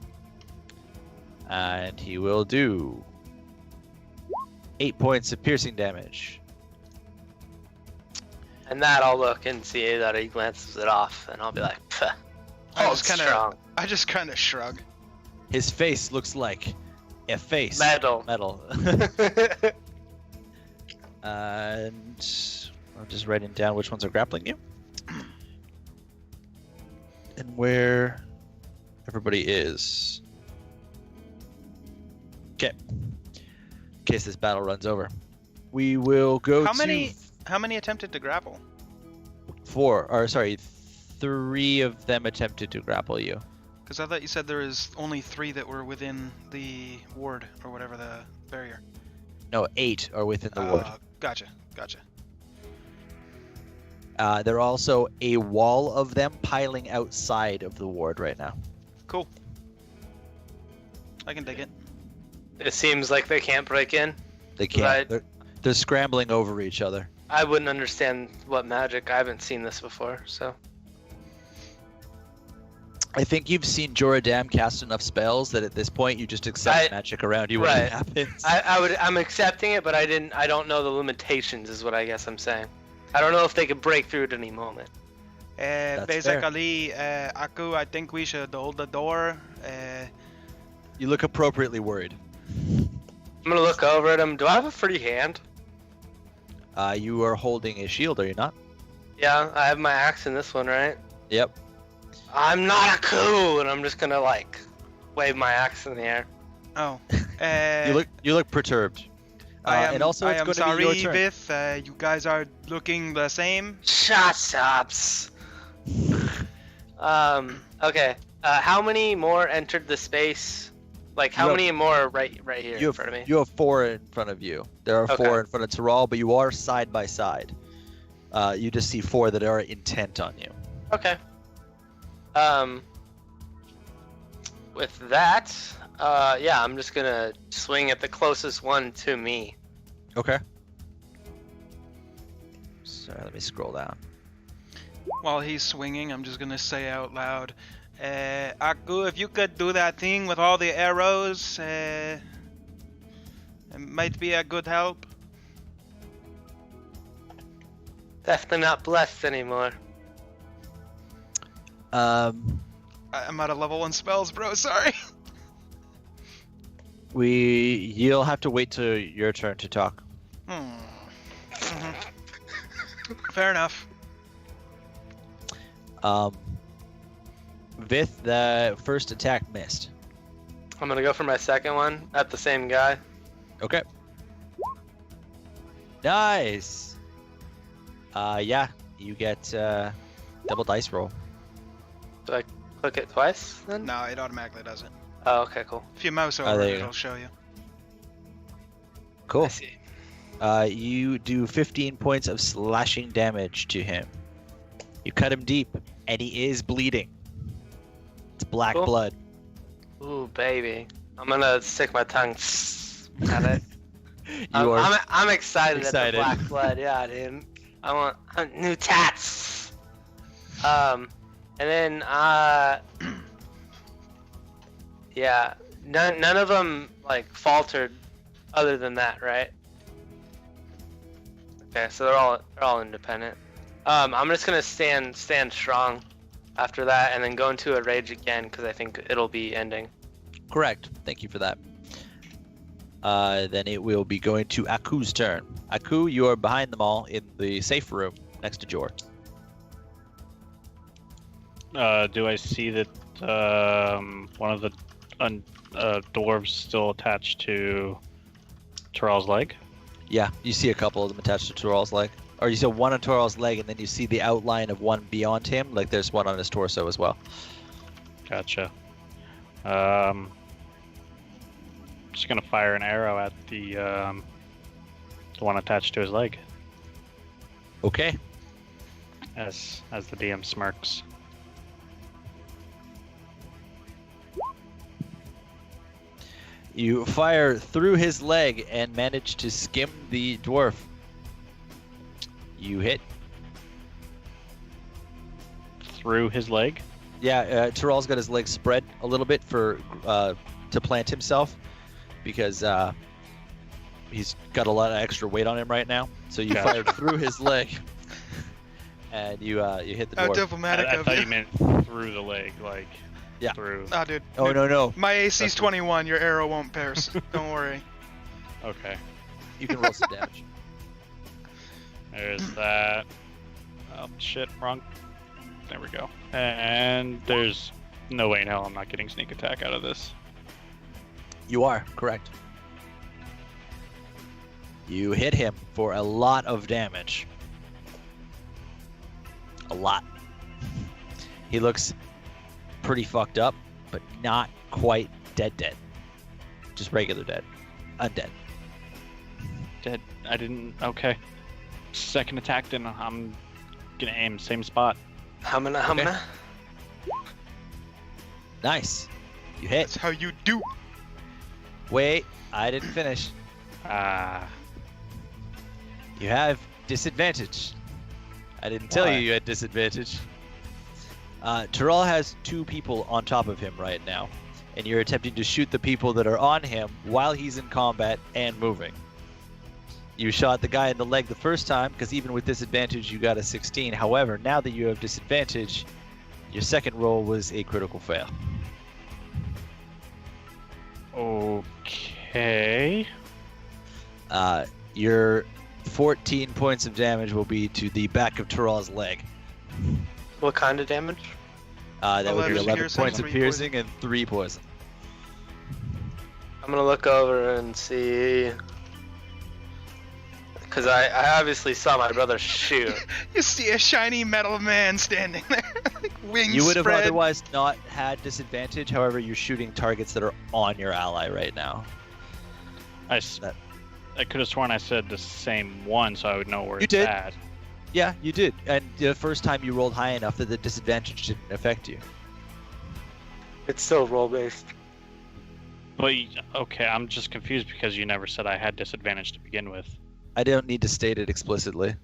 And he will do 8 points of piercing damage. And that I'll look and see that he glances it off, and I'll be like, "Pfft, I hold just kinda- strong." I just kind of shrug. His face looks like a face. Metal. Metal. And I'm just writing down which ones are grappling you. And where everybody is. Okay. In case this battle runs over. We will go How to many attempted to grapple? 3 of them attempted to grapple you. Because I thought you said there was only 3 that were within the ward or whatever the barrier. No, 8 are within the ward. Gotcha. There are also a wall of them piling outside of the ward right now. Cool. I can dig it. It seems like they can't break in. They can't. Right. They're scrambling over each other. I wouldn't understand what magic. I haven't seen this before, so. I think you've seen Joradam cast enough spells that at this point you just accept magic around you when Right. it happens. I'm accepting it, but I don't know the limitations is what I guess I'm saying. I don't know if they could break through at any moment. Basically, Aku, I think we should hold the door. You look appropriately worried. I'm gonna look over at him. Do I have a free hand? You are holding a shield, are you not? Yeah, I have my axe in this one, right? Yep. I'm not a coup, and I'm just gonna like wave my axe in the air. Oh. You look perturbed. And also, it's I am going sorry, to be your turn. Vith. You guys are looking the same. Shut ups. Okay. How many more entered the space? Like, how You have- many more are right here in front of me? You have 4 in front of you. There are 4 Okay. in front of Taral, but you are side by side. You just see 4 that are intent on you. Okay. With that, yeah, I'm just gonna swing at the closest one to me. Okay. Sorry, let me scroll down. While he's swinging, I'm just gonna say out loud, Aku, if you could do that thing with all the arrows, it might be a good help. Definitely not blessed anymore. I'm out of level 1 spells, bro. Sorry. You'll have to wait till your turn to talk. Mhm. Fair enough. Vith, the first attack missed. I'm gonna go for my second one at the same guy. Okay. Nice. Yeah, you get double dice roll. Do I click it twice then? No, it automatically does it. Oh, okay, cool. If you mouse Oh, over there it, you go. it'll show you. Cool. I see. You do 15 points of slashing damage to him. You cut him deep, and he is bleeding. It's black Cool. blood. Ooh, baby. I'm gonna stick my tongue at it. You are I'm excited at excited. the black blood. Yeah, dude. I want new tats. And then yeah, none of them like faltered, other than that, right? Okay, so they're all independent. I'm just gonna stand strong after that, and then go into a rage again because I think it'll be ending. Correct. Thank you for that. Then it will be going to Aku's turn. Aku, you are behind them all in the safe room next to Jor. Do I see that one of the dwarves still attached to Terrell's leg? Yeah, you see a couple of them attached to Toral's leg. Or you see one on Toral's leg, and then you see the outline of one beyond him, like there's one on his torso as well. Gotcha. Just gonna fire an arrow at the one attached to his leg, Okay. as the DM smirks. You fire through his leg and manage to skim the dwarf. You hit. Through his leg. Yeah, Terrell's got his legs spread a little bit for to plant himself because he's got a lot of extra weight on him right now. So you Gotcha. fired through his leg, and you hit the How dwarf. diplomatic I of thought you. you meant through the leg, like Yeah. through. Ah, dude. Oh no! My AC's That's- 21. Your arrow won't pierce. Don't worry. Okay, You can roll some damage. there's that. Oh shit, wrong. There we go. And there's no way in hell I'm not getting sneak attack out of this. You are correct. You hit him for a lot of damage. A lot. He looks pretty fucked up, but not quite dead. Just regular dead. Undead. Dead. I didn't. Okay. Second attack, then I'm gonna aim same spot. Hamana. Nice. You hit. That's how you do. Wait, I didn't finish. Ah. You have disadvantage. I didn't tell Why? you had disadvantage. Terrell has two people on top of him right now, and you're attempting to shoot the people that are on him while he's in combat and moving. You shot the guy in the leg the first time, because even with disadvantage you got a 16. However, now that you have disadvantage, your second roll was a critical fail. Okay. Your 14 points of damage will be to the back of Terrell's leg. What kind of damage? That would be 11 11 piercing, points of 3 piercing and 3 poison. I'm gonna look over and see. Because I obviously saw my brother shoot. You see a shiny metal man standing there, like wings You would have spread. otherwise not had disadvantage. However, you're shooting targets that are on your ally right now. I That- could have sworn I said the same one, so I would know where You it's did. at. Yeah, you did. And the first time you rolled high enough that the disadvantage didn't affect you. It's still roll based. But okay, I'm just confused because you never said I had disadvantage to begin with. I don't need to state it explicitly.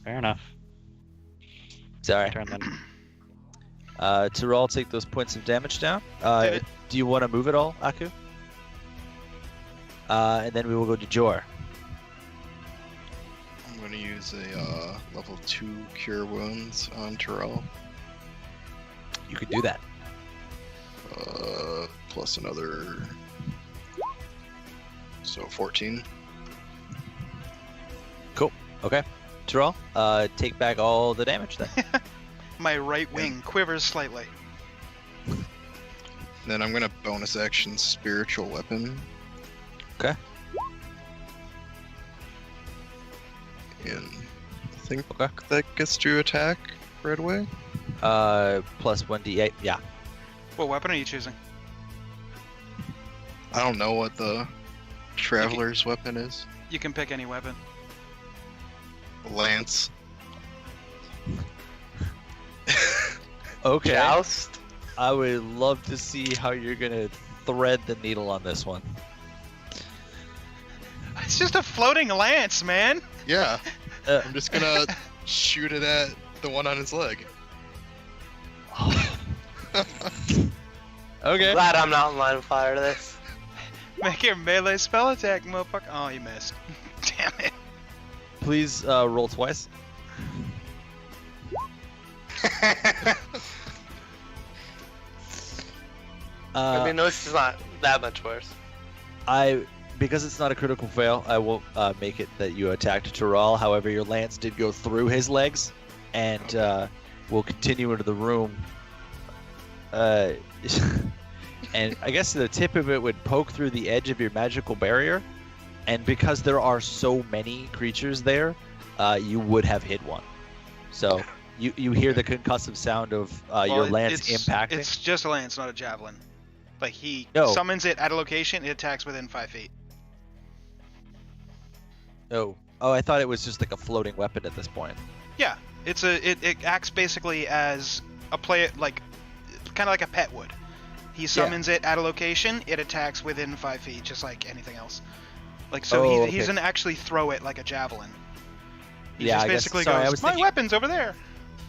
Fair enough. Sorry. Turn then. Terrell, take those points of damage down. Did it. Do you want to move at all, Aku? And then we will go to Jor. I'm going to use a level 2 Cure Wounds on Terrell. You could do that. Plus another. So 14. Okay. Terrell, take back all the damage then. My right wing quivers slightly. Then I'm going to bonus action Spiritual Weapon. Okay. And I think Okay. that gets to attack right away. Plus 1d8. Yeah. What weapon are you choosing? I don't know what the Traveler's weapon is. You can pick any weapon. Lance. Okay. Joust? I would love to see how you're gonna thread the needle on this one. It's just a floating lance, man. Yeah, Uh, I'm just gonna shoot it at the one on his leg. okay. Glad I'm not in line of fire to this. Make your melee spell attack, motherfucker. Oh, you missed. Damn it. Please roll twice. I mean, this is not that much worse. Because it's not a critical fail, I will make it that you attacked Tural. However, your lance did go through his legs, and will continue into the room. And I guess the tip of it would poke through the edge of your magical barrier, and because there are so many creatures there, you would have hit one. So you hear the concussive sound of your lance impacting. It's just a lance, not a javelin. Like he No. summons it at a location, it attacks within 5 feet. Oh, I thought it was just like a floating weapon at this point. Yeah, it acts basically as a kind of like a pet would. He summons it at a location, it attacks within 5 feet, just like anything else. Like so, he doesn't actually throw it like a javelin. He just I guess- basically sorry, I goes, was "My thinking- weapon's over there."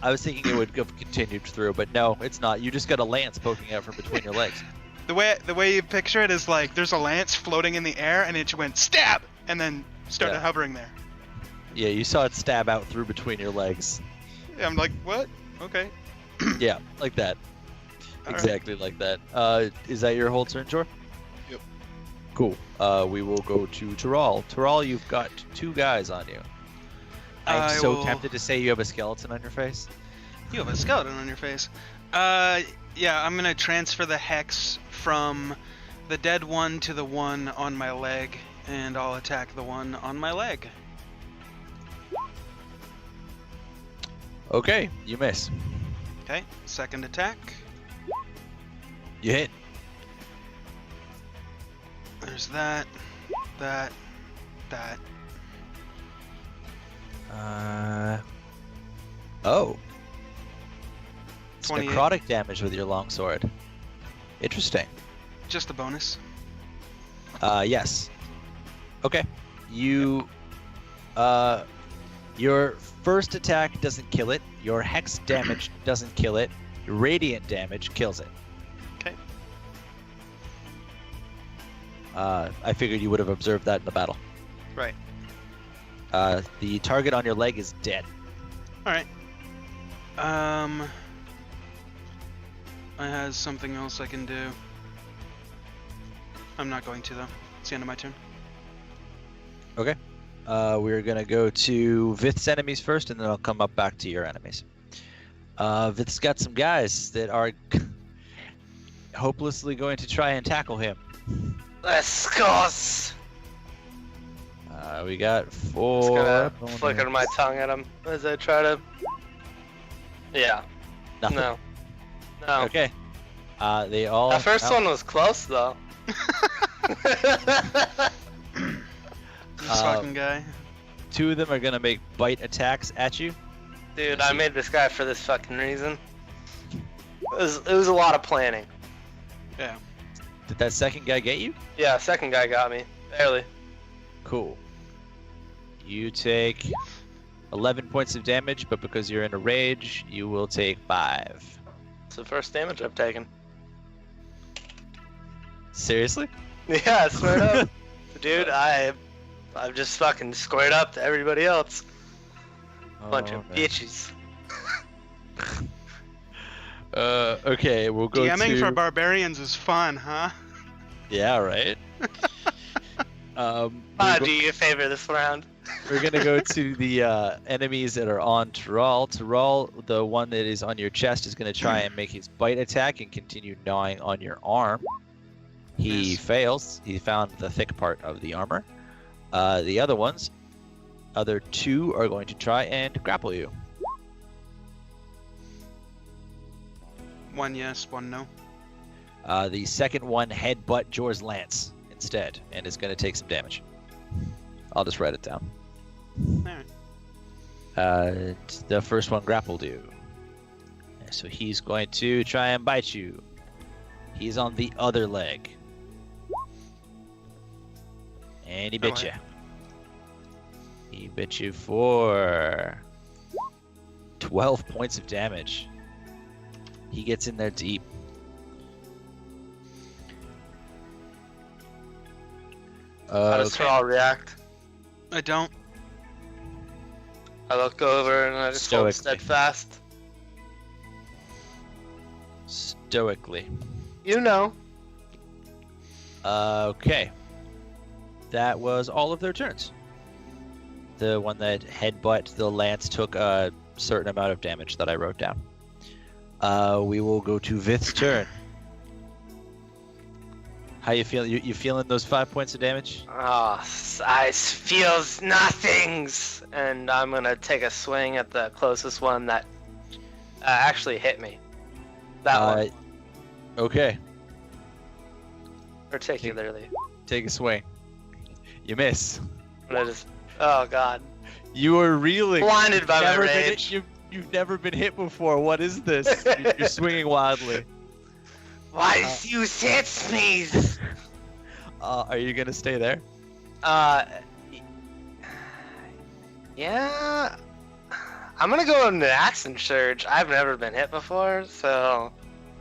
I was thinking it would have continued through, but no, it's not. You just got a lance poking out from between your legs. The way you picture it is like there's a lance floating in the air, and it just went stab, and then started Yeah. hovering there. Yeah, you saw it stab out through between your legs. Yeah, I'm like, what? Okay. Yeah, like that. All right. Exactly like that. Is that your whole turn, Jor? Yep. Cool. We will go to Tural. Tural, you've got 2 guys on you. I'm I so will- tempted to say you have a skeleton on your face. You have a skeleton on your face. Yeah, I'm gonna transfer the hex from the dead one to the one on my leg, and I'll attack the one on my leg. Okay, you miss. Okay, second attack. You hit. There's that. Oh. It's 28. necrotic damage with your longsword. Interesting. Just a bonus. Yes. Okay. You, your first attack doesn't kill it. Your hex damage doesn't kill it. Your radiant damage kills it. Okay. I figured you would have observed that in the battle. Right. The target on your leg is dead. All right. I has something else I can do. I'm not going to though. It's the end of my turn. Okay. We're gonna go to Vith's enemies first, and then I'll come up back to your enemies. Vith's got some guys that are hopelessly going to try and tackle him. Let's go. We got Just 4. gonna flicker my tongue at him as I try to. Yeah. Nothing. No. No. Okay. They all. That first one was close though. This fucking guy. 2 of them are gonna make bite attacks at you. Dude, I made this guy for this fucking reason. It was a lot of planning. Yeah. Did that second guy get you? Yeah, second guy got me. Barely. Cool. You take 11 points of damage, but because you're in a rage, you will take 5. It's the first damage I've taken. Seriously? Yeah, straight up. Dude, I've just fucking squared up to everybody else. Bunch of man. bitches. Okay, we'll go DMing to... for barbarians is fun, huh? Yeah, right. Do you a favor this round? We're gonna go to the enemies that are on Tural. Tural, the one that is on your chest, is gonna try and make his bite attack and continue gnawing on your arm. He Miss. fails. He found the thick part of the armor. The other 2 are going to try and grapple you. One yes, one no. The second one headbutt Jor's lance instead, and is going to take some damage. I'll just write it down. Alright. The first one grappled you. So he's going to try and bite you. He's on the other leg. And he bit Oh, you. He bit you for 12 points of damage. He gets in there deep. How does Okay. Thrall react? I don't. I look over and I just hold Stoically. steadfast. Stoically. You know. Okay. That was all of their turns. The one that headbutt the lance took a certain amount of damage that I wrote down. We will go to Vith's turn. How you feeling? You feeling those 5 points of damage? Oh, I feels nothings, and I'm gonna take a swing at the closest one that actually hit me. That one, Okay. particularly. Take a swing. You miss. And I just, oh god, You are reeling. blinded by my Never been rage. hit, you've never been hit before. What is this? You're swinging wildly. Why you hits me? Are you gonna stay there? Yeah. I'm gonna go into Action Surge. I've never been hit before, so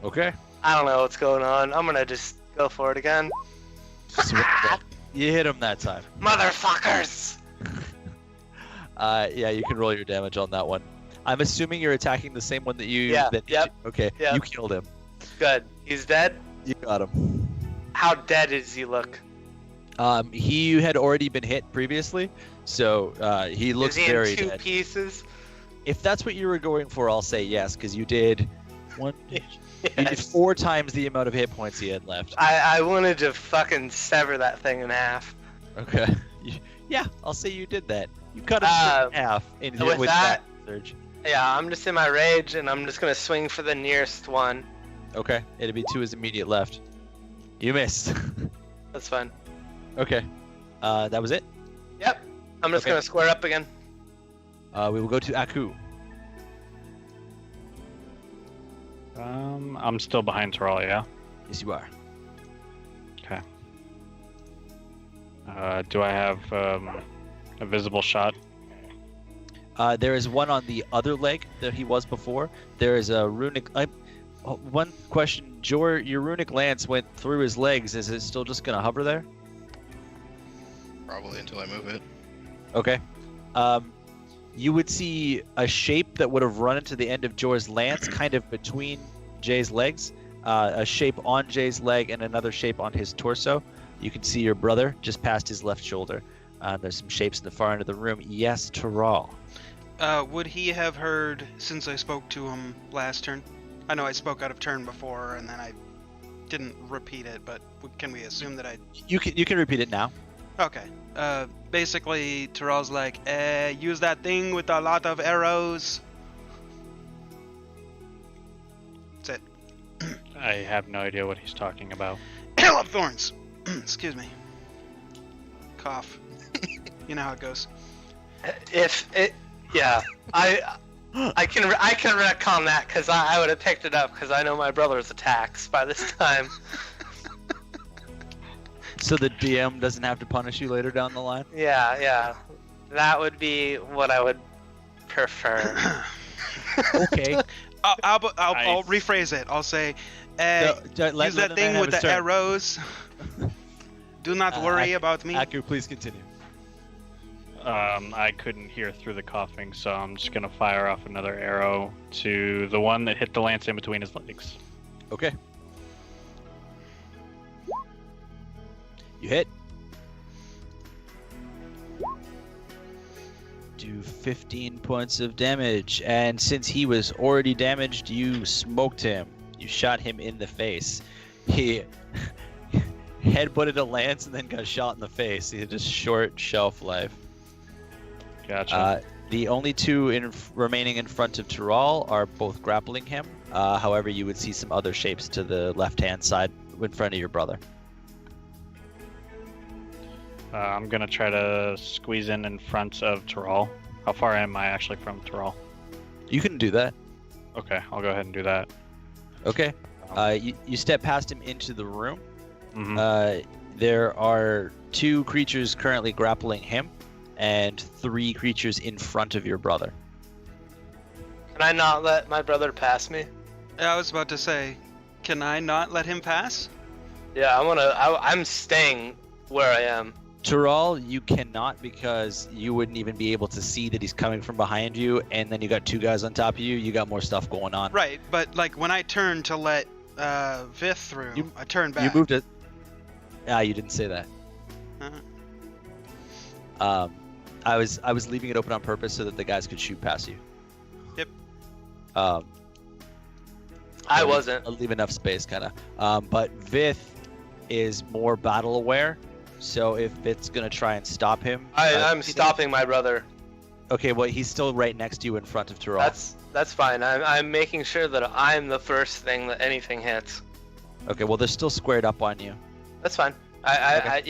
Okay. I don't know what's going on. I'm gonna just go for it again. Swing that. You hit him that time. Motherfuckers! Yeah, you can roll your damage on that one. I'm assuming you're attacking the same one that you. Yeah, That yep, Okay. yep. You killed him. Good. He's dead? You got him. How dead does he look? He had already been hit previously, so he looks Is he very in two dead. pieces? If that's what you were going for, I'll say yes, because you did one. You did Yes. 4 times the amount of hit points he had left. I wanted to fucking sever that thing in half. Okay. Yeah, I'll say you did that. You cut him in half with that- surge. Yeah, I'm just in my rage, and I'm just gonna swing for the nearest one. Okay, it'd be 2 his immediate left. You missed. That's fine. Okay. That was it. Yep. I'm just Okay. gonna square up again. We will go to Aku. I'm still behind Thrall, yeah? Yes, you are. Do I have a visible shot? There is one on the other leg that he was before. There is a runic. One question, your runic lance went through his legs. Is it still just gonna hover there? Probably until I move it. Okay. You would see a shape that would have run into the end of Jor's lance, kind of between Jay's legs. A shape on Jay's leg and another shape on his torso. You can see your brother just past his left shoulder. There's some shapes in the far end of the room. Yes, Taral. Would he have heard since I spoke to him last turn? I know I spoke out of turn before and then I didn't repeat it, but can we assume that I... You can repeat it now. Okay. Basically, Terrell's like, use that thing with a lot of arrows. That's it. I have no idea what he's talking about. Hail of Thorns! Excuse me. Cough. You know how it goes. Yeah, I can retcon that because I would have picked it up because I know my brother's attacks by this time. So the DM doesn't have to punish you later down the line? Yeah, that would be what I would prefer. Okay. I'll rephrase it. I'll say, use that thing with the arrows. Do not worry about me. Aku, please continue. I couldn't hear through the coughing, so I'm just gonna fire off another arrow to the one that hit the lance in between his legs. Okay. You hit. Do 15 points of damage, and since he was already damaged, you smoked him. You shot him in the face. He headbutted a lance and then got shot in the face. He had just short shelf life. Gotcha. The only two remaining in front of Taral are both grappling him. However, you would see some other shapes to the left-hand side in front of your brother. I'm gonna try to squeeze in front of Taral. How far am I actually from Taral? You can do that. Okay, I'll go ahead and do that. Okay. You step past him into the room. Mhm. There are 2 creatures currently grappling him, and 3 creatures in front of your brother. Can I not let my brother pass me? I was about to say, can I not let him pass? Yeah, I'm staying where I am. Tural, you cannot because you wouldn't even be able to see that he's coming from behind you, and then you got two guys on top of you. You got more stuff going on. Right, but like when I turned to let Vith through, I turned back. You moved it. Ah, you didn't say that. Uh-huh. I was leaving it open on purpose so that the guys could shoot past you. Yep. I wasn't. I'll leave enough space, kind of. But Vith is more battle aware, so if Vith's gonna try and stop him, I'm stopping my brother. Okay, well he's still right next to you in front of Tural. That's fine. I'm making sure that I'm the first thing that anything hits. Okay, well they're still squared up on you. That's fine. I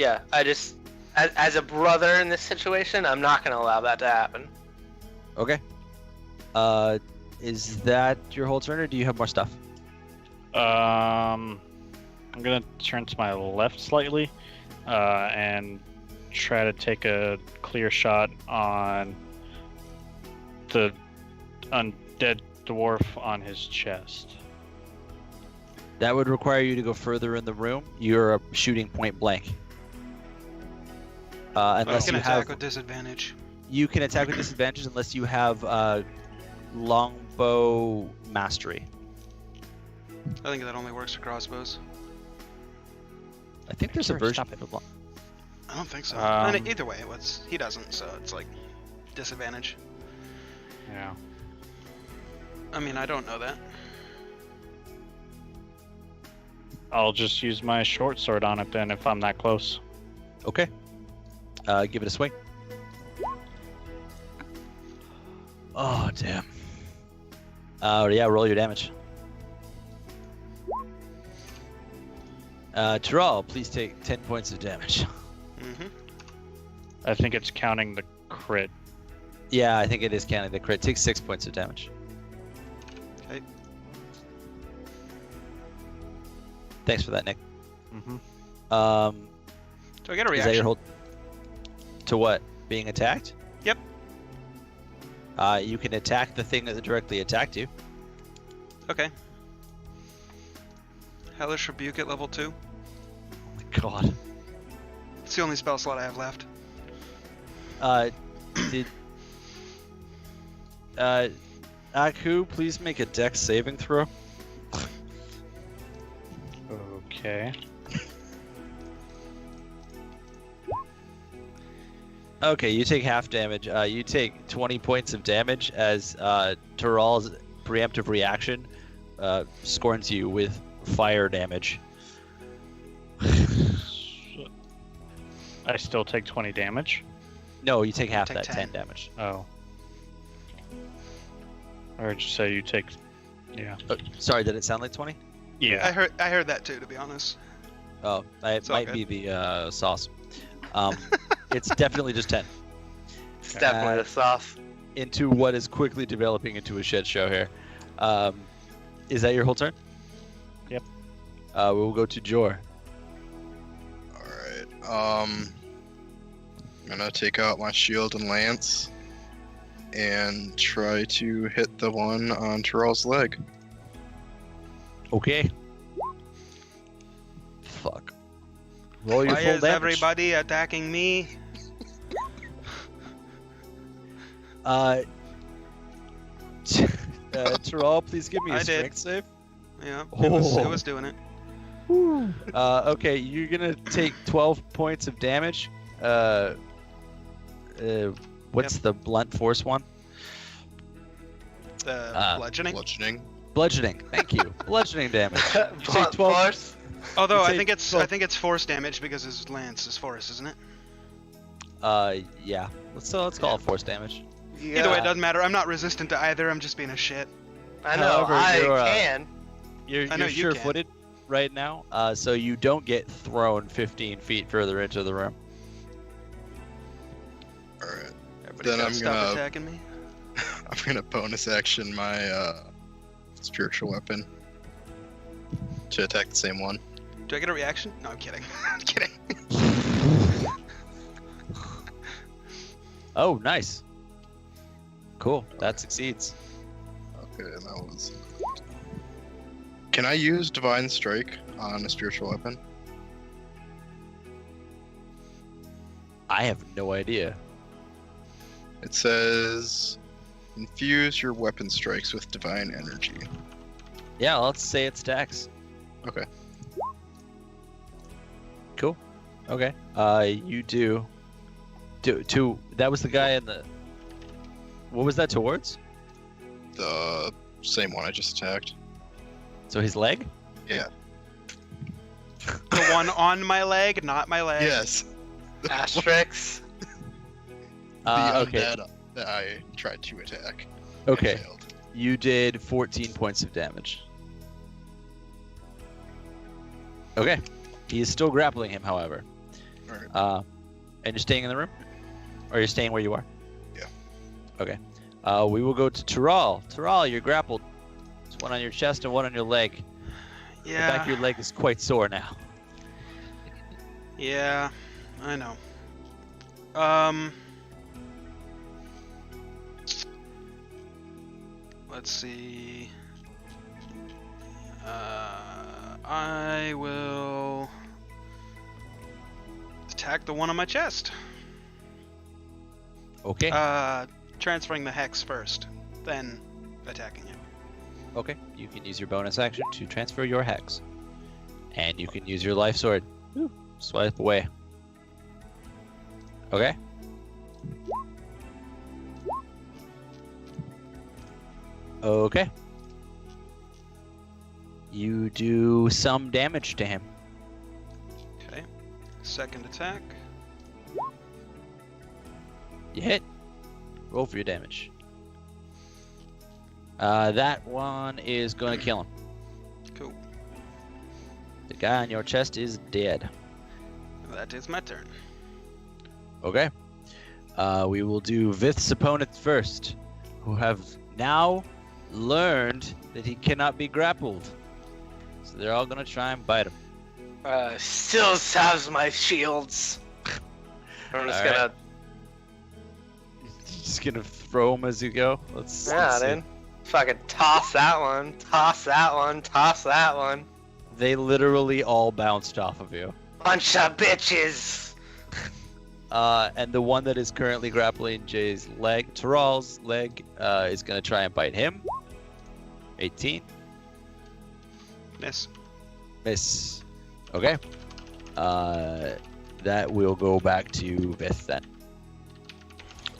just as a brother in this situation, I'm not gonna allow that to happen. Okay. Is that your whole turn, or do you have more stuff? I'm gonna turn to my left slightly, and try to take a clear shot on the undead dwarf on his chest. That would require you to go further in the room. You're shooting point blank. Unless you you can attack have, with disadvantage. you can attack with disadvantage unless you have longbow mastery. I think that only works for crossbows. I think there's a Sure, version stop it. of long. I don't think so. Um, And either way, he doesn't, so it's like disadvantage. Yeah. I mean, I don't know that. I'll just use my short sword on it then if I'm that close. Okay. Give it a swing. Oh damn. Yeah, roll your damage. Tural, please take 10 points of damage. Mm-hmm. I think it's counting the crit. Yeah, I think it is counting the crit. Take 6 points of damage. Okay. Thanks for that, Nick. Mm-hmm. Do I get a Is reaction? that your whole? To what? Being attacked? Yep. You can attack the thing that directly attacked you. Okay. Hellish Rebuke at level 2. Oh my god. It's the only spell slot I have left. Did Aku please make a dex saving throw? Okay. Okay, you take half damage. You take 20 points of damage as Tural's preemptive reaction scorns you with fire damage. I still take 20 damage. No, you take half take that 10. 10 damage. Oh. I heard you say you take. Yeah. Sorry, did it sound like 20? Yeah. I heard that too, to be honest. Oh, it It's all might good. be the sauce. It's definitely just 10. It's definitely the sauce. Into what is quickly developing into a shit show here. Is that your whole turn? Yep. We'll go to Jor. Alright, I'm gonna take out my shield and lance and try to hit the one on Tural's leg. Okay. Fuck. Roll your Why full is damage. everybody attacking me? Tural, please give me a I did. strength save. Yeah, it Oh. was doing it. Okay, you're gonna take 12 points of damage. What's the blunt force one? Bludgeoning. Bludgeoning. Bludgeoning. Thank you. Bludgeoning damage. Blunt 12 force. Although You I take think it's 12 force damage because his lance is force, isn't it? Yeah. Let's call it force damage. Either way, it doesn't matter. I'm not resistant to either. I'm just being a shit. I know. However, you're, I can. You're I know you can. sure-footed right now, so you don't get thrown 15 feet further into the room. Alright. Everybody Then gotta I'm stop gonna- attacking me. I'm gonna bonus action my spiritual weapon to attack the same one. Do I get a reaction? No, I'm kidding. I'm kidding. Oh, nice. Cool. That succeeds. Okay, that was. Can I use Divine Strike on a spiritual weapon? I have no idea. It says, infuse your weapon strikes with divine energy. Yeah, let's say it's Dex. Okay. Cool. Okay. You do. That was the guy in the. What was that towards? The same one I just attacked. So his leg? Yeah. The one on my leg, not my leg. Yes. Asterisks. The Okay. undead that I tried to attack. and Okay. failed. You did 14 points of damage. Okay. He is still grappling him, however. Alright. And you're staying in the room? Or you're staying where you are? Yeah. Okay. We will go to Taral. Taral, you're grappled. There's one on your chest and one on your leg. The back of your leg is quite sore now. Yeah, I know. Let's see. I will attack the one on my chest. Okay. Transferring the hex first, then attacking him. Okay. You can use your bonus action to transfer your hex. And you can use your life sword. Woo. Swipe away. Okay. Okay. You do some damage to him. Okay. Second attack. You hit. Roll for your damage. That one is going to kill him. Cool. The guy on your chest is dead. That is my turn. Okay. We will do Vith's opponent first, who have now learned that he cannot be grappled. So they're all gonna try and bite him. Still has my shields. I'm just Alright. gonna. Just gonna throw them as you go. Let's Yeah, see. dude. Fucking toss that one. Toss that one. Toss that one. They literally all bounced off of you. Bunch of bitches. And the one that is currently grappling Jay's leg, Taral's leg, is gonna try and bite him. 18. Miss. Miss. Okay. That will go back to Vith then.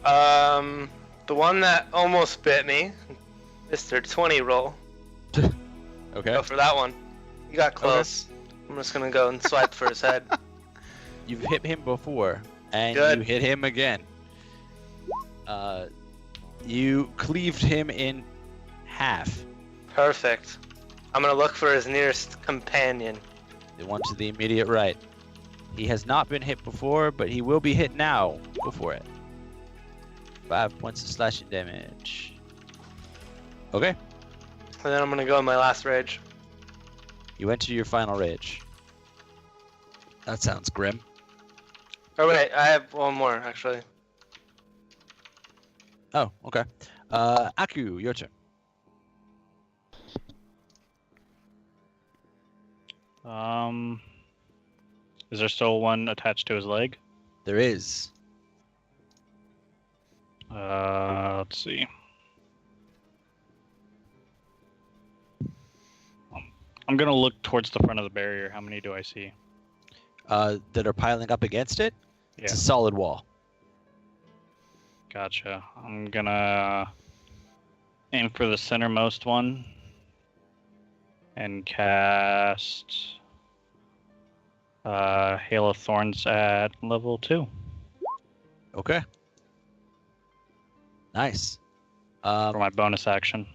The one that almost bit me, Mr. 20 roll. Okay. Go for that one. You got close. I'm just gonna go and swipe for his head. You've hit him before, and Good. you hit him again. You cleaved him in half. Perfect. I'm gonna look for his nearest companion. The one to the immediate right. He has not been hit before, but he will be hit now. Go for it. 5 points of slashing damage. Okay. And then I'm gonna go in my last rage. You enter your final rage. That sounds grim. Oh wait, I have one more actually. Oh, okay. Aku, your turn. Is there still one attached to his leg? There is. Let's see. I'm gonna look towards the front of the barrier. How many do I see? That are piling up against it. Yeah, It's a solid wall. gotcha. I'm gonna aim for the centermost one and cast Hail of Thorns at level 2. Okay. Nice. For my bonus action.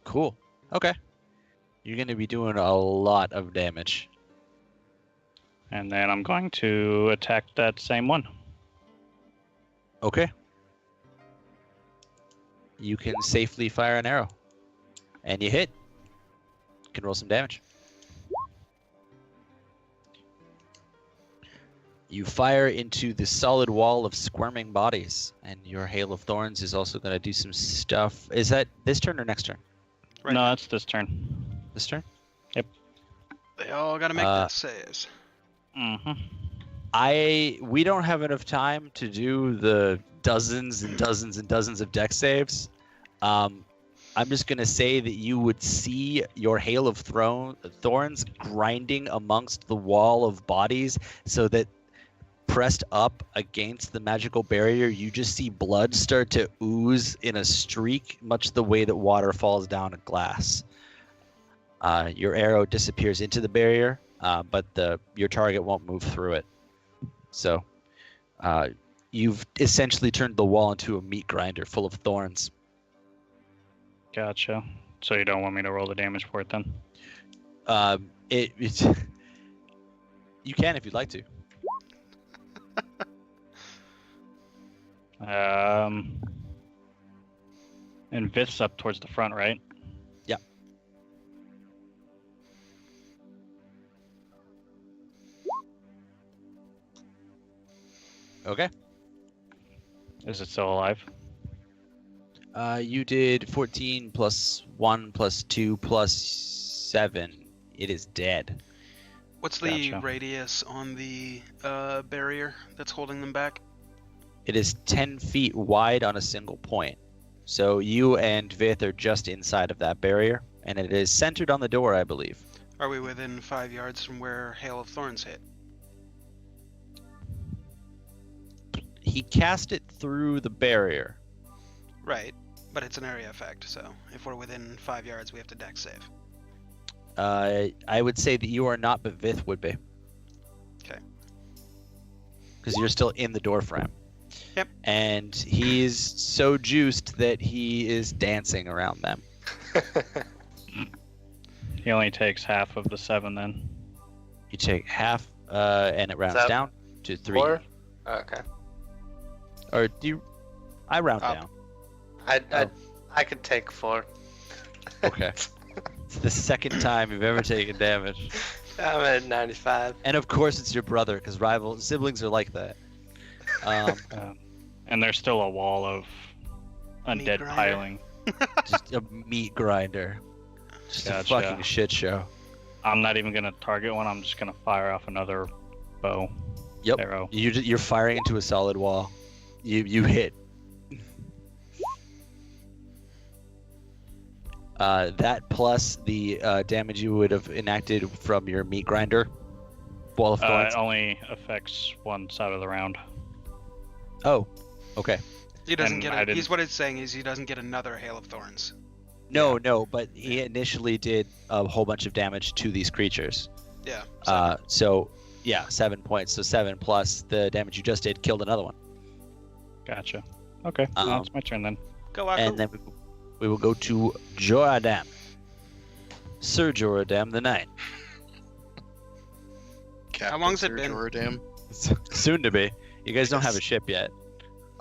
Cool. Okay. You're going to be doing a lot of damage. And then I'm going to attack that same one. Okay. You can safely fire an arrow. And you hit. You can roll some damage. You fire into the solid wall of squirming bodies. And your Hail of Thorns is also going to do some stuff. Is that this turn or next turn? Right. No, that's this turn. This turn? They all gotta make that saves. Mm-hmm. We don't have enough time to do the dozens and dozens and dozens of deck saves. I'm just gonna say that you would see your hail of thorns grinding amongst the wall of bodies, so that pressed up against the magical barrier, you just see blood start to ooze in a streak, much the way that water falls down a glass. Your arrow disappears into the barrier, but your target won't move through it. So you've essentially turned the wall into a meat grinder full of thorns. Gotcha. So you don't want me to roll the damage for it then? It's you can if you'd like to. And Vith's up towards the front, right? Yeah. Okay. Is it still alive? You did 14 plus 1 plus 2 plus 7. It is dead. What's the Gotcha. radius on the barrier that's holding them back? It is 10 feet wide on a single point. So you and Vith are just inside of that barrier, and it is centered on the door, I believe. Are we within 5 yards from where Hail of Thorns hit? He cast it through the barrier. Right, but it's an area effect, so if we're within 5 yards, we have to dex save. I would say that you are not, but Vith would be. Okay. Because you're still in the door frame. Yep. And he's so juiced that he is dancing around them. He only takes half of the 7 then. You take half, and it rounds that down to 3. 4? Okay. Or do you? I round Up. down. I could take 4. Okay. It's the second time you've ever taken damage. I'm at 95. And of course it's your brother, because siblings are like that. And there's still a wall of undead grinder. piling. Just a meat grinder. Just Gotcha. a fucking shit show. I'm not even gonna target one. I'm just gonna fire off another bow Yep. arrow. You're firing into a solid wall. You hit. That plus the damage you would have enacted from your meat grinder. Wall of thorns. It only affects one side of the round. Oh, okay. He doesn't And get I it. didn't- He's what it's saying is he doesn't get another Hail of Thorns. No, but he initially did a whole bunch of damage to these creatures. Yeah. So yeah, 7 points. So 7 plus the damage you just did killed another one. Gotcha. Okay, well, it's my turn then. Go Aku. And then we will go to Joradam. Sir Joradam the Knight. Captain long's it Sir been? Joradam. Soon to be. You guys don't have a ship yet.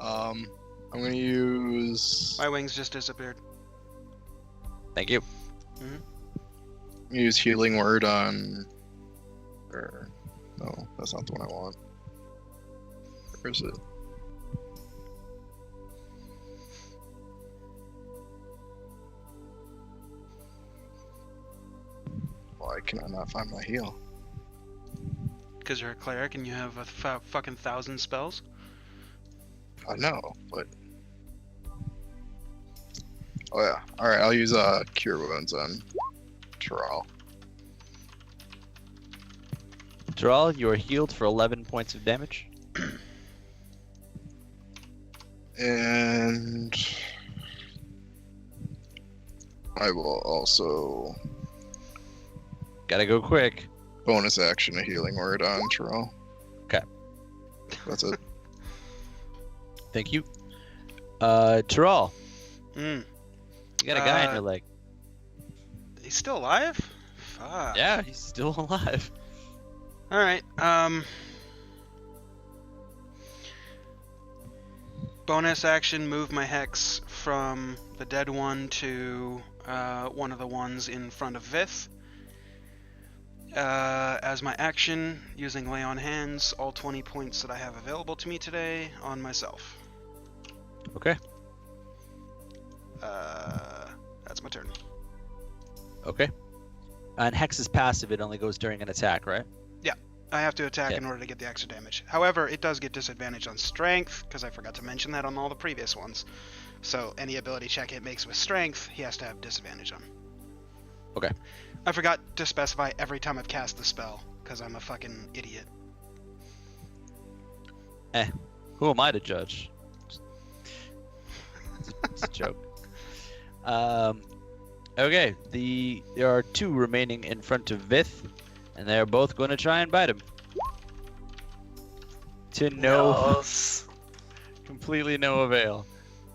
I'm gonna use My wings just disappeared. Thank you. use healing word on. Or no, that's not the one I want. Where is it? Why can I not find my heal? Because you're a cleric and you have a fucking 1,000 spells. I know, but oh yeah. All right, I'll use cure wounds on Terrell. Terrell, you are healed for 11 points of damage. And I will also Gotta go quick. bonus action a healing word on Terrell. Okay. That's it. Thank you. Terrell, Mm. you got a guy in your leg. He's still alive? Fuck. Yeah, he's still alive. Alright, bonus action, move my hex from the dead one to one of the ones in front of Vith. As my action, using lay on hands, all 20 points that I have available to me today on myself. Okay. That's my turn. Okay. And Hex is passive, it only goes during an attack, right? Yeah. I have to attack Okay. in order to get the extra damage. However, it does get disadvantage on strength, because I forgot to mention that on all the previous ones. So any ability check it makes with strength, he has to have disadvantage on. Okay. I forgot to specify every time I've cast the spell, because I'm a fucking idiot. Who am I to judge? It's a joke. Okay, there are 2 remaining in front of Vith, and they're both going to try and bite him. To completely no avail.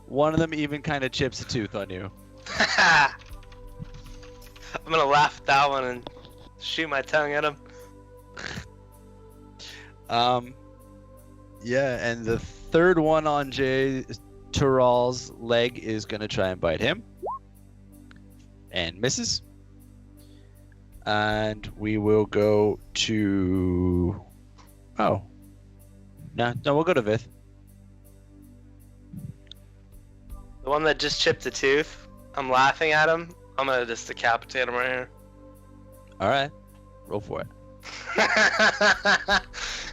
One of them even kind of chips a tooth on you. I'm gonna laugh at that one and shoot my tongue at him. Yeah, and the third one on Jay Tural's leg is going to try and bite him. And misses. And we will go to... Oh. No, we'll go to Vith. The one that just chipped a tooth, I'm laughing at him. I'm gonna just decapitate him right here. Alright. Roll for it.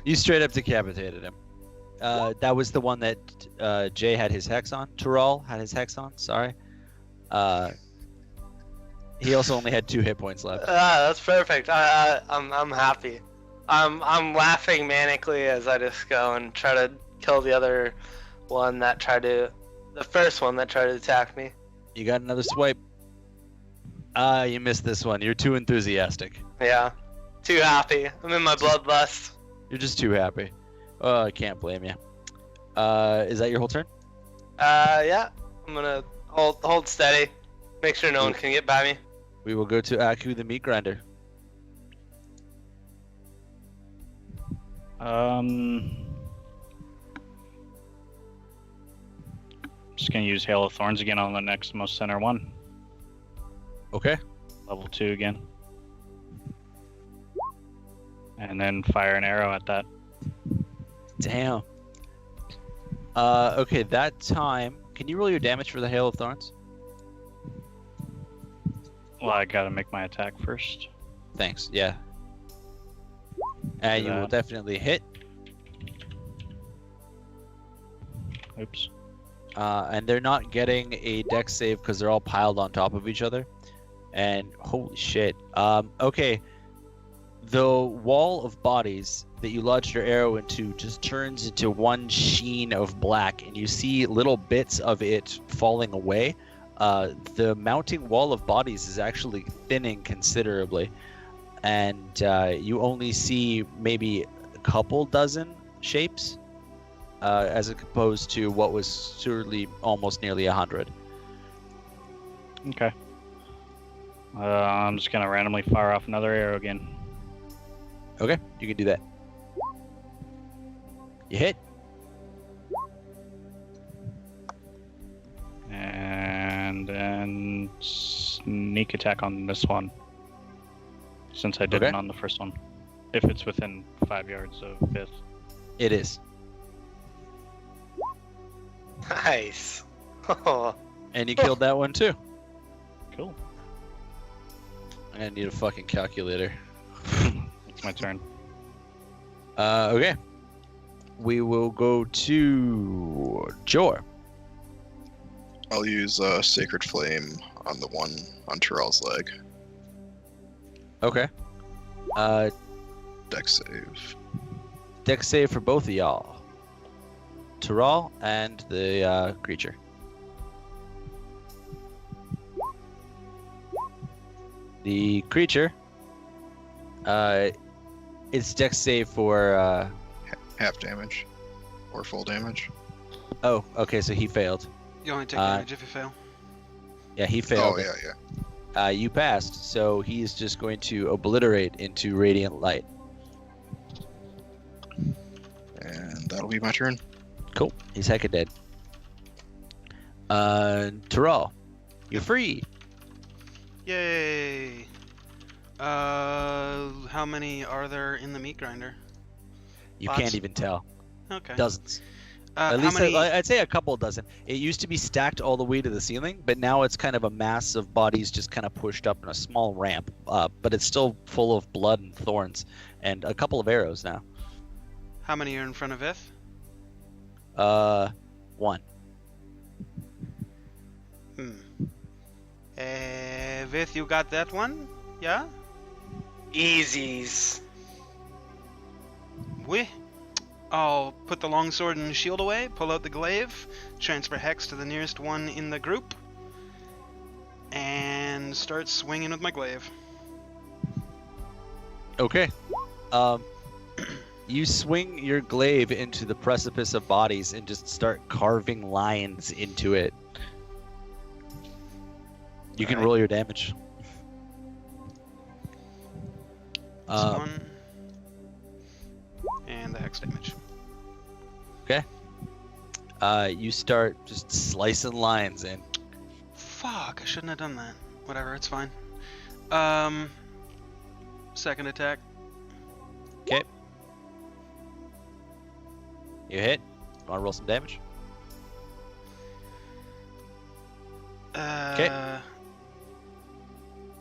You straight up decapitated him. That was the one that Jay had his hex on. Tural had his hex on, sorry. He also only had 2 hit points left. That's perfect. I'm happy. I'm laughing manically as I just go and try to kill the other one that tried to, the first one that tried to attack me. You got another swipe. You missed this one. You're too enthusiastic. Yeah, too happy. I'm in my bloodlust. You're just too happy. Oh, I can't blame you. Is that your whole turn? Yeah. I'm gonna hold steady. Make sure no one can get by me. We will go to Aku the meat grinder. Just gonna use Hail of Thorns again on the next most center one. Okay. Level 2 again. And then fire an arrow at that. Damn. Okay, that time. Can you roll your damage for the Hail of Thorns? Well, I gotta make my attack first. Thanks, yeah. And you will that. definitely hit. Oops. And they're not getting a dex save because they're all piled on top of each other. And holy shit. Okay. The wall of bodies that you lodged your arrow into just turns into one sheen of black, and you see little bits of it falling away. The mounting wall of bodies is actually thinning considerably, and you only see maybe a couple dozen shapes, as opposed to what was surely almost nearly 100. Okay. I'm just gonna randomly fire off another arrow again. Okay, you can do that. You hit. And then sneak attack on this one. Since I didn't Okay. on the first one. If it's within 5 yards of fifth. It is. Nice. And you killed that one too. Cool. I'm gonna need a fucking calculator. It's my turn. Okay. We will go to Jor. I'll use Sacred Flame on the one on Terrell's leg. Okay. Dex save. Dex save for both of y'all. Taral and the creature. The creature, its dex save for, Half damage. Or full damage. oh, okay, so he failed. You only take Uh, damage if you fail. Yeah, he failed. Oh, yeah. You passed, so he's just going to obliterate into radiant light. And that'll be my turn. Cool. He's hecka dead. Taral, you're free. Yay! How many are there in the meat grinder? You Lots. can't even tell. Okay. Dozens. At How least many? I'd say a couple dozen. It used to be stacked all the way to the ceiling, but now it's kind of a mass of bodies just kind of pushed up in a small ramp. But it's still full of blood and thorns, and a couple of arrows now. How many are in front of Vith? One. Vith, you got that one? Yeah? Easies. We. I'll put the longsword and shield away, pull out the glaive, transfer hex to the nearest one in the group, and start swinging with my glaive. Okay. You swing your glaive into the precipice of bodies and just start carving lines into it. You can Alright. roll your damage. This one. And the hex damage. You start just slicing lines in. Fuck, I shouldn't have done that. Whatever, it's fine. Second attack. Okay. You hit. Want to roll some damage? I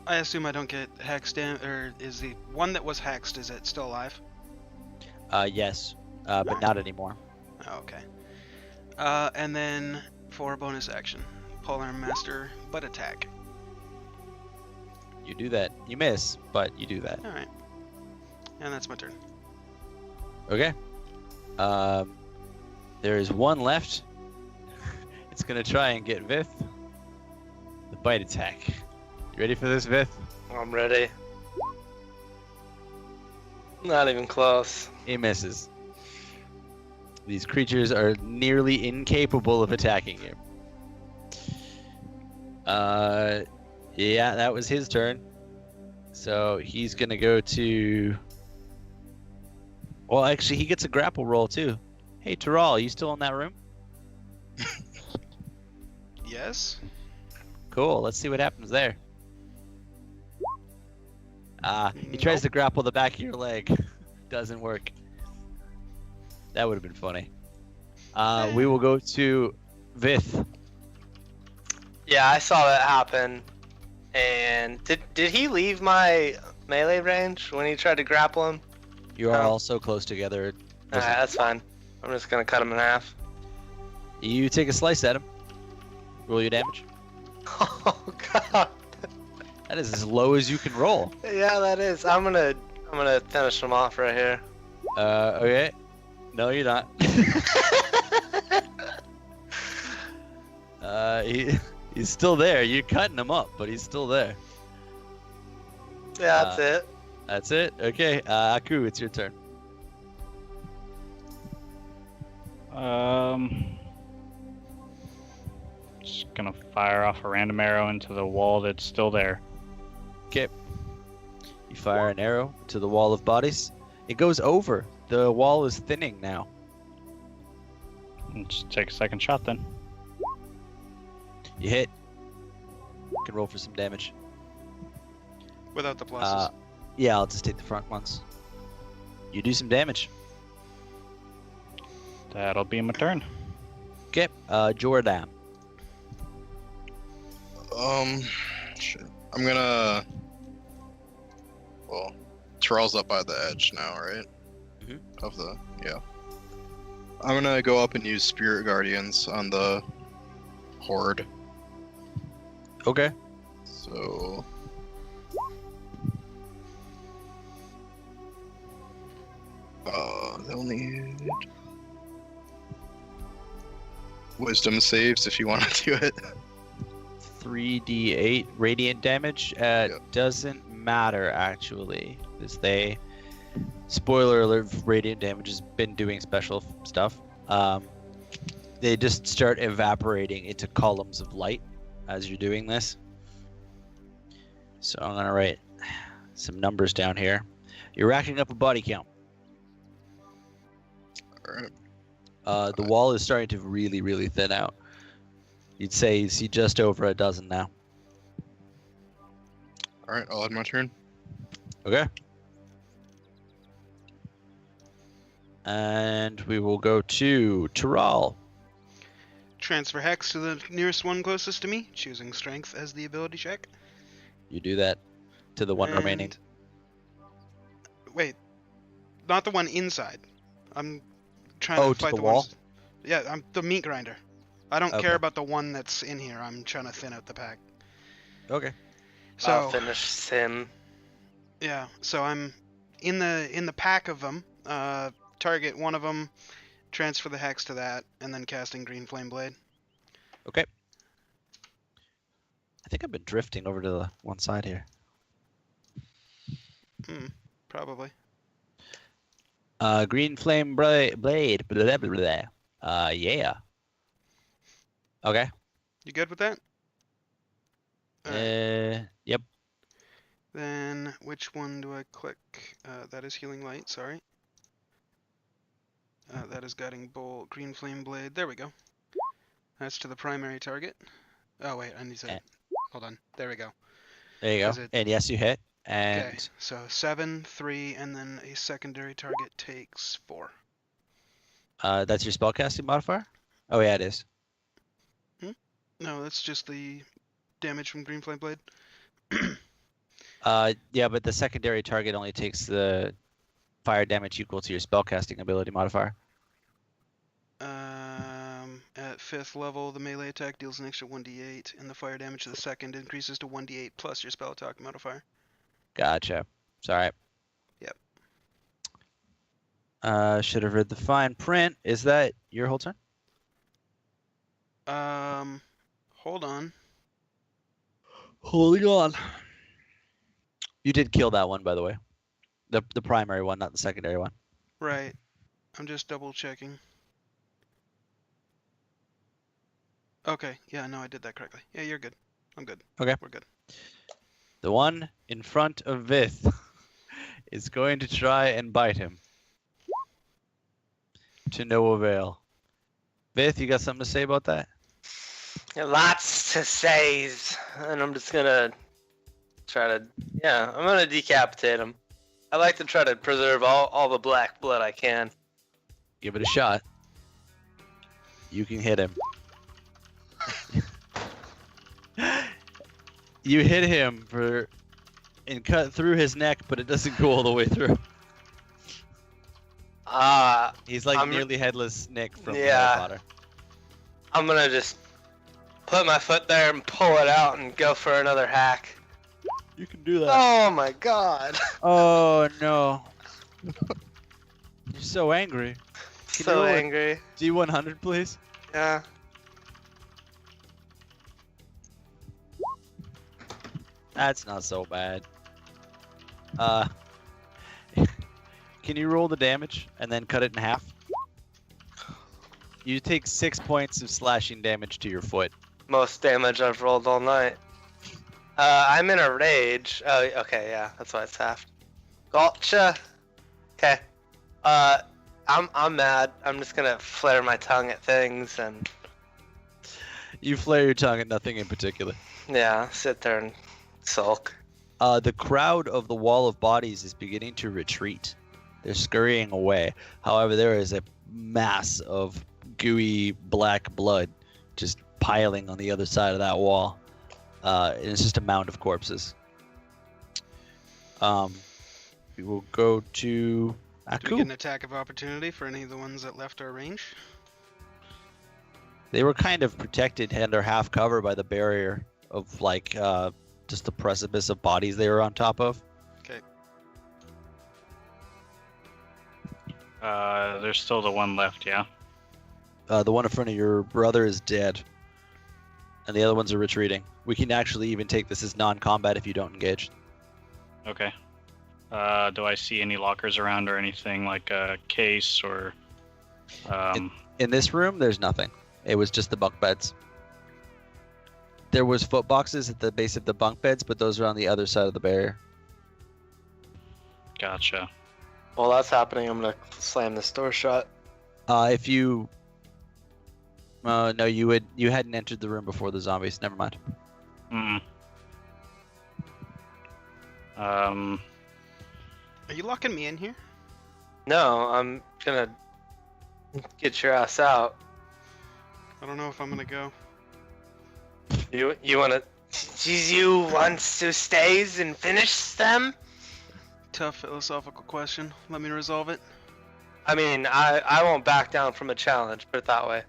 assume I don't get hex or is the one that was hexed, is it still alive? Yes. But not anymore. Oh, okay. And then for a bonus action, Polar Master butt attack. You do that. You miss, but you do that. Alright. And that's my turn. Okay. There is one left. It's gonna try and get Vith. The bite attack. You ready for this, Vith? I'm ready. Not even close. It misses. These creatures are nearly incapable of attacking you. Yeah, that was his turn. So he's gonna go to. Well, actually, he gets a grapple roll too. Hey, Taral, you still in that room? Yes? Cool. Let's see what happens there. He tries to grapple the back of your leg. Doesn't work. That would have been funny. We will go to Vith. Yeah, I saw that happen. And did he leave my melee range when he tried to grapple him? You are Oh. all so close together. Alright, that's fine. I'm just gonna cut him in half. You take a slice at him. Roll your damage. Oh god. That is as low as you can roll. Yeah, that is. I'm gonna finish him off right here. Okay. No, you're not. He's still there. You're cutting him up, but he's still there. Yeah, that's it. That's it? Okay. Aku, it's your turn. Just gonna fire off a random arrow into the wall that's still there. Okay. You fire an arrow to the wall of bodies. It goes over. The wall is thinning now. And just take a second shot then. You hit. You can roll for some damage. Without the pluses. Yeah, I'll just take the front ones. You do some damage. That'll be my turn. Okay. Jordan. Shit. I'm gonna. Well, Terrell's up by the edge now, right? Mhm. Of the yeah. I'm gonna go up and use Spirit Guardians on the horde. Okay. So. They'll need wisdom saves if you want to do it. 3d8 radiant damage. Doesn't matter actually, because they. Spoiler alert: radiant damage has been doing special stuff. They just start evaporating into columns of light as you're doing this. So I'm gonna write some numbers down here. You're racking up a body count. Alright. The wall is starting to really, really thin out. You'd say you see just over a dozen now. Alright, I'll add my turn. Okay. And we will go to Tyrell. Transfer Hex to the nearest one closest to me, choosing Strength as the ability check. You do that to the one remaining. Wait, not the one inside. I'm trying Oh, to to fight the the wall? ones. Yeah, I'm the meat grinder. I don't Okay. care about the one that's in here. I'm trying to thin out the pack. Okay. I'll So finish him. yeah, so I'm in the pack of them. Target one of them, transfer the hex to that, and then casting Green Flame Blade. Okay. I think I've been drifting over to the one side here. Probably. Green flame blade. Blah, blah, blah. Yeah. Okay. You good with that? Alright. Yep. Then which one do I click? That is Healing Light. Sorry. That is Guiding Bolt. Green Flame Blade. There we go. That's to the primary target. Oh wait, I need to. Eh. Hold on. There we go. There you go. Is it- And yes, you hit. And Okay, so 7, 3, and then a secondary target takes 4. that's your spellcasting modifier? Oh, yeah, it is. No, that's just the damage from Green Flame Blade. Yeah, but the secondary target only takes the fire damage equal to your spellcasting ability modifier. At 5th level, the melee attack deals an extra 1d8, and the fire damage to the second increases to 1d8 plus your spell attack modifier. Gotcha. Sorry. Yep. Should have read the fine print. Is that your whole turn? Hold on. Holding on. You did kill that one, by the way. The primary one, not the secondary one. Right. I'm just double checking. Okay, yeah, no, I did that correctly. Yeah, you're good. I'm good. Okay. We're good. The one in front of Vith is going to try and bite him. To no avail. Vith, you got something to say about that? Lots to say, and I'm just gonna try to, I'm gonna decapitate him. I like to try to preserve all the black blood I can. Give it a shot. You can hit him. You hit him and cut through his neck, but it doesn't go all the way through. He's like I'm- nearly headless Nick from Yeah. Harry Potter. I'm gonna just put my foot there and pull it out and go for another hack. You can do that. Oh my god. Oh no. You're so angry. Can you So roll a angry. D100, please? Yeah. That's not so bad. Can you roll the damage and then cut it in half? You take 6 points of slashing damage to your foot. Most damage I've rolled all night. I'm in a rage. Oh, okay, yeah, that's why it's half. Gotcha. Okay. I'm mad. I'm just gonna flare my tongue at things and You flare your tongue at nothing in particular. sit there and sulk. The crowd of the wall of bodies is beginning to retreat. They're scurrying away. However, there is a mass of gooey black blood just piling on the other side of that wall. And it's just a mound of corpses. We will go to Do we Aku. get an attack of opportunity for any of the ones that left our range? They were kind of protected under half cover by the barrier of like just the precipice of bodies they were on top of. Okay. There's still the one left, yeah. The one in front of your brother is dead, and the other ones are retreating. We can actually even take this as non-combat if you don't engage. Okay. Do I see any lockers around or anything like a case or? In this room, there's nothing. It was just the bunk beds. There was foot boxes at the base of the bunk beds, but those are on the other side of the barrier. Gotcha. While that's happening, I'm gonna slam this door shut. If you, no, you hadn't entered the room before the zombies. Never mind. Mm. Are you locking me in here? No, I'm gonna get your ass out. I don't know if I'm gonna go. You wanna? You wants to stays and finish them? Tough philosophical question. Let me resolve it. I mean, I won't back down from a challenge. Put it that way.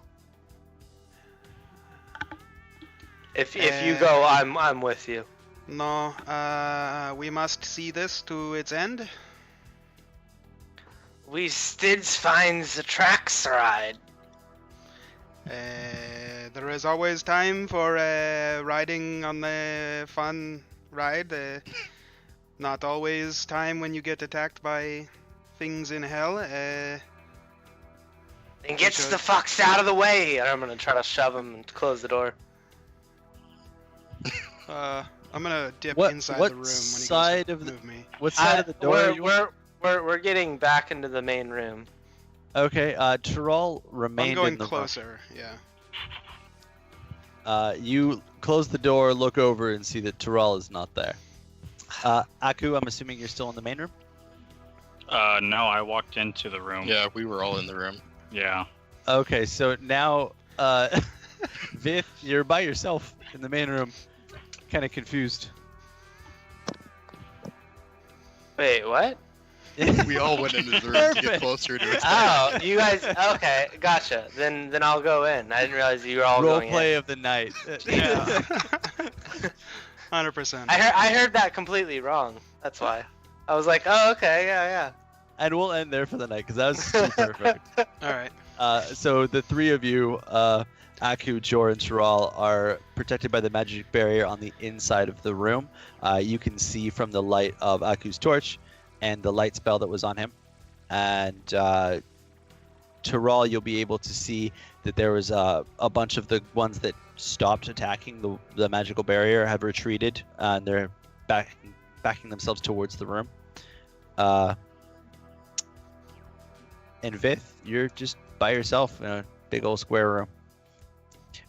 If you go, I'm with you. No, we must see this to its end. We stids finds the tracks ride. There is always time for riding on the fun ride. Not always time when you get attacked by things in hell. Then gets the fucks out of the way. I'm gonna try to shove him and close the door. I'm gonna dip inside what the room when he side goes of to the- move me. What side of the door are you on? We're getting back into the main room. Okay, Tyrell I'm remained going in the closer. Yeah. room. You close the door, look over, and see that Tyrell is not there. Aku, I'm assuming you're still in the main room? No, I walked into the room. Yeah, we were all in the room. Yeah. Okay, so now, Vith, you're by yourself in the main room. Kind of confused. Wait, what? We all went into the room to get Perfect. closer to it. Oh, you guys. Okay, gotcha. Then I'll go in. I didn't realize you were all Role going play in. of the night. Yeah. 100%. I heard that completely wrong. That's why. I was like, oh, okay, yeah. And we'll end there for the night because that was super perfect. All right. So the three of you, Aku, Jor, and Tyrell, are protected by the magic barrier on the inside of the room. You can see from the light of Aku's torch and the light spell that was on him. And Tyrell, you'll be able to see that there was a bunch of the ones that stopped attacking the magical barrier have retreated, and they're backing themselves towards the room. And Vith, you're just by yourself in a big old square room.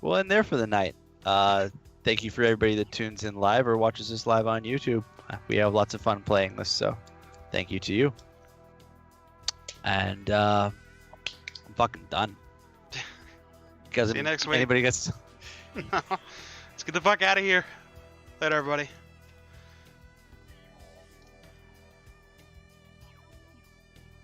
We'll end there for the night. Thank you for everybody that tunes in live or watches this live on YouTube. We have lots of fun playing this, so thank you to you. And I'm fucking done. See you next week. Anybody gets? Let's get the fuck out of here. Later, everybody.